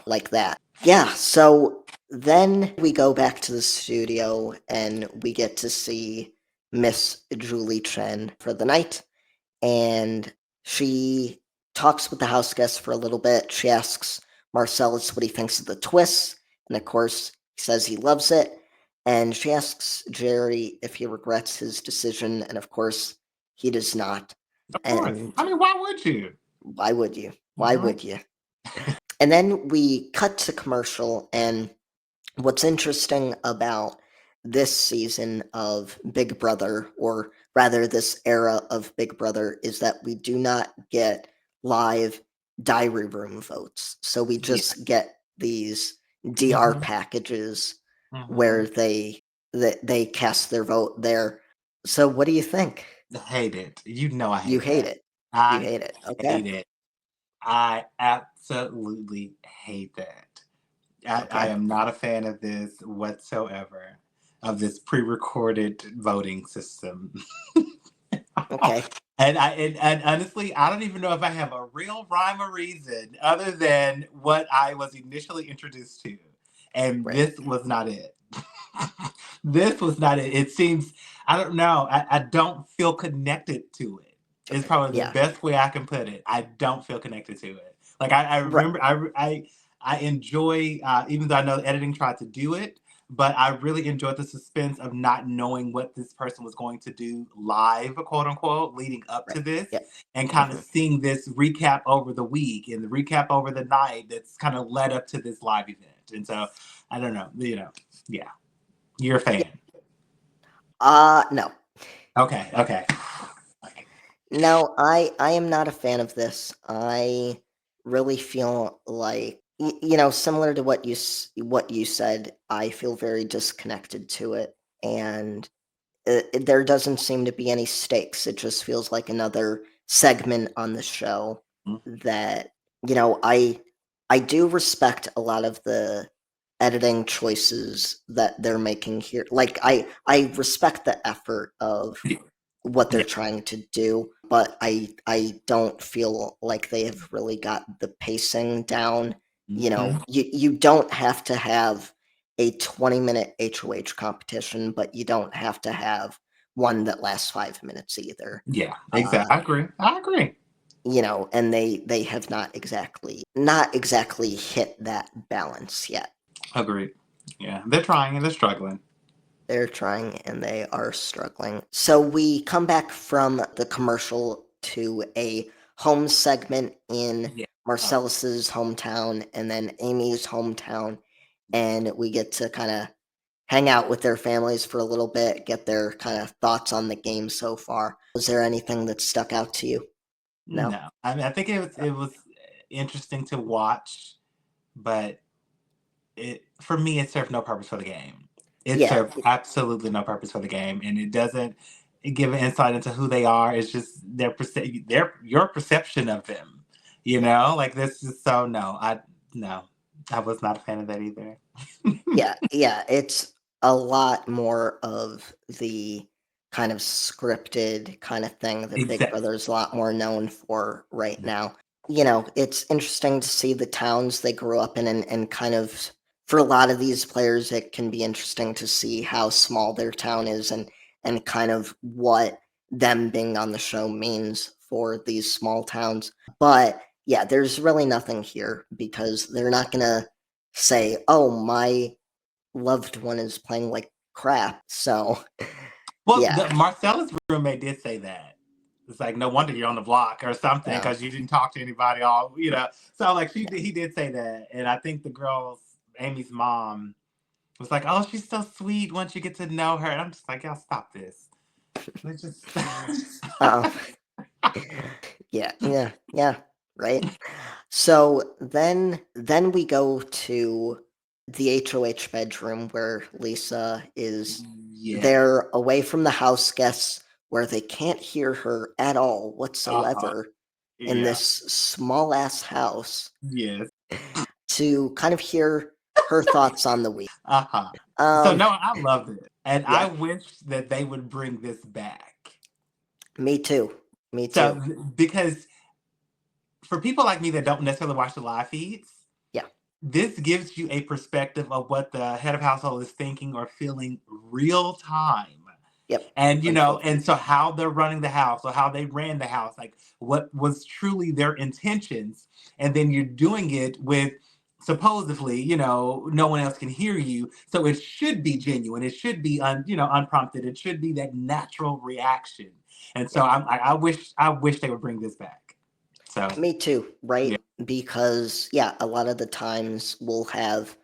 like that. Yeah, so then we go back to the studio and we get to see Miss Julie Chen for the night, and she talks with the house guest for a little bit. She asks Marcellas what he thinks of the twists, and of course, he says he loves it. And she asks Jerry if he regrets his decision, and of course, he does not. Of course. And I mean, why would you? why would you? Why Mhm. would you? And then we cut to commercial, and what's interesting about this season of Big Brother, or rather this era of Big Brother, is that we do not get live diary room votes. So we Yeah. just get these DR Mhm. packages where Mhm. they cast their vote there. So what do you think? Hate it. I You hate hate that. it. You I hate it. Okay. hate it. I absolutely hate that. I Okay. am not a fan of this whatsoever, of this pre-recorded voting system. Okay. And honestly, I don't even know if I have a real rhyme or reason other than what I was initially introduced to. And Right. this was not it. This was not it. It seems, I don't know, I don't feel connected to it. It's probably the Yeah. best way I can put it. I don't feel connected to it. Like I Right. remember, I enjoy, even though I know editing tried to do it, but I really enjoyed the suspense of not knowing what this person was going to do live, quote unquote, leading up Right. to this, Yeah. and kind of Hmm. seeing this recap over the week and the recap over the night that's kind of led up to this live event. And so I don't know, yeah, you're a Yeah. fan. No. Okay, okay. No, I am not a fan of this. I really feel like, similar to what you said, I feel very disconnected to it, and there doesn't seem to be any stakes. It just feels like another segment on the show Mm, that, I do respect a lot of the editing choices that they're making here. Like I respect the effort of what they're yeah. trying to do, but I don't feel like they have really got the pacing down. Mhm. You don't have to have a 20-minute HOH competition, but you don't have to have one that lasts 5 minutes either. Yeah, Uh, exactly. I agree. and they have not exactly hit that balance yet. Agreed. Yeah, they're trying and they're struggling. They're trying and they are struggling. So we come back from the commercial to a home segment in Yeah. Oh, Marcellus's hometown and then Amy's hometown, and we get to kind of hang out with their families for a little bit, get their kind of thoughts on the game so far. Was there anything that stuck out to you? No? no. I mean, I think it was interesting to watch, but it for me it served no purpose for the game. It Yeah, served absolutely no purpose for the game, and it doesn't give an insight into who they are. It's just their your perception of them. Like this is so no. I no. I was not a fan of that either. Yeah, it's a lot more of the kind of scripted kind of thing that Big Exactly. Brother's a lot more known for right now. You know, it's interesting to see the towns they grew up in and kind of for a lot of these players, it can be interesting to see how small their town is and kind of what them being on the show means for these small towns. But yeah, there's really nothing here because they're not gonna say, "Oh, my loved one is playing like crap." So, Well, yeah, Marcella's roommate did say that. It's like no wonder you're on the block or something yeah, because you didn't talk to anybody all So like he did say that, and I think the girls, Amy's mom, was like, "Oh, she's so sweet once you get to know her." And I'm just like, "Y'all stop this. Let's just." uh, yeah, right. So then we go to the HOH bedroom where Lisa is Yeah. there away from the house guests where they can't hear her at all Uh-huh. whatsoever in Yeah. this small ass house Yes. to kind of hear her thoughts on the week. Uh-huh. So Um, no, I loved it. And I yeah, wish that they would bring this back. me too. Me So too. because for people like me that don't necessarily watch the live feeds, Yeah. this gives you a perspective of what the head of household is thinking or feeling real time. Yep. And Completely. and so how they're running the house or how they ran the house, like what was truly their intentions. And then you're doing it with supposedly, no one else can hear you. So it should be genuine. It should be unprompted. It should be that natural reaction. And so Yep. I wish they would bring this back. So Me too, yeah. right? Because yeah, a lot of the times we'll have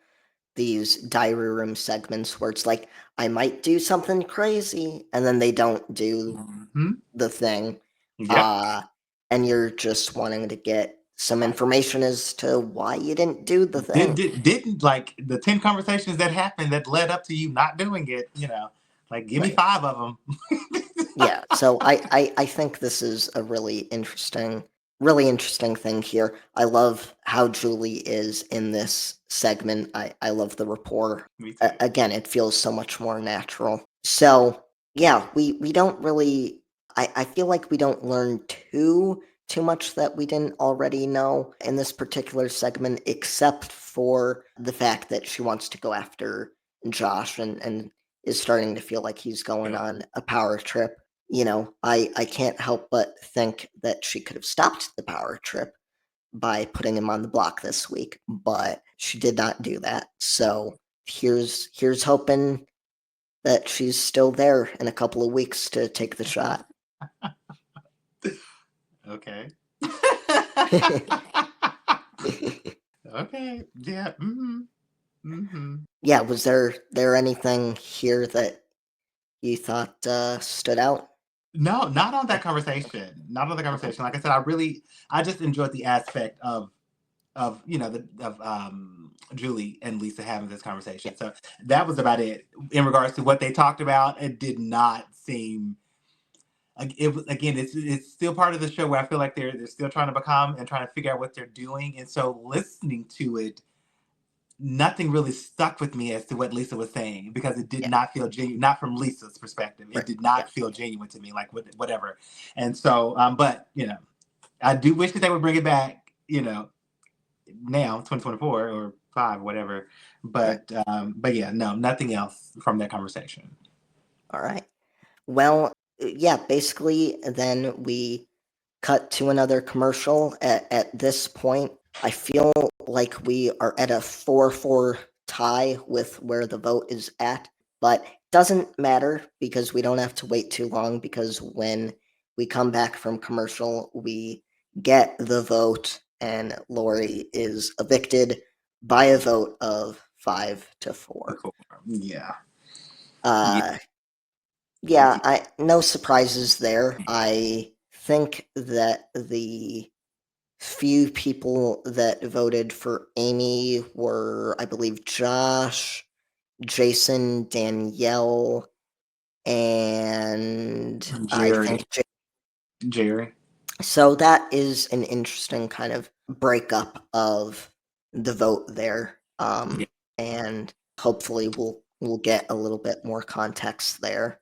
these diary room segments where it's like, I might do something crazy, and then they don't do Hmm. the thing. Yep. Uh, and you're just wanting to get some information as to why you didn't do the thing. Didn't like the 10 conversations that happened that led up to you not doing it, like give me Right. 5 of them. Yeah. So I think this is a really interesting thing here. I love how Julie is in this segment. I love the rapport. Me too. Again, it feels so much more natural. So yeah, we don't really. I feel like we don't learn too much that we didn't already know in this particular segment, except for the fact that she wants to go after Josh and is starting to feel like he's going on a power trip. I can't help but think that she could have stopped the power trip by putting him on the block this week, but she did not do that. So here's hoping that she's still there in a couple of weeks to take the shot. Okay. Okay. Yeah. Mm-hmm. Mm-hmm. Yeah, was there anything here that you thought stood out? No, not on that conversation. Not on the conversation. Like I said, I just enjoyed the aspect of Julie and Lisa having this Yeah, conversation. So that was about it in regards to what they talked about. It did not seem like it was. Again, it's still part of the show where I feel like they're still trying to become and trying to figure out what they're doing. And so listening to it, nothing really stuck with me as to what Lisa was saying because it did yeah, not feel genuine. Not from Lisa's perspective, it right, did yeah, not feel genuine to me. Like whatever. And so, but I do wish that they would bring it back. Now 2024 or 5 whatever, right. but yeah, no, nothing else from that conversation. All right. Well, yeah, basically, then we cut to another commercial. At this point, I feel like we are at a 4-4 tie with where the vote is at, but it doesn't matter because we don't have to wait too long because when we come back from commercial, we get the vote and Lori is evicted by a vote of 5-4. Cool. Yeah. Yeah. Uh, yeah, no surprises there. I think that the few people that voted for Amy were, I believe, Josh, Jason, Danielle, and I Jerry. think Jerry. so. That is an interesting kind of breakup of the vote there, Yeah. and hopefully we'll get a little bit more context there.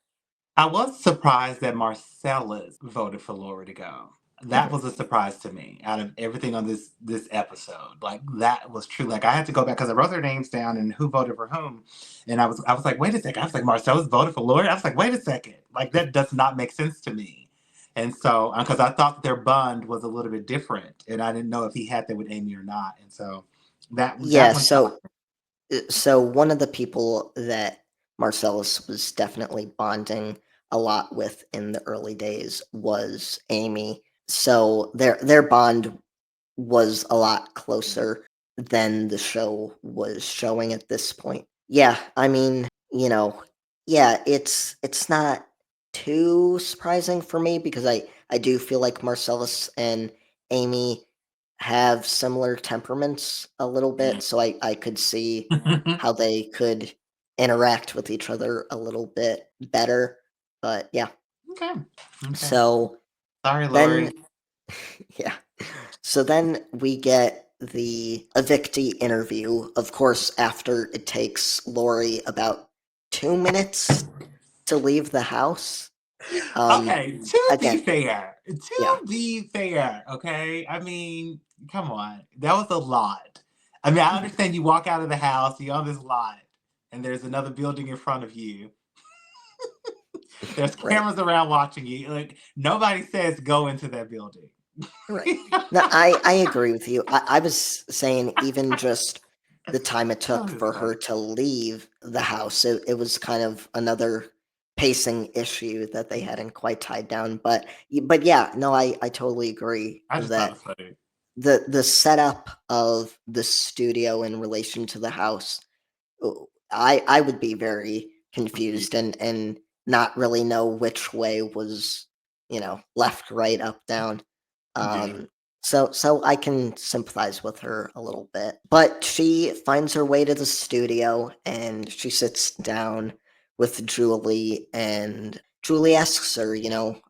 I was surprised that Marcellas voted for Lori to go. That Mhm. was a surprise to me. Out of everything on this episode, like that was true. Like I had to go back because I wrote their names down and who voted for whom, and I was like, wait a second. I was like, Marcellas voted for Lori. I was like, wait a second. Like that does not make sense to me. And so, because I thought their bond was a little bit different, and I didn't know if he had that with Amy or not. And so that Yeah, one. so one of the people that Marcellus was definitely bonding a lot with in the early days was Amy. So their bond was a lot closer than the show was showing at this point. Yeah, I mean, yeah, it's not too surprising for me because I do feel like Marcellus and Amy have similar temperaments a little bit, so I could see how they could interact with each other a little bit better. But yeah. Okay. Okay. So Sorry, then Lori. yeah. So then we get the evictee interview, of course, after it takes Lori about 2 minutes to leave the house. Okay, to be Again, fair, yeah, okay? I mean, come on. That was a lot. I mean, I mhm, understand you walk out of the house, you're on this lot, and there's another building in front of you. There's right, cameras around watching you. Like, nobody says go into that building. right. No, I agree with you. I was saying even just the time it Oh, took it's for her funny. to leave the house, it was kind of another pacing issue that they hadn't quite tied down. But yeah, no, I totally agree I just thought it that was funny. the setup of the studio in relation to the house, I would be very confused and not really know which way was, left, right, up, down. Yeah. Um, so I can sympathize with her a little bit. But she finds her way to the studio and she sits down with Julie, and Julie asks her,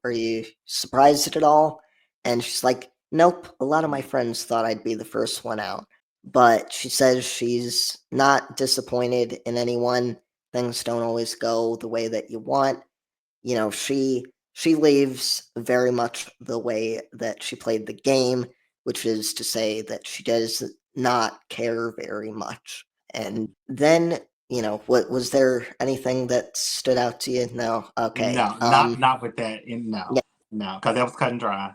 are you surprised at all? And she's like, nope, a lot of my friends thought I'd be the first one out. But she says she's not disappointed in anyone. Things don't always go the way that you want. She leaves very much the way that she played the game, which is to say that she does not care very much. And then, what was there anything that stood out to you? No. Okay. No, not with that. No, Yeah. no, because that was cut and dry.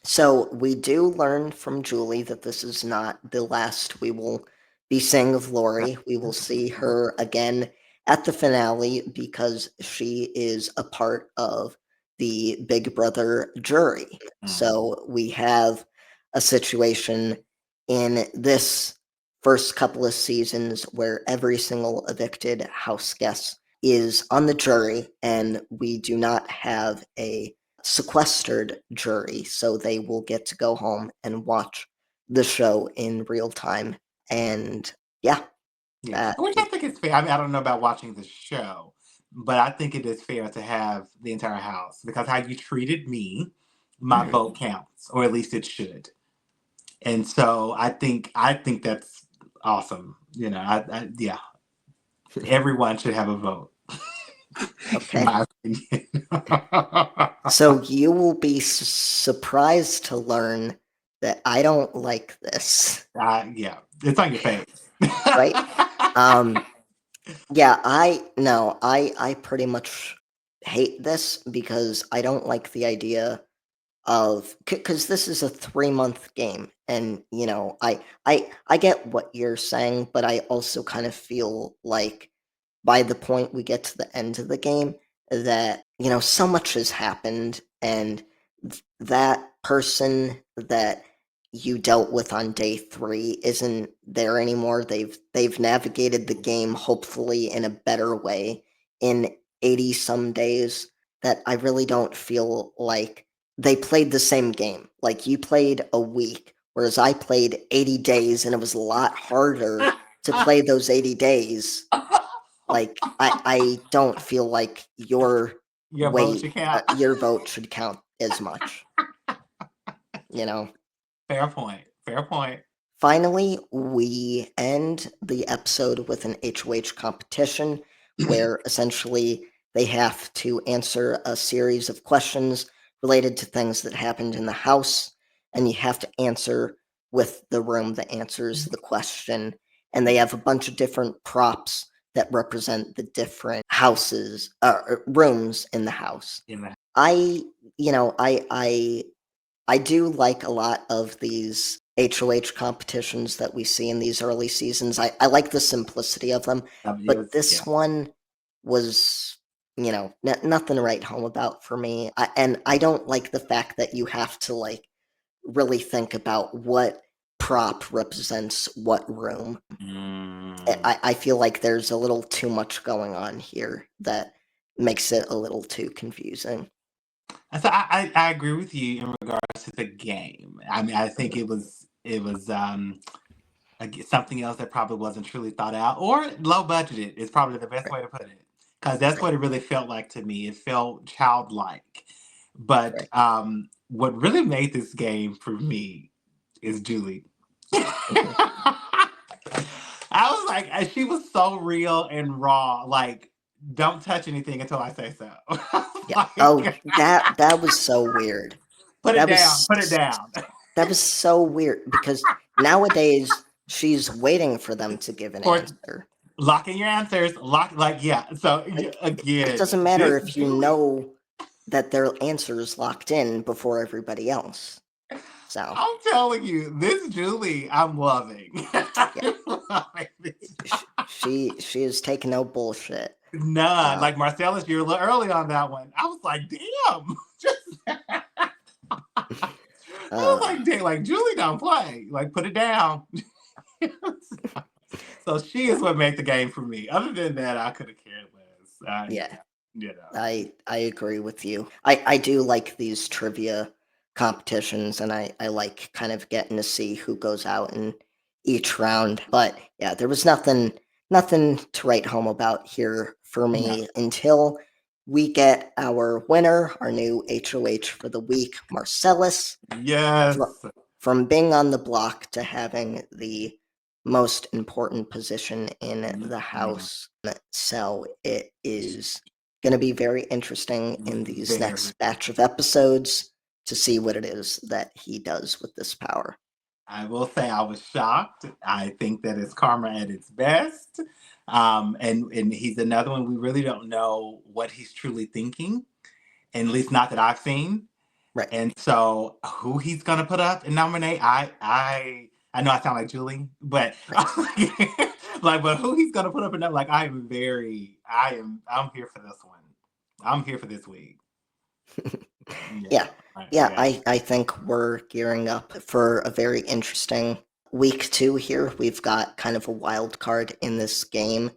So we do learn from Julie that this is not the last we will be seeing of Lori. We will see her again at the finale because she is a part of the Big Brother jury. Mm. So we have a situation in this first couple of seasons where every single evicted house guest is on the jury, and we do not have a sequestered jury, so they will get to go home and watch the show in real time. And yeah, Yeah, that which I think is fair. I mean, I don't know about watching the show, but I think it is fair to have the entire house because how you treated me, my mhm. vote counts, or at least it should. And so I think that's awesome. Yeah, everyone should have a vote, in Okay. my opinion. So you will be surprised to learn that I don't like this, Yeah, it's on your face. right? Um, yeah, I no, I pretty much hate this because I don't like the idea of because this is a 3-month game, and I get what you're saying, but I also kind of feel like by the point we get to the end of the game that so much has happened, and that person that you dealt with on day 3 isn't there anymore. They've navigated the game hopefully in a better way in 80 some days, that I really don't feel like they played the same game. Like, you played a week, whereas I played 80 days, and it was a lot harder to play those 80 days. Like, I don't feel like Your vote should count. your vote should count as much, you know? Fair point. Fair point. finally, we end the episode with an HOH competition where essentially they have to answer a series of questions related to things that happened in the house, and you have to answer with the room that answers the question. And they have a bunch of different props that represent the different houses, rooms in the house. I, I do like a lot of these HOH competitions that we see in these early seasons. I like the simplicity of them, but this one was, nothing to write home about for me. And I don't like the fact that you have to like really think about what prop represents what room. I feel like there's a little too much going on here that makes it a little too confusing. So I agree with you in regards to the game. I mean, I think it was something else that probably wasn't truly thought out or low budgeted is probably the best way to put it, because that's what it really felt like to me. It felt childlike. But what really made this game for me is Julie. I was like, she was so real and raw. Like, don't touch anything until I say so. Yeah. Oh, that was so weird. Put it That down. was Put it down. That was so weird because nowadays she's waiting for them to give an answer. Lock in your answers. So again, it doesn't matter if you know that their answer is locked in before everybody else. So I'm telling you, this Julie, I'm loving. Yeah. She is taking no bullshit. None. Like Marcellas, you're a little early on that one. I was like, damn. I was like, damn, like Julie don't play. Like, put it down. So she is what made the game for me. Other than that, I could have cared less. Yeah. You know. I agree with you. I do like these trivia competitions, and I like kind of getting to see who goes out in each round. But yeah, there was nothing to write home about here for me until we get our winner, our new HOH for the week, Marcellas. Yes. From being on the block to having the most important position in the house. So it is going to be very interesting in these next batch of episodes to see what it is that he does with this power. I will say I was shocked. I think that it's karma at its best. And he's another one we really don't know what he's truly thinking, and at least not that I've seen. Right. And so who he's gonna put up and nominate, I know I sound like Julie, but but who he's gonna put up and like I'm here for this one. I'm here for this week. Yeah. I think we're gearing up for a very interesting week 2 here. We've got kind of a wild card in this game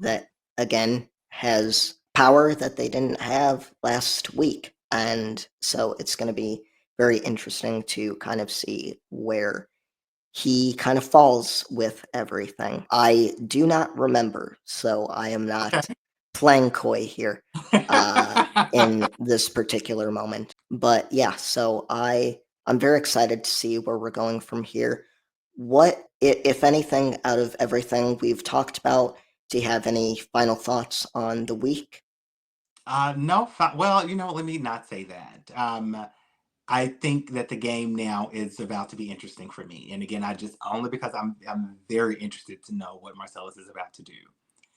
that again has power that they didn't have last week. And so it's going to be very interesting to kind of see where he kind of falls with everything. I do not remember, so I am not playing coy here in this particular moment. But yeah, so I'm very excited to see where we're going from here. What, if anything, out of everything we've talked about, do you have any final thoughts on the week? No. Well, let me not say that. I think that the game now is about to be interesting for me. And again, I just only because I'm very interested to know what Marcellas is about to do.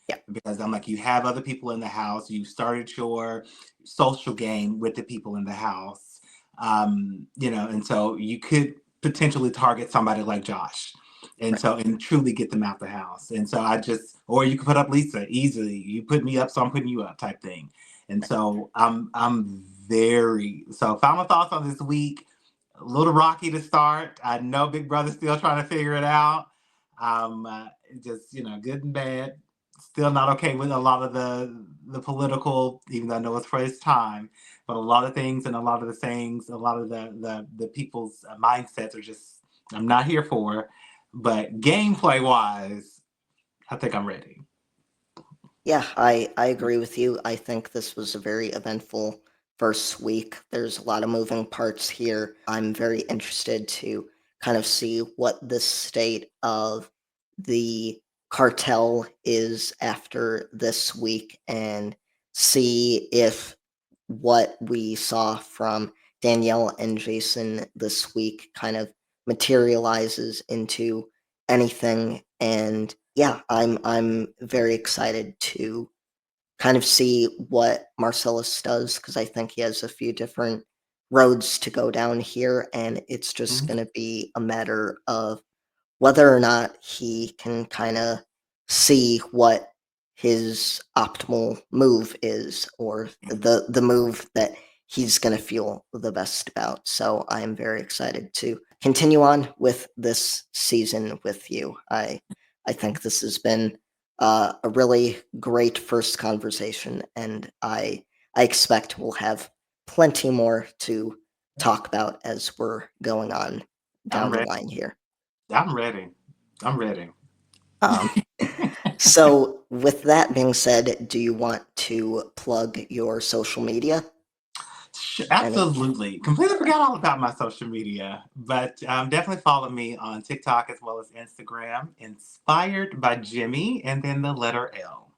Yeah. Because I'm like, you have other people in the house. You started your social game with the people in the house. And so you could potentially target somebody like Josh. And so, and truly get them out the house. And so or you could put up Lisa easily. You put me up, so I'm putting you up type thing. And so I'm final thoughts on this week. A little rocky to start. I know Big Brother's still trying to figure it out. Just, good and bad. Still not okay with a lot of the political, even though I know it's for his time, but a lot of things and a lot of the sayings, a lot of the people's mindsets are just, I'm not here for. But gameplay wise, I think I'm ready. Yeah, I agree with you. I think this was a very eventful first week. There's a lot of moving parts here. I'm very interested to kind of see what the state of the cartel is after this week and see if what we saw from Danielle and Jason this week kind of materializes into anything. And yeah, I'm very excited to kind of see what Marcellas does because I think he has a few different roads to go down here, and it's just Mhm. going to be a matter of whether or not he can kind of see what his optimal move is or the move that he's going to feel the best about. So I am very excited to continue on with this season with you. I think this has been a really great first conversation, and I expect we'll have plenty more to talk about as we're going on I'm down the ready. line here. I'm ready. I'm ready. Um, so, with that being said, do you want to plug your social media? Any? Absolutely. Completely forgot all about my social media, but definitely follow me on TikTok as well as Instagram, inspired by Jimmy, and then the letter L.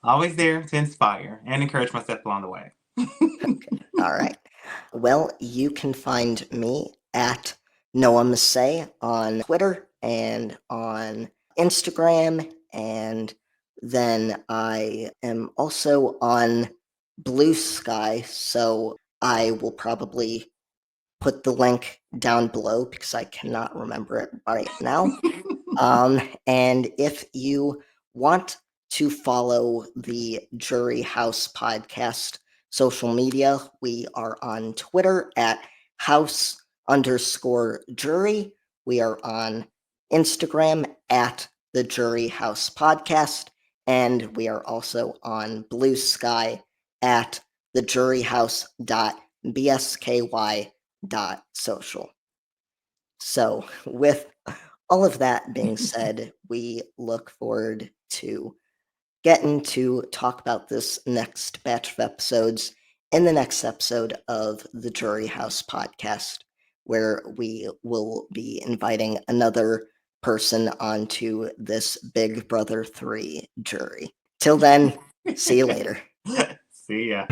Always there to inspire and encourage myself along the way. Okay. All right. Well, you can find me at Noah Mussay on Twitter and on Instagram. And then I am also on Blue Sky. So I will probably put the link down below because I cannot remember it right now. And if you want to follow the Jury House podcast social media, we are on Twitter at house_jury. We are on Instagram at the Jury House podcast. And we are also on Blue Sky at thejuryhouse.bsky.social. So, with all of that being said, we look forward to getting to talk about this next batch of episodes in the next episode of the Jury House podcast, where we will be inviting another person onto this Big Brother 3 jury. Till then, see you later. See ya.